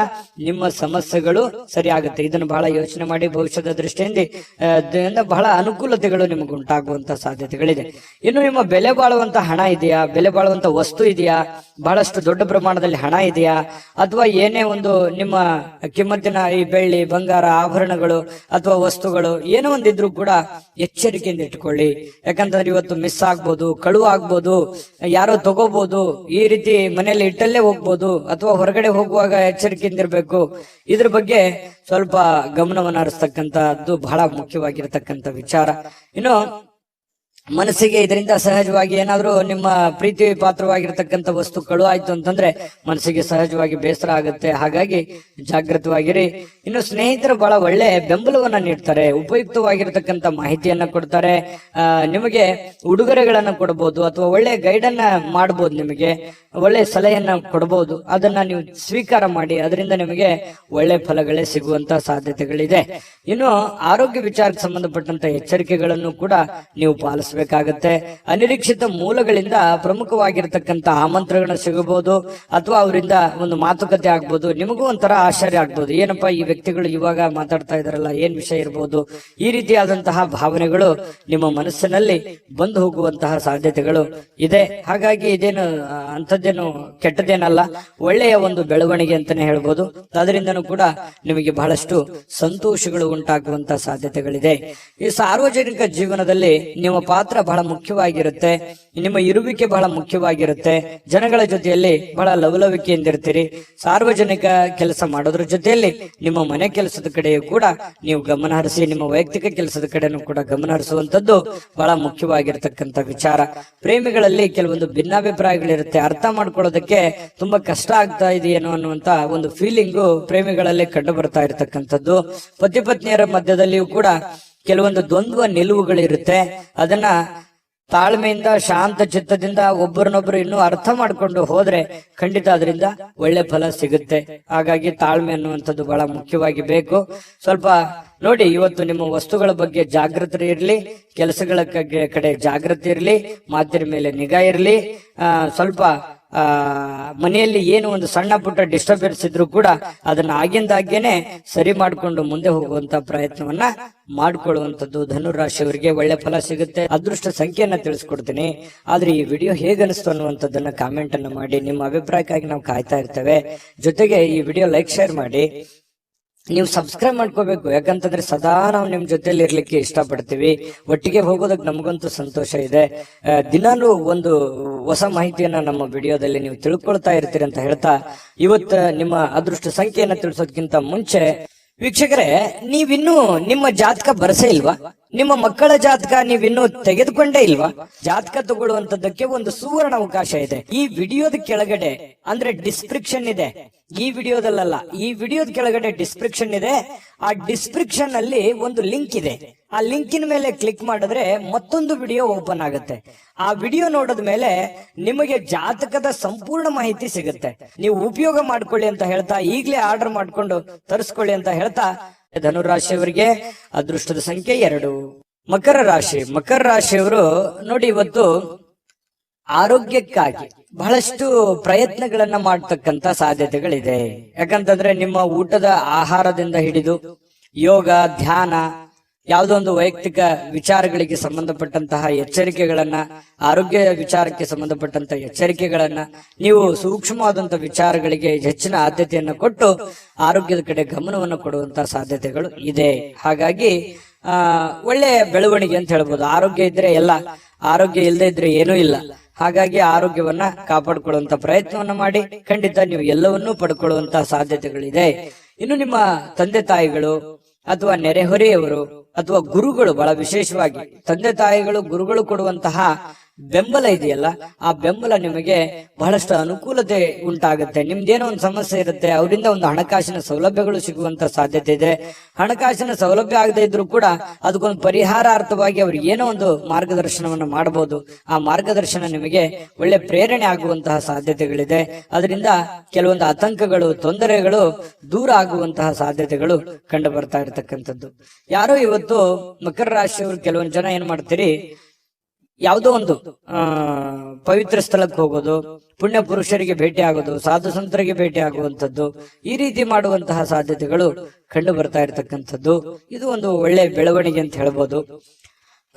ನಿಮ್ಮ ಸಮಸ್ಯೆಗಳು ಸರಿ ಆಗುತ್ತೆ. ಇದನ್ನು ಬಹಳ ಯೋಚನೆ ಮಾಡಿ ಭವಿಷ್ಯದ ದೃಷ್ಟಿಯಿಂದ ಬಹಳ ಅನುಕೂಲತೆಗಳು ನಿಮಗೆ ಉಂಟಾಗುವಂತ ಸಾಧ್ಯತೆಗಳಿದೆ. ಇನ್ನು ನಿಮ್ಮ ಬೆಲೆ ಬಾಳುವಂತ ಹಣ ಇದೆಯಾ? ಬೆಲೆ ಬಾಳುವಂತ ವಸ್ತು ಇದೆಯಾ, ಬಹಳಷ್ಟು ದೊಡ್ಡ ಪ್ರಮಾಣದಲ್ಲಿ ಹಣ ಇದೆಯಾ, ಅಥವಾ ಏನೇ ಒಂದು ನಿಮ್ಮ ಕಿಮ್ಮತ್ತಿನ ಈ ಬೆಳ್ಳಿ ಬಂಗಾರ ಆಭರಣಗಳು ಅಥವಾ ವಸ್ತುಗಳು ಏನೋ ಒಂದಿದ್ರು ಕೂಡ ಎಚ್ಚರಿಕೆಯಿಂದ ಇಟ್ಕೊಳ್ಳಿ. ಯಾಕಂತಂದ್ರೆ ಇವತ್ತು ಮಿಸ್ ಆಗ್ಬೋದು, ಕಳುವು ಆಗ್ಬೋದು, ಯಾರೋ ತಗೋಬಹುದು, ಈ ರೀತಿ ಮನೆಯಲ್ಲಿ ಇಟ್ಟಲ್ಲೇ ಹೋಗ್ಬೋದು, ಅಥವಾ ಹೊರಗಡೆ ಹೋಗುವಾಗ ಎಚ್ಚರಿಕೆಯಿಂದ ಇರಬೇಕು. ಇದ್ರ ಬಗ್ಗೆ ಸ್ವಲ್ಪ ಗಮನವನ್ನು ಹರಿಸ್ತಕ್ಕಂಥದ್ದು ಬಹಳ ಮುಖ್ಯವಾಗಿರ್ತಕ್ಕಂಥ ವಿಚಾರ. ಇನ್ನು ಮನಸ್ಸಿಗೆ ಇದರಿಂದ ಸಹಜವಾಗಿ ಏನಾದ್ರೂ ನಿಮ್ಮ ಪ್ರೀತಿ ಪಾತ್ರವಾಗಿರ್ತಕ್ಕಂಥ ವಸ್ತು ಕಳು ಆಯ್ತು ಅಂತಂದ್ರೆ ಮನಸ್ಸಿಗೆ ಸಹಜವಾಗಿ ಬೇಸರ ಆಗುತ್ತೆ. ಹಾಗಾಗಿ ಜಾಗೃತವಾಗಿರಿ. ಇನ್ನು ಸ್ನೇಹಿತರು ಬಹಳ ಒಳ್ಳೆ ಬೆಂಬಲವನ್ನ ನೀಡ್ತಾರೆ, ಉಪಯುಕ್ತವಾಗಿರ್ತಕ್ಕಂಥ ಮಾಹಿತಿಯನ್ನ ಕೊಡ್ತಾರೆ, ನಿಮಗೆ ಉಡುಗೊರೆಗಳನ್ನ ಕೊಡಬಹುದು ಅಥವಾ ಒಳ್ಳೆ ಗೈಡ್ ಅನ್ನ ಮಾಡಬಹುದು, ನಿಮಗೆ ಒಳ್ಳೆ ಸಲಹೆಯನ್ನ ಕೊಡಬಹುದು. ಅದನ್ನ ನೀವು ಸ್ವೀಕಾರ ಮಾಡಿ, ಅದರಿಂದ ನಿಮಗೆ ಒಳ್ಳೆ ಫಲಗಳೇ ಸಿಗುವಂತ ಸಾಧ್ಯತೆಗಳಿದೆ. ಇನ್ನು ಆರೋಗ್ಯ ವಿಚಾರಕ್ಕೆ ಸಂಬಂಧಪಟ್ಟಂತ ಎಚ್ಚರಿಕೆಗಳನ್ನು ಕೂಡ ನೀವು ಪಾಲಿಸಬೇಕಾಗತ್ತೆ. ಅನಿರೀಕ್ಷಿತ ಮೂಲಗಳಿಂದ ಪ್ರಮುಖವಾಗಿರ್ತಕ್ಕಂಥ ಆಮಂತ್ರಣಗಳು ಸಿಗಬಹುದು, ಅಥವಾ ಅವರಿಂದ ಒಂದು ಮಾತುಕತೆ ಆಗ್ಬೋದು. ನಿಮಗೂ ಒಂಥರ ಆಶ್ಚರ್ಯ ಆಗ್ಬೋದು, ಏನಪ್ಪಾ ಈ ವ್ಯಕ್ತಿಗಳು ಇವಾಗ ಮಾತಾಡ್ತಾ ಇದಾರಲ್ಲ, ಏನ್ ವಿಷಯ ಇರ್ಬೋದು. ಈ ರೀತಿಯಾದಂತಹ ಭಾವನೆಗಳು ನಿಮ್ಮ ಮನಸ್ಸಿನಲ್ಲಿ ಬಂದು ಹೋಗುವಂತಹ ಸಾಧ್ಯತೆಗಳು ಇದೆ. ಹಾಗಾಗಿ ಇದೇನು ಅಂಥದ್ದೇನು ಕೆಟ್ಟದೇನಲ್ಲ, ಒಳ್ಳೆಯ ಒಂದು ಬೆಳವಣಿಗೆ ಅಂತಾನೆ ಹೇಳ್ಬೋದು. ಅದರಿಂದನೂ ಕೂಡ ನಿಮಗೆ ಬಹಳಷ್ಟು ಸಂತೋಷಗಳು ಉಂಟಾಗುವಂತಹ ಸಾಧ್ಯತೆಗಳಿದೆ. ಈ ಸಾರ್ವಜನಿಕ ಜೀವನದಲ್ಲಿ ನಿಮ್ಮ ಪಾತ್ರ ಬಹಳ ಮುಖ್ಯವಾಗಿರುತ್ತೆ, ನಿಮ್ಮ ಇರುವಿಕೆ ಬಹಳ ಮುಖ್ಯವಾಗಿರುತ್ತೆ. ಜನಗಳ ಜೊತೆಯಲ್ಲಿ ಬಹಳ ಲವಲವಿಕೆಯಿಂದಿರ್ತೀರಿ. ಸಾರ್ವಜನಿಕ ಕೆಲಸ ಮಾಡೋದ್ರ ಜೊತೆಯಲ್ಲಿ ನಿಮ್ಮ ಮನೆ ಕೆಲಸದ ಕಡೆಯೂ ಕೂಡ ನೀವು ಗಮನ ಹರಿಸಿ, ನಿಮ್ಮ ವೈಯಕ್ತಿಕ ಕೆಲಸದ ಕಡೆನೂ ಕೂಡ ಗಮನ ಹರಿಸುವಂತದ್ದು ಬಹಳ ಮುಖ್ಯವಾಗಿರ್ತಕ್ಕಂಥ ವಿಚಾರ. ಪ್ರೇಮಿಗಳಲ್ಲಿ ಕೆಲವೊಂದು ಭಿನ್ನಾಭಿಪ್ರಾಯಗಳಿರುತ್ತೆ, ಅರ್ಥ ಮಾಡ್ಕೊಳ್ಳೋದಕ್ಕೆ ತುಂಬಾ ಕಷ್ಟ ಆಗ್ತಾ ಇದೆಯೇನೋ ಅನ್ನುವಂತ ಒಂದು ಫೀಲಿಂಗು ಪ್ರೇಮಿಗಳಲ್ಲಿ ಕಂಡು ಬರ್ತಾ ಇರತಕ್ಕಂಥದ್ದು. ಪತಿ ಪತ್ನಿಯರ ಮಧ್ಯದಲ್ಲಿಯೂ ಕೂಡ ಕೆಲವೊಂದು ದ್ವಂದ್ವ ನಿಲುವುಗಳಿರುತ್ತೆ. ಅದನ್ನ ತಾಳ್ಮೆಯಿಂದ ಶಾಂತ ಚಿತ್ತದಿಂದ ಒಬ್ಬರನ್ನೊಬ್ರು ಇನ್ನೂ ಅರ್ಥ ಮಾಡ್ಕೊಂಡು ಹೋದ್ರೆ ಖಂಡಿತ ಅದರಿಂದ ಒಳ್ಳೆ ಫಲ ಸಿಗುತ್ತೆ. ಹಾಗಾಗಿ ತಾಳ್ಮೆ ಅನ್ನುವಂಥದ್ದು ಬಹಳ ಮುಖ್ಯವಾಗಿ ಬೇಕು. ಸ್ವಲ್ಪ ನೋಡಿ, ಇವತ್ತು ನಿಮ್ಮ ವಸ್ತುಗಳ ಬಗ್ಗೆ ಜಾಗೃತಿ ಇರಲಿ, ಕೆಲಸಗಳ ಕಡೆ ಜಾಗೃತಿ ಇರಲಿ, ಮಾತಿನ ಮೇಲೆ ನಿಗಾ ಇರಲಿ. ಸ್ವಲ್ಪ ಮನೆಯಲ್ಲಿ ಏನು ಒಂದು ಸಣ್ಣ ಪುಟ್ಟ ಡಿಸ್ಟರ್ಬೆನ್ಸ್ ಇದ್ರೂ ಕೂಡ ಅದನ್ನ ಆಗಿಂದಾಗೇನೆ ಸರಿ ಮಾಡಿಕೊಂಡು ಮುಂದೆ ಹೋಗುವಂತ ಪ್ರಯತ್ನವನ್ನ ಮಾಡ್ಕೊಳ್ಳುವಂಥದ್ದು ಧನುರಾಶಿಯವರಿಗೆ ಒಳ್ಳೆ ಫಲ ಸಿಗುತ್ತೆ. ಅದೃಷ್ಟ ಸಂಖ್ಯೆಯನ್ನ ತಿಳಿಸ್ಕೊಡ್ತೀನಿ. ಆದ್ರೆ ಈ ವಿಡಿಯೋ ಹೇಗನಿಸ್ತು ಅನ್ನುವಂಥದ್ದನ್ನ ಕಾಮೆಂಟ್ ಅನ್ನ ಮಾಡಿ. ನಿಮ್ಮ ಅಭಿಪ್ರಾಯಕ್ಕಾಗಿ ನಾವು ಕಾಯ್ತಾ ಇರ್ತೇವೆ. ಜೊತೆಗೆ ಈ ವಿಡಿಯೋ ಲೈಕ್ ಶೇರ್ ಮಾಡಿ. ನೀವು ಸಬ್ಸ್ಕ್ರೈಬ್ ಮಾಡ್ಕೋಬೇಕು, ಯಾಕಂತಂದ್ರೆ ಸದಾ ನಾವು ನಿಮ್ ಜೊತೆಲಿ ಇರ್ಲಿಕ್ಕೆ ಇಷ್ಟಪಡ್ತೀವಿ. ಒಟ್ಟಿಗೆ ಹೋಗೋದಕ್ಕೆ ನಮಗಂತೂ ಸಂತೋಷ ಇದೆ. ದಿನಾಲೂ ಒಂದು ಹೊಸ ಮಾಹಿತಿಯನ್ನ ನಮ್ಮ ವಿಡಿಯೋದಲ್ಲಿ ನೀವು ತಿಳ್ಕೊಳ್ತಾ ಇರ್ತೀರಿ ಅಂತ ಹೇಳ್ತಾ, ಇವತ್ತು ನಿಮ್ಮ ಅದೃಷ್ಟ ಸಂಖ್ಯೆಯನ್ನ ತಿಳಿಸೋದಕ್ಕಿಂತ ಮುಂಚೆ ವೀಕ್ಷಕರೇ, ನೀವಿನ್ನೂ ನಿಮ್ಮ ಜಾತಕ ಬರಸೇ ಇಲ್ವಾ? ನಿಮ್ಮ ಮಕ್ಕಳ ಜಾತಕ ನೀವಿನ್ನೂ ತೆಗೆದುಕೊಂಡೇ ಇಲ್ವಾ? ಜಾತಕ ತಗೊಳ್ಳುವಂತದ್ದಕ್ಕೆ ಒಂದು ಸುವರ್ಣ ಅವಕಾಶ ಇದೆ. ಈ ವಿಡಿಯೋದ ಕೆಳಗಡೆ ಅಂದ್ರೆ ಡಿಸ್ಕ್ರಿಪ್ಷನ್ ಇದೆ, ಈ ವಿಡಿಯೋದಲ್ಲ, ಈ ವಿಡಿಯೋದ ಕೆಳಗಡೆ ಡಿಸ್ಕ್ರಿಪ್ಷನ್ ಇದೆ. ಆ ಡಿಸ್ಕ್ರಿಪ್ಷನ್ ಅಲ್ಲಿ ಒಂದು ಲಿಂಕ್ ಇದೆ. ಆ ಲಿಂಕಿನ ಮೇಲೆ ಕ್ಲಿಕ್ ಮಾಡಿದ್ರೆ ಮತ್ತೊಂದು ವಿಡಿಯೋ ಓಪನ್ ಆಗುತ್ತೆ. ಆ ವಿಡಿಯೋ ನೋಡಿದ ಮೇಲೆ ನಿಮಗೆ ಜಾತಕದ ಸಂಪೂರ್ಣ ಮಾಹಿತಿ ಸಿಗುತ್ತೆ. ನೀವು ಉಪಯೋಗ ಮಾಡ್ಕೊಳ್ಳಿ ಅಂತ ಹೇಳ್ತಾ, ಈಗಲೇ ಆರ್ಡರ್ ಮಾಡ್ಕೊಂಡು ತರಿಸ್ಕೊಳ್ಳಿ ಅಂತ ಹೇಳ್ತಾ, ಧನುರಾಶಿಯವರಿಗೆ ಅದೃಷ್ಟದ ಸಂಖ್ಯೆ 2. ಮಕರ ರಾಶಿ. ಮಕರ ರಾಶಿಯವರು ನೋಡಿ, ಇವತ್ತು ಆರೋಗ್ಯಕ್ಕಾಗಿ ಬಹಳಷ್ಟು ಪ್ರಯತ್ನಗಳನ್ನ ಮಾಡತಕ್ಕಂತ ಸಾಧ್ಯತೆಗಳಿದೆ. ಯಾಕಂತಂದ್ರೆ ನಿಮ್ಮ ಊಟದ ಆಹಾರದಿಂದ ಹಿಡಿದು ಯೋಗ, ಧ್ಯಾನ, ಯಾವುದೋ ಒಂದು ವೈಯಕ್ತಿಕ ವಿಚಾರಗಳಿಗೆ ಸಂಬಂಧಪಟ್ಟಂತಹ ಎಚ್ಚರಿಕೆಗಳನ್ನ, ಆರೋಗ್ಯ ವಿಚಾರಕ್ಕೆ ಸಂಬಂಧಪಟ್ಟಂತ ಎಚ್ಚರಿಕೆಗಳನ್ನ, ನೀವು ಸೂಕ್ಷ್ಮವಾದಂತಹ ವಿಚಾರಗಳಿಗೆ ಹೆಚ್ಚಿನ ಆದ್ಯತೆಯನ್ನು ಕೊಟ್ಟು ಆರೋಗ್ಯದ ಕಡೆ ಗಮನವನ್ನು ಕೊಡುವಂತಹ ಸಾಧ್ಯತೆಗಳು ಇದೆ. ಹಾಗಾಗಿ ಒಳ್ಳೆಯ ಬೆಳವಣಿಗೆ ಅಂತ ಹೇಳ್ಬೋದು. ಆರೋಗ್ಯ ಇದ್ರೆ ಎಲ್ಲ, ಆರೋಗ್ಯ ಇಲ್ಲದೆ ಇದ್ರೆ ಏನೂ ಇಲ್ಲ. ಹಾಗಾಗಿ ಆರೋಗ್ಯವನ್ನ ಕಾಪಾಡಿಕೊಳ್ಳುವಂತ ಪ್ರಯತ್ನವನ್ನ ಮಾಡಿ. ಖಂಡಿತ ನೀವು ಎಲ್ಲವನ್ನೂ ಪಡ್ಕೊಳ್ಳುವಂತಹ ಸಾಧ್ಯತೆಗಳಿದೆ. ಇನ್ನು ನಿಮ್ಮ ತಂದೆ ತಾಯಿಗಳು ಅಥವಾ ನೆರೆಹೊರೆಯವರು ಅಥವಾ ಗುರುಗಳು, ಬಹಳ ವಿಶೇಷವಾಗಿ ತಂದೆ ತಾಯಿಗಳು, ಗುರುಗಳು ಕೊಡುವಂತಹ ಬೆಂಬಲ ಇದೆಯಲ್ಲ, ಆ ಬೆಂಬಲ ನಿಮಗೆ ಬಹಳಷ್ಟು ಅನುಕೂಲತೆ ಉಂಟಾಗುತ್ತೆ. ನಿಮ್ದೇನೋ ಒಂದು ಸಮಸ್ಯೆ ಇರುತ್ತೆ, ಅವರಿಂದ ಒಂದು ಹಣಕಾಸಿನ ಸೌಲಭ್ಯಗಳು ಸಿಗುವಂತ ಸಾಧ್ಯತೆ ಇದೆ. ಹಣಕಾಸಿನ ಸೌಲಭ್ಯ ಆಗದೆ ಇದ್ರೂ ಕೂಡ ಅದಕ್ಕೊಂದು ಪರಿಹಾರಾರ್ಥವಾಗಿ ಅವ್ರಿಗೆ ಏನೋ ಒಂದು ಮಾರ್ಗದರ್ಶನವನ್ನು ಮಾಡಬಹುದು. ಆ ಮಾರ್ಗದರ್ಶನ ನಿಮಗೆ ಒಳ್ಳೆ ಪ್ರೇರಣೆ ಆಗುವಂತಹ ಸಾಧ್ಯತೆಗಳಿದೆ. ಅದರಿಂದ ಕೆಲವೊಂದು ಆತಂಕಗಳು, ತೊಂದರೆಗಳು ದೂರ ಆಗುವಂತಹ ಸಾಧ್ಯತೆಗಳು ಕಂಡು ಬರ್ತಾ ಇರತಕ್ಕಂಥದ್ದು. ಯಾರೋ ಇವತ್ತು ಮಕರ ರಾಶಿಯವರು ಕೆಲವೊಂದು ಜನ ಏನ್ ಮಾಡ್ತೀರಿ, ಯಾವುದೋ ಒಂದು ಪವಿತ್ರ ಸ್ಥಳಕ್ಕೆ ಹೋಗೋದು, ಪುಣ್ಯ ಪುರುಷರಿಗೆ ಭೇಟಿ ಆಗೋದು, ಸಾಧು ಸಂತರಿಗೆ ಭೇಟಿ ಆಗುವಂಥದ್ದು, ಈ ರೀತಿ ಮಾಡುವಂತಹ ಸಾಧ್ಯತೆಗಳು ಕಂಡು ಬರ್ತಾ ಇರತಕ್ಕಂಥದ್ದು. ಇದು ಒಂದು ಒಳ್ಳೆ ಬೆಳವಣಿಗೆ ಅಂತ ಹೇಳ್ಬೋದು.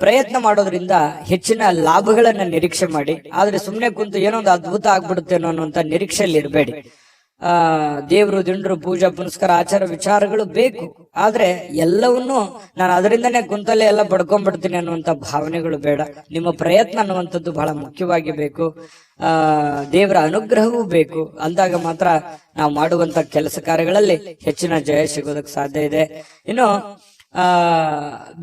ಪ್ರಯತ್ನ ಮಾಡೋದ್ರಿಂದ ಹೆಚ್ಚಿನ ಲಾಭಗಳನ್ನ ನಿರೀಕ್ಷೆ ಮಾಡಿ. ಆದ್ರೆ ಸುಮ್ಮನೆ ಕುಂತು ಏನೋ ಒಂದು ಅದ್ಭುತ ಆಗ್ಬಿಡುತ್ತೇನೋ ಅನ್ನುವಂತ ನಿರೀಕ್ಷೆಯಲ್ಲಿ ಇರಬೇಡಿ. ದೇವರು ದಿಂಡ್ರು ಪೂಜಾ ಪುನಸ್ಕಾರ ಆಚಾರ ವಿಚಾರಗಳು ಬೇಕು, ಆದ್ರೆ ಎಲ್ಲವನ್ನೂ ನಾನು ಅದರಿಂದನೇ ಕುಂತಲ್ಲೇ ಎಲ್ಲ ಬಡ್ಕೊಂಡ್ಬಿಡ್ತೀನಿ ಅನ್ನುವಂತ ಭಾವನೆಗಳು ಬೇಡ. ನಿಮ್ಮ ಪ್ರಯತ್ನ ಅನ್ನುವಂಥದ್ದು ಬಹಳ ಮುಖ್ಯವಾಗಿ ಬೇಕು. ದೇವರ ಅನುಗ್ರಹವೂ ಬೇಕು. ಅಂದಾಗ ಮಾತ್ರ ನಾವು ಮಾಡುವಂತ ಕೆಲಸ ಕಾರ್ಯಗಳಲ್ಲಿ ಹೆಚ್ಚಿನ ಜಯ ಸಿಗೋದಕ್ಕೆ ಸಾಧ್ಯ ಇದೆ. ಇನ್ನು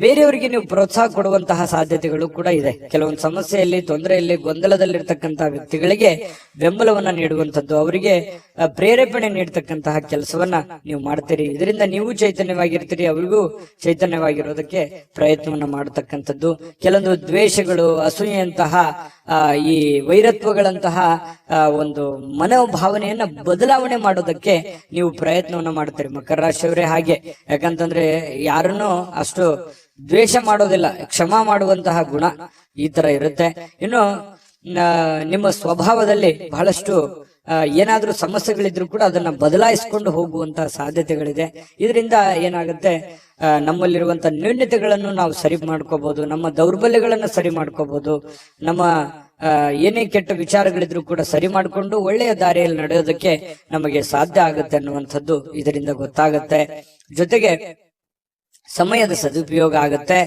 ಬೇರೆಯವರಿಗೆ ನೀವು ಪ್ರೋತ್ಸಾಹ ಕೊಡುವಂತಹ ಸಾಧ್ಯತೆಗಳು ಕೂಡ ಇದೆ. ಕೆಲವೊಂದು ಸಮಸ್ಯೆಯಲ್ಲಿ, ತೊಂದರೆಯಲ್ಲಿ, ಗೊಂದಲದಲ್ಲಿರ್ತಕ್ಕಂತಹ ವ್ಯಕ್ತಿಗಳಿಗೆ ಬೆಂಬಲವನ್ನ ನೀಡುವಂಥದ್ದು, ಅವರಿಗೆ ಪ್ರೇರೇಪಣೆ ನೀಡತಕ್ಕಂತಹ ಕೆಲಸವನ್ನ ನೀವು ಮಾಡ್ತೀರಿ. ಇದರಿಂದ ನೀವು ಚೈತನ್ಯವಾಗಿರ್ತೀರಿ, ಅವರಿಗೂ ಚೈತನ್ಯವಾಗಿರೋದಕ್ಕೆ ಪ್ರಯತ್ನವನ್ನ ಮಾಡತಕ್ಕಂಥದ್ದು. ಕೆಲವೊಂದು ದ್ವೇಷಗಳು, ಅಸೂಯೆಯಂತಹ ಈ ವೈರತ್ವಗಳಂತಹ ಒಂದು ಮನೋಭಾವನೆಯನ್ನ ಬದಲಾವಣೆ ಮಾಡೋದಕ್ಕೆ ನೀವು ಪ್ರಯತ್ನವನ್ನ ಮಾಡ್ತೀರಿ. ಮಕರ ರಾಶಿಯವರೇ ಹಾಗೆ. ಯಾಕಂತಂದ್ರೆ ಯಾರನ್ನೂ ಅಷ್ಟು ದ್ವೇಷ ಮಾಡೋದಿಲ್ಲ, ಕ್ಷಮಾ ಮಾಡುವಂತಹ ಗುಣ ಈ ತರ ಇರುತ್ತೆ. ಇನ್ನು ನಿಮ್ಮ ಸ್ವಭಾವದಲ್ಲಿ ಬಹಳಷ್ಟು ಏನಾದ್ರೂ ಸಮಸ್ಯೆಗಳಿದ್ರು ಕೂಡ ಅದನ್ನ ಬದಲಾಯಿಸಿಕೊಂಡು ಹೋಗುವಂತಹ ಸಾಧ್ಯತೆಗಳಿದೆ. ಇದರಿಂದ ಏನಾಗುತ್ತೆ, ನಮ್ಮಲ್ಲಿರುವಂತ ನ್ಯೂನ್ಯತೆಗಳನ್ನು ನಾವು ಸರಿ ಮಾಡ್ಕೋಬಹುದು, ನಮ್ಮ ದೌರ್ಬಲ್ಯಗಳನ್ನು ಸರಿ ಮಾಡ್ಕೋಬಹುದು, ನಮ್ಮ ಏನೇ ಕೆಟ್ಟ ವಿಚಾರಗಳಿದ್ರು ಕೂಡ ಸರಿ ಮಾಡಿಕೊಂಡು ಒಳ್ಳೆಯ ದಾರಿಯಲ್ಲಿ ನಡೆಯೋದಕ್ಕೆ ನಮಗೆ ಸಾಧ್ಯ ಆಗುತ್ತೆ ಅನ್ನುವಂಥದ್ದು ಇದರಿಂದ ಗೊತ್ತಾಗುತ್ತೆ. ಜೊತೆಗೆ ಸಮಯದ ಸದುಪಯೋಗ ಆಗುತ್ತೆ.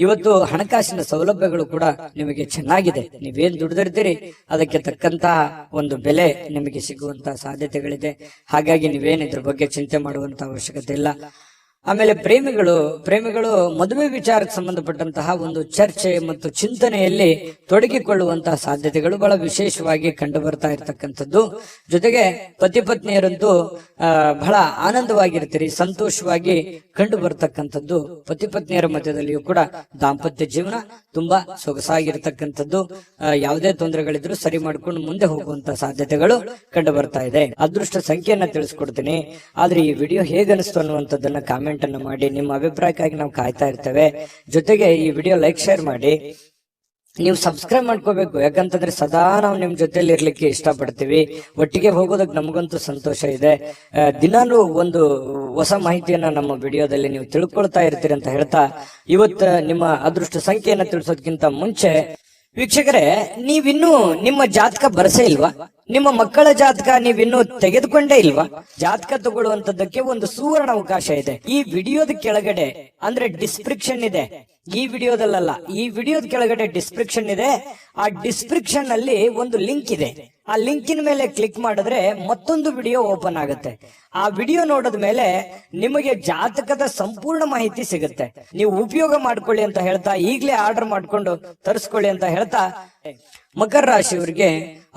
ಇವತ್ತು ಹಣಕಾಸಿನ ಸೌಲಭ್ಯಗಳು ಕೂಡ ನಿಮಗೆ ಚೆನ್ನಾಗಿದೆ. ನೀವೇನ್ ದುಡಿದಿರ್ತೀರಿ ಅದಕ್ಕೆ ತಕ್ಕಂತಹ ಒಂದು ಬೆಲೆ ನಿಮಗೆ ಸಿಗುವಂತಹ ಸಾಧ್ಯತೆಗಳಿದೆ. ಹಾಗಾಗಿ ನೀವೇನ್ ಇದ್ರ ಬಗ್ಗೆ ಚಿಂತೆ ಮಾಡುವಂತ ಅವಶ್ಯಕತೆ ಇಲ್ಲ. ಆಮೇಲೆ ಪ್ರೇಮಿಗಳು ಮದುವೆ ವಿಚಾರಕ್ಕೆ ಸಂಬಂಧಪಟ್ಟಂತಹ ಒಂದು ಚರ್ಚೆ ಮತ್ತು ಚಿಂತನೆಯಲ್ಲಿ ತೊಡಗಿಕೊಳ್ಳುವಂತಹ ಸಾಧ್ಯತೆಗಳು ಬಹಳ ವಿಶೇಷವಾಗಿ ಕಂಡು ಬರ್ತಾ ಇರತಕ್ಕಂಥದ್ದು. ಜೊತೆಗೆ ಪತಿ ಪತ್ನಿಯರಂತೂ ಬಹಳ ಆನಂದವಾಗಿರ್ತೀರಿ, ಸಂತೋಷವಾಗಿ ಕಂಡು ಬರ್ತಕ್ಕಂಥದ್ದು. ಪತಿ ಪತ್ನಿಯರ ಮಧ್ಯದಲ್ಲಿಯೂ ಕೂಡ ದಾಂಪತ್ಯ ಜೀವನ ತುಂಬಾ ಸೊಗಸಾಗಿರ್ತಕ್ಕಂಥದ್ದು. ಯಾವುದೇ ತೊಂದರೆಗಳಿದ್ರು ಸರಿ ಮಾಡ್ಕೊಂಡು ಮುಂದೆ ಹೋಗುವಂತ ಸಾಧ್ಯತೆಗಳು ಕಂಡು ಬರ್ತಾ ಇದೆ. ಅದೃಷ್ಟ ಸಂಖ್ಯೆಯನ್ನ ತಿಳಿಸ್ಕೊಡ್ತೀನಿ. ಆದ್ರೆ ಈ ವಿಡಿಯೋ ಹೇಗನಿಸ್ತು ಅನ್ನುವಂಥದ್ದನ್ನ ಕಾಮೆಂಟ್ ಅನ್ನು ಮಾಡಿ. ನಿಮ್ಮ ಅಭಿಪ್ರಾಯಕ್ಕಾಗಿ ನಾವು ಕಾಯ್ತಾ ಇರ್ತೇವೆ. ಜೊತೆಗೆ ಈ ವಿಡಿಯೋ ಲೈಕ್, ಶೇರ್ ಮಾಡಿ. ನೀವು ಸಬ್ಸ್ಕ್ರೈಬ್ ಮಾಡ್ಕೋಬೇಕು, ಯಾಕಂತಂದ್ರೆ ಸದಾ ನಾವು ನಿಮ್ ಜೊತೆಲಿ ಇರ್ಲಿಕ್ಕೆ ಇಷ್ಟಪಡ್ತೀವಿ. ಒಟ್ಟಿಗೆ ಹೋಗೋದಕ್ಕೆ ನಮಗಂತೂ ಸಂತೋಷ ಇದೆ. ದಿನಾನು ಒಂದು ಹೊಸ ಮಾಹಿತಿಯನ್ನ ನಮ್ಮ ವಿಡಿಯೋದಲ್ಲಿ ನೀವು ತಿಳ್ಕೊಳ್ತಾ ಇರ್ತೀರಿ ಅಂತ ಹೇಳ್ತಾ, ಇವತ್ತು ನಿಮ್ಮ ಅದೃಷ್ಟ ಸಂಖ್ಯೆಯನ್ನ ತಿಳಿಸೋದಕ್ಕಿಂತ ಮುಂಚೆ ವೀಕ್ಷಕರೇ, ನೀವಿನ್ನೂ ನಿಮ್ಮ ಜಾತಕ ಬರಸೇ ಇಲ್ವಾ? ನಿಮ್ಮ ಮಕ್ಕಳ ಜಾತಕ ನೀವಿನ್ನೂ ತೆಗೆದುಕೊಂಡೇ ಇಲ್ವಾ? ಜಾತಕ ತಗೊಳ್ಳುವಂತದ್ದಕ್ಕೆ ಒಂದು ಸುವರ್ಣ ಅವಕಾಶ ಇದೆ. ಈ ವಿಡಿಯೋದ ಕೆಳಗಡೆ ಅಂದ್ರೆ ಡಿಸ್ಕ್ರಿಪ್ಷನ್ ಇದೆ. ಈ ವಿಡಿಯೋದಲ್ಲ, ಈ ವಿಡಿಯೋದ ಕೆಳಗಡೆ ಡಿಸ್ಕ್ರಿಪ್ಷನ್ ಇದೆ. ಆ ಡಿಸ್ಕ್ರಿಪ್ಷನ್ ಅಲ್ಲಿ ಒಂದು ಲಿಂಕ್ ಇದೆ. ಆ ಲಿಂಕಿನ ಮೇಲೆ ಕ್ಲಿಕ್ ಮಾಡಿದ್ರೆ ಮತ್ತೊಂದು ವಿಡಿಯೋ ಓಪನ್ ಆಗುತ್ತೆ. ಆ ವಿಡಿಯೋ ನೋಡಿದ ಮೇಲೆ ನಿಮಗೆ ಜಾತಕದ ಸಂಪೂರ್ಣ ಮಾಹಿತಿ ಸಿಗುತ್ತೆ. ನೀವು ಉಪಯೋಗ ಮಾಡ್ಕೊಳ್ಳಿ ಅಂತ ಹೇಳ್ತಾ, ಈಗಲೇ ಆರ್ಡರ್ ಮಾಡ್ಕೊಂಡು ತರಿಸ್ಕೊಳ್ಳಿ ಅಂತ ಹೇಳ್ತಾ, ಮಕರ ರಾಶಿಯವರಿಗೆ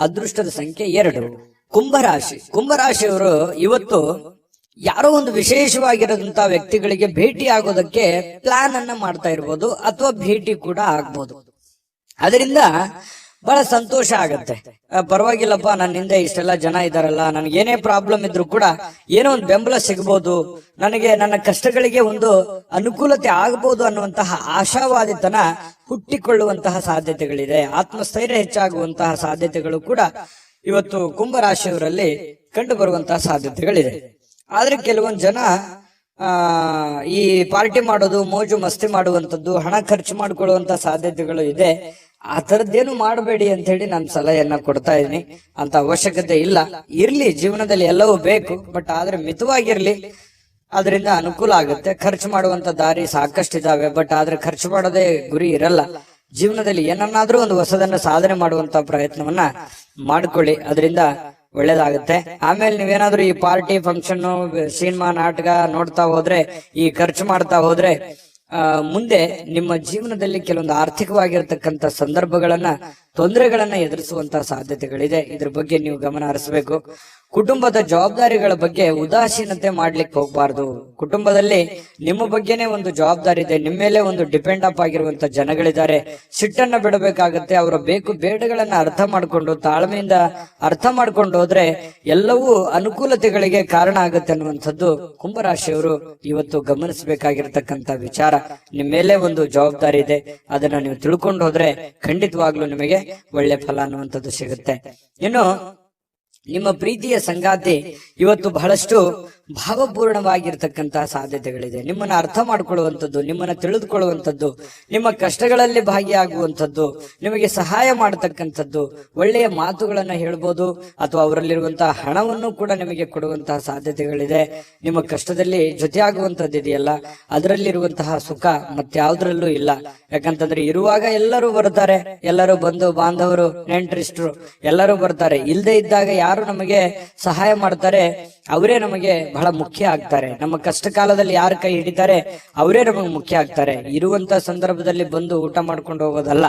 ಅದೃಷ್ಟದ ಸಂಖ್ಯೆ 2. ಕುಂಭರಾಶಿಯವರು ಇವತ್ತು ಯಾರೋ ಒಂದು ವಿಶೇಷವಾಗಿರೋದಂತ ವ್ಯಕ್ತಿಗಳಿಗೆ ಭೇಟಿ ಆಗೋದಕ್ಕೆ ಪ್ಲಾನ್ ಅನ್ನ ಮಾಡ್ತಾ ಇರ್ಬೋದು, ಅಥವಾ ಭೇಟಿ ಕೂಡ ಆಗ್ಬೋದು. ಅದರಿಂದ ಬಹಳ ಸಂತೋಷ ಆಗತ್ತೆ. ಪರವಾಗಿಲ್ಲಪ್ಪ, ನನ್ನಿಂದ ಇಷ್ಟೆಲ್ಲ ಜನ ಇದಾರಲ್ಲ, ನನಗೇನೇ ಪ್ರಾಬ್ಲಮ್ ಇದ್ರು ಕೂಡ ಏನೋ ಒಂದು ಬೆಂಬಲ ಸಿಗ್ಬೋದು, ನನಗೆ ನನ್ನ ಕಷ್ಟಗಳಿಗೆ ಒಂದು ಅನುಕೂಲತೆ ಆಗಬಹುದು ಅನ್ನುವಂತಹ ಆಶಾವಾದಿತನ ಹುಟ್ಟಿಕೊಳ್ಳುವಂತಹ ಸಾಧ್ಯತೆಗಳಿದೆ. ಆತ್ಮಸ್ಥೈರ್ಯ ಹೆಚ್ಚಾಗುವಂತಹ ಸಾಧ್ಯತೆಗಳು ಕೂಡ ಇವತ್ತು ಕುಂಭರಾಶಿಯವರಲ್ಲಿ ಕಂಡು ಬರುವಂತಹ ಸಾಧ್ಯತೆಗಳಿದೆ. ಆದ್ರೆ ಕೆಲವೊಂದು ಜನ ಈ ಪಾರ್ಟಿ ಮಾಡೋದು, ಮೋಜು ಮಸ್ತಿ ಮಾಡುವಂತದ್ದು, ಹಣ ಖರ್ಚು ಮಾಡಿಕೊಳ್ಳುವಂತ ಸಾಧ್ಯತೆಗಳು ಇದೆ. ಆ ತರದ್ದೇನು ಮಾಡಬೇಡಿ ಅಂತ ಹೇಳಿ ನಾನು ಸಲಹೆಯನ್ನ ಕೊಡ್ತಾ ಇದ್ದೀನಿ. ಅಂತ ಅವಶ್ಯಕತೆ ಇಲ್ಲ. ಇರ್ಲಿ, ಜೀವನದಲ್ಲಿ ಎಲ್ಲವೂ ಬೇಕು, ಬಟ್ ಆದ್ರೆ ಮಿತವಾಗಿರ್ಲಿ. ಅದರಿಂದ ಅನುಕೂಲ ಆಗುತ್ತೆ. ಖರ್ಚು ಮಾಡುವಂತ ದಾರಿ ಸಾಕಷ್ಟಿದಾವೆ, ಬಟ್ ಆದ್ರೆ ಖರ್ಚು ಮಾಡೋದೇ ಗುರಿ ಇರಲ್ಲ. ಜೀವನದಲ್ಲಿ ಏನನ್ನಾದ್ರೂ ಒಂದು ಹೊಸದನ್ನ ಸಾಧನೆ ಮಾಡುವಂತ ಪ್ರಯತ್ನವನ್ನ ಮಾಡ್ಕೊಳ್ಳಿ, ಅದರಿಂದ ಒಳ್ಳೇದಾಗುತ್ತೆ. ಆಮೇಲೆ ನೀವೇನಾದ್ರೂ ಈ ಪಾರ್ಟಿ, ಫಂಕ್ಷನ್, ಸಿನಿಮಾ, ನಾಟಕ ನೋಡ್ತಾ ಹೋದ್ರೆ, ಈ ಖರ್ಚು ಮಾಡ್ತಾ ಹೋದ್ರೆ ಮುಂದೆ ನಿಮ್ಮ ಜೀವನದಲ್ಲಿ ಕೆಲವೊಂದು ಆರ್ಥಿಕವಾಗಿರ್ತಕ್ಕಂಥ ಸಂದರ್ಭಗಳನ್ನ, ತೊಂದರೆಗಳನ್ನ ಎದುರಿಸುವಂತಹ ಸಾಧ್ಯತೆಗಳಿದೆ. ಇದ್ರ ಬಗ್ಗೆ ನೀವು ಗಮನ ಹರಿಸಬೇಕು. ಕುಟುಂಬದ ಜವಾಬ್ದಾರಿಗಳ ಬಗ್ಗೆ ಉದಾಸೀನತೆ ಮಾಡ್ಲಿಕ್ಕೆ ಹೋಗ್ಬಾರ್ದು. ಕುಟುಂಬದಲ್ಲಿ ನಿಮ್ಮ ಬಗ್ಗೆನೇ ಒಂದು ಜವಾಬ್ದಾರಿ ಇದೆ, ನಿಮ್ಮ ಮೇಲೆ ಒಂದು ಡಿಪೆಂಡ್ ಅಪ್ ಆಗಿರುವಂತ ಜನಗಳಿದ್ದಾರೆ. ಸಿಟ್ಟನ್ನ ಬಿಡಬೇಕಾಗತ್ತೆ. ಅವರ ಬೇಕು ಬೇಡಗಳನ್ನ ಅರ್ಥ ಮಾಡ್ಕೊಂಡು, ತಾಳ್ಮೆಯಿಂದ ಅರ್ಥ ಮಾಡ್ಕೊಂಡು ಹೋದ್ರೆ ಎಲ್ಲವೂ ಅನುಕೂಲತೆಗಳಿಗೆ ಕಾರಣ ಆಗುತ್ತೆ ಅನ್ನುವಂಥದ್ದು ಕುಂಭರಾಶಿಯವರು ಇವತ್ತು ಗಮನಿಸಬೇಕಾಗಿರ್ತಕ್ಕಂಥ ವಿಚಾರ. ನಿಮ್ಮ ಮೇಲೆ ಒಂದು ಜವಾಬ್ದಾರಿ ಇದೆ, ಅದನ್ನ ನೀವು ತಿಳ್ಕೊಂಡು ಹೋದ್ರೆ ಖಂಡಿತವಾಗ್ಲೂ ನಿಮಗೆ ಒಳ್ಳೆ ಫಲ ಅನ್ನುವಂಥದ್ದು ಸಿಗುತ್ತೆ. ಇನ್ನು ನಿಮ್ಮ ಪ್ರೀತಿಯ ಸಂಗಾತಿ ಇವತ್ತು ಬಹಳಷ್ಟು ಭಾವಪೂರ್ಣವಾಗಿರ್ತಕ್ಕಂತಹ ಸಾಧ್ಯತೆಗಳಿದೆ. ನಿಮ್ಮನ್ನ ಅರ್ಥ ಮಾಡ್ಕೊಳ್ಳುವಂಥದ್ದು, ನಿಮ್ಮನ್ನ ತಿಳಿದುಕೊಳ್ಳುವಂಥದ್ದು, ನಿಮ್ಮ ಕಷ್ಟಗಳಲ್ಲಿ ಭಾಗಿಯಾಗುವಂಥದ್ದು, ನಿಮಗೆ ಸಹಾಯ ಮಾಡತಕ್ಕಂಥದ್ದು, ಒಳ್ಳೆಯ ಮಾತುಗಳನ್ನ ಹೇಳ್ಬೋದು, ಅಥವಾ ಅವರಲ್ಲಿರುವಂತಹ ಹಣವನ್ನು ಕೂಡ ನಿಮಗೆ ಕೊಡುವಂತಹ ಸಾಧ್ಯತೆಗಳಿದೆ. ನಿಮ್ಮ ಕಷ್ಟದಲ್ಲಿ ಜೊತೆಯಾಗುವಂಥದ್ದು ಇದೆಯಲ್ಲ, ಅದರಲ್ಲಿರುವಂತಹ ಸುಖ ಮತ್ಯಾವುದ್ರಲ್ಲೂ ಇಲ್ಲ. ಯಾಕಂತಂದ್ರೆ ಇರುವಾಗ ಎಲ್ಲರೂ ಬರ್ತಾರೆ, ಎಲ್ಲರೂ ಬಂಧು ಬಾಂಧವರು ನೆಂಟರಿಷ್ಟರು ಎಲ್ಲರೂ ಬರ್ತಾರೆ. ಇಲ್ಲದೆ ಇದ್ದಾಗ ಯಾರು ನಮಗೆ ಸಹಾಯ ಮಾಡ್ತಾರೆ ಅವರೇ ನಮಗೆ ಬಹಳ ಮುಖ್ಯ ಆಗ್ತಾರೆ. ನಮ್ಮ ಕಷ್ಟ ಕಾಲದಲ್ಲಿ ಯಾರು ಕೈ ಹಿಡಿತಾರೆ ಅವರೇ ನಮಗೆ ಮುಖ್ಯ ಆಗ್ತಾರೆ. ಇರುವಂತ ಸಂದರ್ಭದಲ್ಲಿ ಬಂದು ಊಟ ಮಾಡ್ಕೊಂಡು ಹೋಗೋದಲ್ಲ.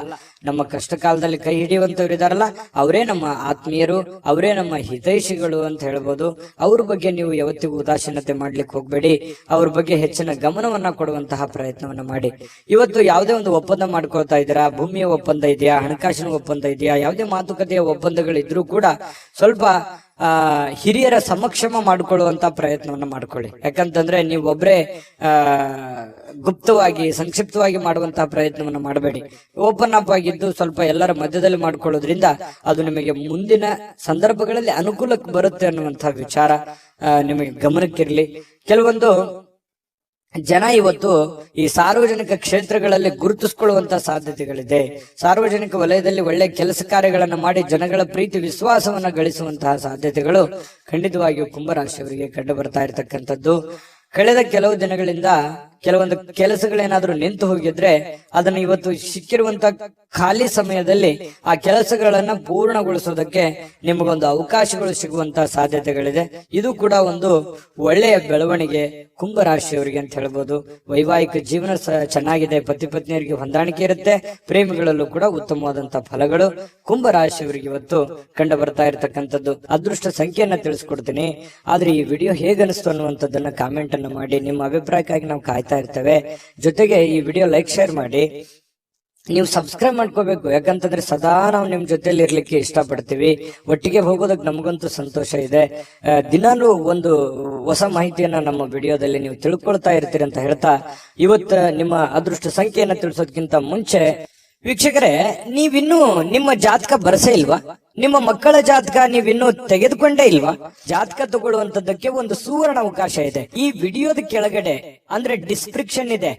ನಮ್ಮ ಕಷ್ಟ ಕಾಲದಲ್ಲಿ ಕೈ ಹಿಡಿಯುವಂತವ್ರು ಇದಾರಲ್ಲ ಅವರೇ ನಮ್ಮ ಆತ್ಮೀಯರು, ಅವರೇ ನಮ್ಮ ಹಿತೈಷಿಗಳು ಅಂತ ಹೇಳ್ಬೋದು. ಅವ್ರ ಬಗ್ಗೆ ನೀವು ಯಾವತ್ತಿಗೂ ಉದಾಸೀನತೆ ಮಾಡ್ಲಿಕ್ಕೆ ಹೋಗ್ಬೇಡಿ. ಅವ್ರ ಬಗ್ಗೆ ಹೆಚ್ಚಿನ ಗಮನವನ್ನ ಕೊಡುವಂತಹ ಪ್ರಯತ್ನವನ್ನ ಮಾಡಿ. ಇವತ್ತು ಯಾವುದೇ ಒಂದು ಒಪ್ಪಂದ ಮಾಡ್ಕೊಳ್ತಾ ಇದ್ದೀರಾ, ಭೂಮಿಯ ಒಪ್ಪಂದ ಇದೆಯಾ, ಹಣಕಾಸಿನ ಒಪ್ಪಂದ ಇದೆಯಾ, ಯಾವುದೇ ಮಾತುಕತೆಯ ಒಪ್ಪಂದಗಳಿದ್ರೂ ಕೂಡ ಸ್ವಲ್ಪ ಹಿರಿಯರ ಸಮಕ್ಷಮ ಮಾಡಿಕೊಳ್ಳುವಂತ ಪ್ರಯತ್ನವನ್ನ ಮಾಡ್ಕೊಳ್ಳಿ. ಯಾಕಂತಂದ್ರೆ ನೀವು ಒಬ್ಬರೇ ಗುಪ್ತವಾಗಿ ಸಂಕ್ಷಿಪ್ತವಾಗಿ ಮಾಡುವಂತಹ ಪ್ರಯತ್ನವನ್ನ ಮಾಡಬೇಡಿ. ಓಪನ್ ಅಪ್ ಆಗಿದ್ದು ಸ್ವಲ್ಪ ಎಲ್ಲರ ಮಧ್ಯದಲ್ಲಿ ಮಾಡ್ಕೊಳ್ಳೋದ್ರಿಂದ ಅದು ನಿಮಗೆ ಮುಂದಿನ ಸಂದರ್ಭಗಳಲ್ಲಿ ಅನುಕೂಲಕ್ಕೆ ಬರುತ್ತೆ ಅನ್ನುವಂತಹ ವಿಚಾರ ನಿಮಗೆ ಗಮನಕ್ಕಿರ್ಲಿ. ಕೆಲವೊಂದು ಜನ ಇವತ್ತು ಈ ಸಾರ್ವಜನಿಕ ಕ್ಷೇತ್ರಗಳಲ್ಲಿ ಗುರುತಿಸಿಕೊಳ್ಳುವಂತ ಸಾಧ್ಯತೆಗಳಿದೆ. ಸಾರ್ವಜನಿಕ ವಲಯದಲ್ಲಿ ಒಳ್ಳೆ ಕೆಲಸ ಕಾರ್ಯಗಳನ್ನ ಮಾಡಿ ಜನಗಳ ಪ್ರೀತಿ ವಿಶ್ವಾಸವನ್ನ ಗಳಿಸುವಂತಹ ಸಾಧ್ಯತೆಗಳು ಖಂಡಿತವಾಗಿಯೂ ಕುಂಭರಾಶಿಯವರಿಗೆ ಕಂಡು ಬರ್ತಾ ಇರತಕ್ಕಂಥದ್ದು. ಕಳೆದ ಕೆಲವು ದಿನಗಳಿಂದ ಕೆಲವೊಂದು ಕೆಲಸಗಳೇನಾದ್ರೂ ನಿಂತು ಹೋಗಿದ್ರೆ ಅದನ್ನ ಇವತ್ತು ಸಿಕ್ಕಿರುವಂತ ಖಾಲಿ ಸಮಯದಲ್ಲಿ ಆ ಕೆಲಸಗಳನ್ನ ಪೂರ್ಣಗೊಳಿಸೋದಕ್ಕೆ ನಿಮಗೊಂದು ಅವಕಾಶಗಳು ಸಿಗುವಂತಹ ಸಾಧ್ಯತೆಗಳಿದೆ. ಇದು ಕೂಡ ಒಂದು ಒಳ್ಳೆಯ ಬೆಳವಣಿಗೆ ಕುಂಭರಾಶಿಯವರಿಗೆ ಅಂತ ಹೇಳ್ಬೋದು. ವೈವಾಹಿಕ ಜೀವನ ಚೆನ್ನಾಗಿದೆ, ಪತಿ ಪತ್ನಿಯರಿಗೆ ಹೊಂದಾಣಿಕೆ ಇರುತ್ತೆ, ಪ್ರೇಮಿಗಳಲ್ಲೂ ಕೂಡ ಉತ್ತಮವಾದಂತಹ ಫಲಗಳು ಕುಂಭರಾಶಿಯವರಿಗೆ ಇವತ್ತು ಕಂಡು ಬರ್ತಾ ಇರತಕ್ಕಂಥದ್ದು. ಅದೃಷ್ಟ ಸಂಖ್ಯೆಯನ್ನ ತಿಳಿಸ್ಕೊಡ್ತೀನಿ. ಆದ್ರೆ ಈ ವಿಡಿಯೋ ಹೇಗನಿಸ್ತು ಅನ್ನುವಂಥದ್ದನ್ನ ಕಾಮೆಂಟ್ ಅನ್ನ ಮಾಡಿ. ನಿಮ್ಮ ಅಭಿಪ್ರಾಯಕ್ಕಾಗಿ ನಾವು ಕಾಯ್ತಾ ಇರ್ತೇವೆ. ಜೊತೆಗೆ ಈ ವಿಡಿಯೋ ಲೈಕ್ ಶೇರ್ ಮಾಡಿ. ನೀವು ಸಬ್ಸ್ಕ್ರೈಬ್ ಮಾಡ್ಕೋಬೇಕು. ಯಾಕಂತಂದ್ರೆ ಸದಾ ನಾವು ನಿಮ್ ಜೊತೆಲಿ ಇರ್ಲಿಕ್ಕೆ ಇಷ್ಟಪಡ್ತೀವಿ. ಒಟ್ಟಿಗೆ ಹೋಗೋದಕ್ಕೆ ನಮಗಂತೂ ಸಂತೋಷ ಇದೆ. ದಿನಾಲೂ ಒಂದು ಹೊಸ ಮಾಹಿತಿಯನ್ನ ನಮ್ಮ ವಿಡಿಯೋದಲ್ಲಿ ನೀವು ತಿಳ್ಕೊಳ್ತಾ ಇರ್ತೀರಿ ಅಂತ ಹೇಳ್ತಾ, ಇವತ್ತು ನಿಮ್ಮ ಅದೃಷ್ಟ ಸಂಖ್ಯೆಯನ್ನ ತಿಳಿಸೋದಕ್ಕಿಂತ ಮುಂಚೆ ವೀಕ್ಷಕರೇ, ನೀವಿನ್ನೂ ನಿಮ್ಮ ಜಾತಕ ಬರಸೇ ಇಲ್ವಾ? ನಿಮ್ಮ ಮಕ್ಕಳ ಜಾತಕ ನೀವಿನ್ನೂ ತೆಗೆದುಕೊಂಡೇ ಇಲ್ವಾ? ಜಾತಕ ತಗೊಳ್ಳುವಂತದ್ದಕ್ಕೆ ಒಂದು ಸುವರ್ಣ ಅವಕಾಶ ಇದೆ. ಈ ವಿಡಿಯೋದ ಕೆಳಗಡೆ ಅಂದ್ರೆ ಡಿಸ್ಕ್ರಿಪ್ಷನ್ ಇದೆ.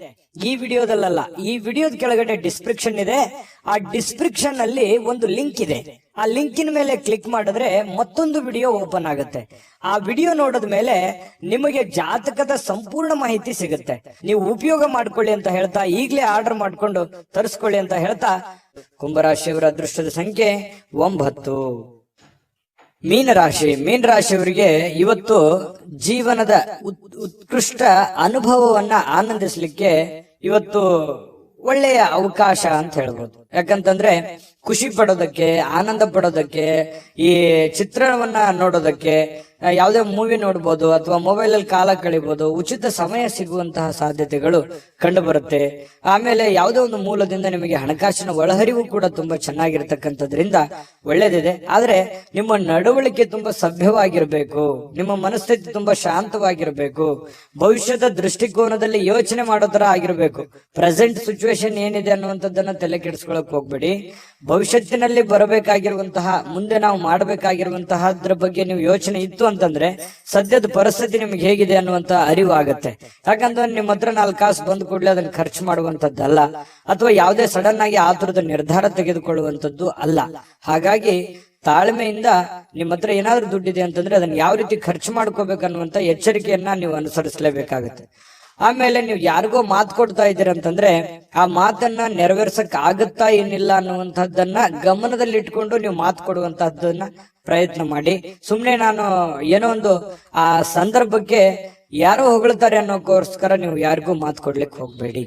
ಈ ವಿಡಿಯೋದಲ್ಲ, ಈ ವಿಡಿಯೋದ ಕೆಳಗಡೆ ಡಿಸ್ಕ್ರಿಪ್ಷನ್ ಇದೆ. ಆ ಡಿಸ್ಕ್ರಿಪ್ಷನ್ ಅಲ್ಲಿ ಒಂದು ಲಿಂಕ್ ಇದೆ. ಆ ಲಿಂಕಿನ ಮೇಲೆ ಕ್ಲಿಕ್ ಮಾಡಿದ್ರೆ ಮತ್ತೊಂದು ವಿಡಿಯೋ ಓಪನ್ ಆಗುತ್ತೆ. ಆ ವಿಡಿಯೋ ನೋಡಿದ ಮೇಲೆ ನಿಮಗೆ ಜಾತಕದ ಸಂಪೂರ್ಣ ಮಾಹಿತಿ ಸಿಗುತ್ತೆ. ನೀವು ಉಪಯೋಗ ಮಾಡ್ಕೊಳ್ಳಿ ಅಂತ ಹೇಳ್ತಾ, ಈಗಲೇ ಆರ್ಡರ್ ಮಾಡ್ಕೊಂಡು ತರಿಸ್ಕೊಳ್ಳಿ ಅಂತ ಹೇಳ್ತಾ, ಕುಂಭರಾಶಿಯವರ ಅದೃಷ್ಟದ ಸಂಖ್ಯೆ 9. ಮೀನರಾಶಿಯವರಿಗೆ ಇವತ್ತು ಜೀವನದ ಉತ್ಕೃಷ್ಟ ಅನುಭವವನ್ನ ಆನಂದಿಸಲಿಕ್ಕೆ ಇವತ್ತು ಒಳ್ಳೆಯ ಅವಕಾಶ ಅಂತ ಹೇಳ್ಬೋದು. ಯಾಕಂತಂದ್ರೆ ಖುಷಿ ಪಡೋದಕ್ಕೆ, ಆನಂದ ಪಡೋದಕ್ಕೆ, ಈ ಚಿತ್ರಣವನ್ನ ನೋಡೋದಕ್ಕೆ, ಯಾವುದೇ ಮೂವಿ ನೋಡ್ಬೋದು ಅಥವಾ ಮೊಬೈಲ್ ಅಲ್ಲಿ ಕಾಲ ಕಳಿಬಹುದು. ಉಚಿತ ಸಮಯ ಸಿಗುವಂತಹ ಸಾಧ್ಯತೆಗಳು ಕಂಡು ಬರುತ್ತೆ. ಆಮೇಲೆ ಯಾವುದೇ ಒಂದು ಮೂಲದಿಂದ ನಿಮಗೆ ಹಣಕಾಸಿನ ಒಳಹರಿವು ಕೂಡ ತುಂಬಾ ಚೆನ್ನಾಗಿರ್ತಕ್ಕಂಥದ್ರಿಂದ ಒಳ್ಳೇದಿದೆ. ಆದ್ರೆ ನಿಮ್ಮ ನಡವಳಿಕೆ ತುಂಬಾ ಸಭ್ಯವಾಗಿರ್ಬೇಕು, ನಿಮ್ಮ ಮನಸ್ಥಿತಿ ತುಂಬಾ ಶಾಂತವಾಗಿರ್ಬೇಕು, ಭವಿಷ್ಯದ ದೃಷ್ಟಿಕೋನದಲ್ಲಿ ಯೋಚನೆ ಮಾಡೋ ತರ ಆಗಿರ್ಬೇಕು. ಪ್ರೆಸೆಂಟ್ ಸಿಚುವೇಶನ್ ಏನಿದೆ ಅನ್ನುವಂಥದ್ದನ್ನ ತಲೆ ಕೆಡಿಸ್ಕೊಳಕ್ ಹೋಗ್ಬೇಡಿ. ಭವಿಷ್ಯತ್ತಿನಲ್ಲಿ ಬರಬೇಕಾಗಿರುವಂತಹ, ಮುಂದೆ ನಾವು ಮಾಡಬೇಕಾಗಿರುವಂತಹದ್ರ ಬಗ್ಗೆ ನೀವು ಯೋಚನೆ ಇತ್ತು ಅಂತಂದ್ರೆ ಸದ್ಯದ ಪರಿಸ್ಥಿತಿ ನಿಮ್ಗೆ ಹೇಗಿದೆ ಅನ್ನುವಂತ ಅರಿವು ಆಗತ್ತೆ. ಯಾಕಂದ್ರೆ ನಿಮ್ಮ ಹತ್ರ 4 ಕಾಸು ಬಂದ್ ಕೂಡಲೇ ಅದನ್ನ ಖರ್ಚು ಮಾಡುವಂತದ್ದಲ್ಲ, ಅಥವಾ ಯಾವುದೇ ಸಡನ್ ಆಗಿ ಆತುರದ ನಿರ್ಧಾರ ತೆಗೆದುಕೊಳ್ಳುವಂತದ್ದು ಅಲ್ಲ. ಹಾಗಾಗಿ ತಾಳ್ಮೆಯಿಂದ ನಿಮ್ಮ ಹತ್ರ ಏನಾದ್ರೂ ದುಡ್ಡಿದೆ ಅಂತಂದ್ರೆ ಅದನ್ನ ಯಾವ ರೀತಿ ಖರ್ಚು ಮಾಡ್ಕೋಬೇಕನ್ನುವಂತ ಎಚ್ಚರಿಕೆಯನ್ನ ನೀವು ಅನುಸರಿಸಲೇಬೇಕಾಗತ್ತೆ. ಆಮೇಲೆ ನೀವು ಯಾರಿಗೋ ಮಾತು ಕೊಡ್ತಾ ಇದ್ದೀರ ಅಂತಂದ್ರೆ ಆ ಮಾತನ್ನ ನೆರವೇರ್ಸಕ್ ಆಗುತ್ತಾ ಏನಿಲ್ಲ ಅನ್ನುವಂಥದ್ದನ್ನ ಗಮನದಲ್ಲಿ ಇಟ್ಕೊಂಡು ನೀವು ಮಾತು ಕೊಡುವಂತಹದ್ದನ್ನ ಪ್ರಯತ್ನ ಮಾಡಿ. ಸುಮ್ನೆ ನಾನು ಏನೋ ಒಂದು ಆ ಸಂದರ್ಭಕ್ಕೆ ಯಾರೋ ಹೊಗಳ್ತಾರೆ ಅನ್ನೋಕ್ಕೋಸ್ಕರ ನೀವು ಯಾರಿಗೂ ಮಾತು ಕೊಡ್ಲಿಕ್ಕೆ ಹೋಗ್ಬೇಡಿ.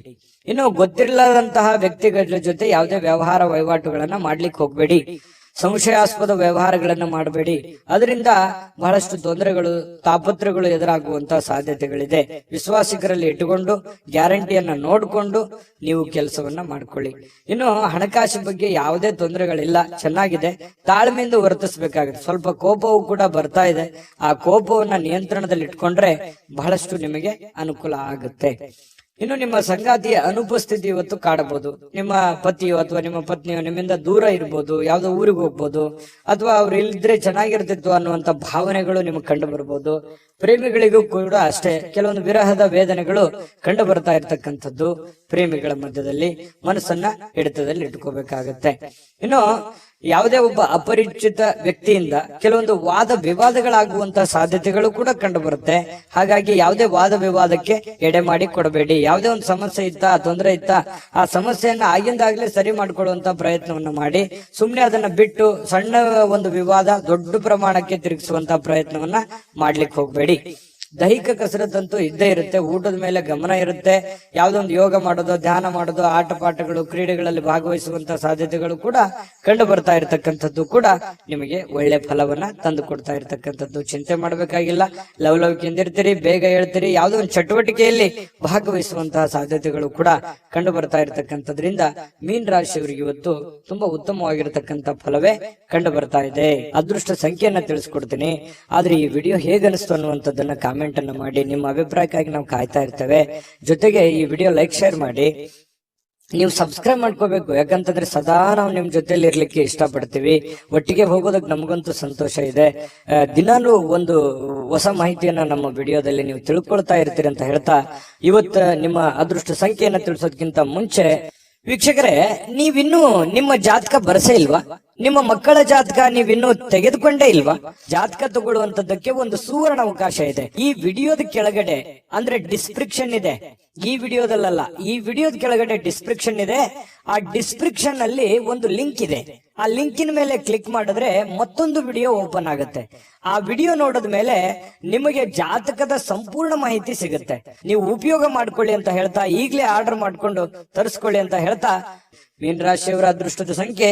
ಇನ್ನು ಗೊತ್ತಿರಲಾದಂತಹ ವ್ಯಕ್ತಿಗಳ ಜೊತೆ ಯಾವುದೇ ವ್ಯವಹಾರ ವಹಿವಾಟುಗಳನ್ನ ಮಾಡ್ಲಿಕ್ಕೆ ಹೋಗ್ಬೇಡಿ. ಸಂಶಯಾಸ್ಪದ ವ್ಯವಹಾರಗಳನ್ನ ಮಾಡಬೇಡಿ. ಅದರಿಂದ ಬಹಳಷ್ಟು ತೊಂದರೆಗಳು, ತಾಪತ್ರಗಳು ಎದುರಾಗುವಂತಹ ಸಾಧ್ಯತೆಗಳಿದೆ. ವಿಶ್ವಾಸಿಕರಲ್ಲಿ ಇಟ್ಟುಕೊಂಡು ಗ್ಯಾರಂಟಿಯನ್ನ ನೋಡಿಕೊಂಡು ನೀವು ಕೆಲಸವನ್ನ ಮಾಡ್ಕೊಳ್ಳಿ. ಇನ್ನು ಹಣಕಾಸಿನ ಬಗ್ಗೆ ಯಾವುದೇ ತೊಂದರೆಗಳಿಲ್ಲ, ಚೆನ್ನಾಗಿದೆ. ತಾಳ್ಮೆಯಿಂದ ವರ್ತಿಸಬೇಕಾಗುತ್ತೆ. ಸ್ವಲ್ಪ ಕೋಪವೂ ಕೂಡ ಬರ್ತಾ ಇದೆ. ಆ ಕೋಪವನ್ನ ನಿಯಂತ್ರಣದಲ್ಲಿ ಇಟ್ಕೊಂಡ್ರೆ ಬಹಳಷ್ಟು ನಿಮಗೆ ಅನುಕೂಲ ಆಗುತ್ತೆ. ಇನ್ನು ನಿಮ್ಮ ಸಂಗಾತಿಯ ಅನುಪಸ್ಥಿತಿ ಇವತ್ತು ಕಾಡಬಹುದು. ನಿಮ್ಮ ಪತಿಯೋ ಅಥವಾ ನಿಮ್ಮ ಪತ್ನಿಯೋ ನಿಮ್ಮಿಂದ ದೂರ ಇರ್ಬೋದು, ಯಾವ್ದೋ ಊರಿಗೆ ಹೋಗ್ಬೋದು, ಅಥವಾ ಅವ್ರು ಇಲ್ಲಿದ್ರೆ ಚೆನ್ನಾಗಿರ್ತಿತ್ತು ಅನ್ನುವಂತ ಭಾವನೆಗಳು ನಿಮಗೆ ಕಂಡು ಬರ್ಬೋದು. ಪ್ರೇಮಿಗಳಿಗೂ ಕೂಡ ಅಷ್ಟೇ ಕೆಲವೊಂದು ವಿರಹದ ವೇದನೆಗಳು ಕಂಡು ಬರ್ತಾ ಇರ್ತಕ್ಕಂಥದ್ದು. ಪ್ರೇಮಿಗಳ ಮಧ್ಯದಲ್ಲಿ ಮನಸ್ಸನ್ನ ಹಿಡಿತದಲ್ಲಿ ಇಟ್ಕೋಬೇಕಾಗತ್ತೆ. ಇನ್ನು ಯಾವುದೇ ಒಬ್ಬ ಅಪರಿಚಿತ ವ್ಯಕ್ತಿಯಿಂದ ಕೆಲವೊಂದು ವಾದ ವಿವಾದಗಳಾಗುವಂತಹ ಸಾಧ್ಯತೆಗಳು ಕೂಡ ಕಂಡು ಬರುತ್ತೆ. ಹಾಗಾಗಿ ಯಾವುದೇ ವಾದ ವಿವಾದಕ್ಕೆ ಎಡೆ ಮಾಡಿ ಕೊಡಬೇಡಿ. ಯಾವುದೇ ಒಂದು ಸಮಸ್ಯೆ ಇತ್ತಾ, ತೊಂದರೆ ಇತ್ತಾ, ಆ ಸಮಸ್ಯೆಯನ್ನ ಆಗಿಂದಾಗ್ಲೇ ಸರಿ ಮಾಡ್ಕೊಳ್ಳುವಂತ ಪ್ರಯತ್ನವನ್ನ ಮಾಡಿ, ಸುಮ್ನೆ ಅದನ್ನ ಬಿಟ್ಟು ಸಣ್ಣ ಒಂದು ವಿವಾದ ದೊಡ್ಡ ಪ್ರಮಾಣಕ್ಕೆ ತಿರುಗಿಸುವಂತ ಪ್ರಯತ್ನವನ್ನ ಮಾಡ್ಲಿಕ್ಕೆ ಹೋಗ್ಬೇಡಿ. ದೈಹಿಕ ಕಸರತ್ತಂತೂ ಇದ್ದೇ ಇರುತ್ತೆ. ಊಟದ ಮೇಲೆ ಗಮನ ಇರುತ್ತೆ. ಯಾವುದೊಂದು ಯೋಗ ಮಾಡೋದು, ಧ್ಯಾನ ಮಾಡೋದು, ಆಟ ಪಾಠಗಳು, ಕ್ರೀಡೆಗಳಲ್ಲಿ ಭಾಗವಹಿಸುವಂತ ಸಾಧ್ಯತೆಗಳು ಕೂಡ ಕಂಡು ಬರ್ತಾ ಇರತಕ್ಕಂಥದ್ದು ಕೂಡ ನಿಮಗೆ ಒಳ್ಳೆ ಫಲವನ್ನ ತಂದು ಕೊಡ್ತಾ ಇರತಕ್ಕಂಥದ್ದು. ಚಿಂತೆ ಮಾಡಬೇಕಾಗಿಲ್ಲ. ಲವಲವಿಕೆಯಿಂದಿರ್ತೀರಿ, ಬೇಗ ಹೇಳ್ತೀರಿ. ಯಾವುದೋ ಒಂದು ಚಟುವಟಿಕೆಯಲ್ಲಿ ಭಾಗವಹಿಸುವಂತಹ ಸಾಧ್ಯತೆಗಳು ಕೂಡ ಕಂಡು ಬರ್ತಾ ಇರತಕ್ಕಂಥದ್ರಿಂದ ಮೀನ ರಾಶಿಯವರಿಗೆ ಇವತ್ತು ತುಂಬಾ ಉತ್ತಮವಾಗಿರತಕ್ಕಂಥ ಫಲವೇ ಕಂಡು ಬರ್ತಾ ಇದೆ. ಅದೃಷ್ಟ ಸಂಖ್ಯೆಯನ್ನ ತಿಳಿಸ್ಕೊಡ್ತೀನಿ. ಆದ್ರೆ ಈ ವಿಡಿಯೋ ಹೇಗನಿಸ್ತು ಅನ್ನುವಂಥದ್ದನ್ನ ಕಾಮೆಂಟ್ ಅನ್ನ ಮಾಡಿ. ನಿಮ್ಮ ಅಭಿಪ್ರಾಯಕ್ಕಾಗಿ ನಾವು ಕಾಯ್ತಾ ಇರ್ತೇವೆ. ಜೊತೆಗೆ ಈ ವಿಡಿಯೋ ಲೈಕ್, ಶೇರ್ ಮಾಡಿ. ನೀವು ಸಬ್ಸ್ಕ್ರೈಬ್ ಮಾಡ್ಕೋಬೇಕು. ಯಾಕಂತಂದ್ರೆ ಸದಾ ನಾವು ನಿಮ್ ಜೊತೆಲಿ ಇರ್ಲಿಕ್ಕೆ ಇಷ್ಟಪಡ್ತೀವಿ. ಒಟ್ಟಿಗೆ ಹೋಗೋದಕ್ಕೆ ನಮಗಂತೂ ಸಂತೋಷ ಇದೆ. ದಿನಾಲೂ ಒಂದು ಹೊಸ ಮಾಹಿತಿಯನ್ನ ನಮ್ಮ ವಿಡಿಯೋದಲ್ಲಿ ನೀವು ತಿಳ್ಕೊಳ್ತಾ ಇರ್ತೀರಿ ಅಂತ ಹೇಳ್ತಾ, ಇವತ್ತು ನಿಮ್ಮ ಅದೃಷ್ಟ ಸಂಖ್ಯೆಯನ್ನ ತಿಳಿಸೋದಕ್ಕಿಂತ ಮುಂಚೆ ವೀಕ್ಷಕರೇ, ನೀವಿನ್ನೂ ನಿಮ್ಮ ಜಾತಕ ಬರಸೇ ಇಲ್ವಾ? ನಿಮ್ಮ ಮಕ್ಕಳ ಜಾತಕ ನೀವಿನ್ನೂ ತೆಗೆದುಕೊಂಡೇ ಇಲ್ವಾ? ಜಾತಕ ತಗೊಳ್ಳುವಂತದ್ದಕ್ಕೆ ಒಂದು ಸುವರ್ಣ ಅವಕಾಶ ಇದೆ. ಈ ವಿಡಿಯೋದ ಕೆಳಗಡೆ ಅಂದ್ರೆ ಡಿಸ್ಕ್ರಿಪ್ಷನ್ ಇದೆ. ಈ ವಿಡಿಯೋದಲ್ಲ, ಈ ವಿಡಿಯೋದ ಕೆಳಗಡೆ ಡಿಸ್ಕ್ರಿಪ್ಷನ್ ಇದೆ. ಆ ಡಿಸ್ಕ್ರಿಪ್ಷನ್ ಅಲ್ಲಿ ಒಂದು ಲಿಂಕ್ ಇದೆ. ಆ ಲಿಂಕಿನ ಮೇಲೆ ಕ್ಲಿಕ್ ಮಾಡಿದ್ರೆ ಮತ್ತೊಂದು ವಿಡಿಯೋ ಓಪನ್ ಆಗುತ್ತೆ. ಆ ವಿಡಿಯೋ ನೋಡಿದ ಮೇಲೆ ನಿಮಗೆ ಜಾತಕದ ಸಂಪೂರ್ಣ ಮಾಹಿತಿ ಸಿಗುತ್ತೆ. ನೀವು ಉಪಯೋಗ ಮಾಡ್ಕೊಳ್ಳಿ ಅಂತ ಹೇಳ್ತಾ, ಈಗಲೇ ಆರ್ಡರ್ ಮಾಡ್ಕೊಂಡು ತರಿಸ್ಕೊಳ್ಳಿ ಅಂತ ಹೇಳ್ತಾ, ಮೀನ ರಾಶಿಯವರ ಅದೃಷ್ಟದ ಸಂಖ್ಯೆ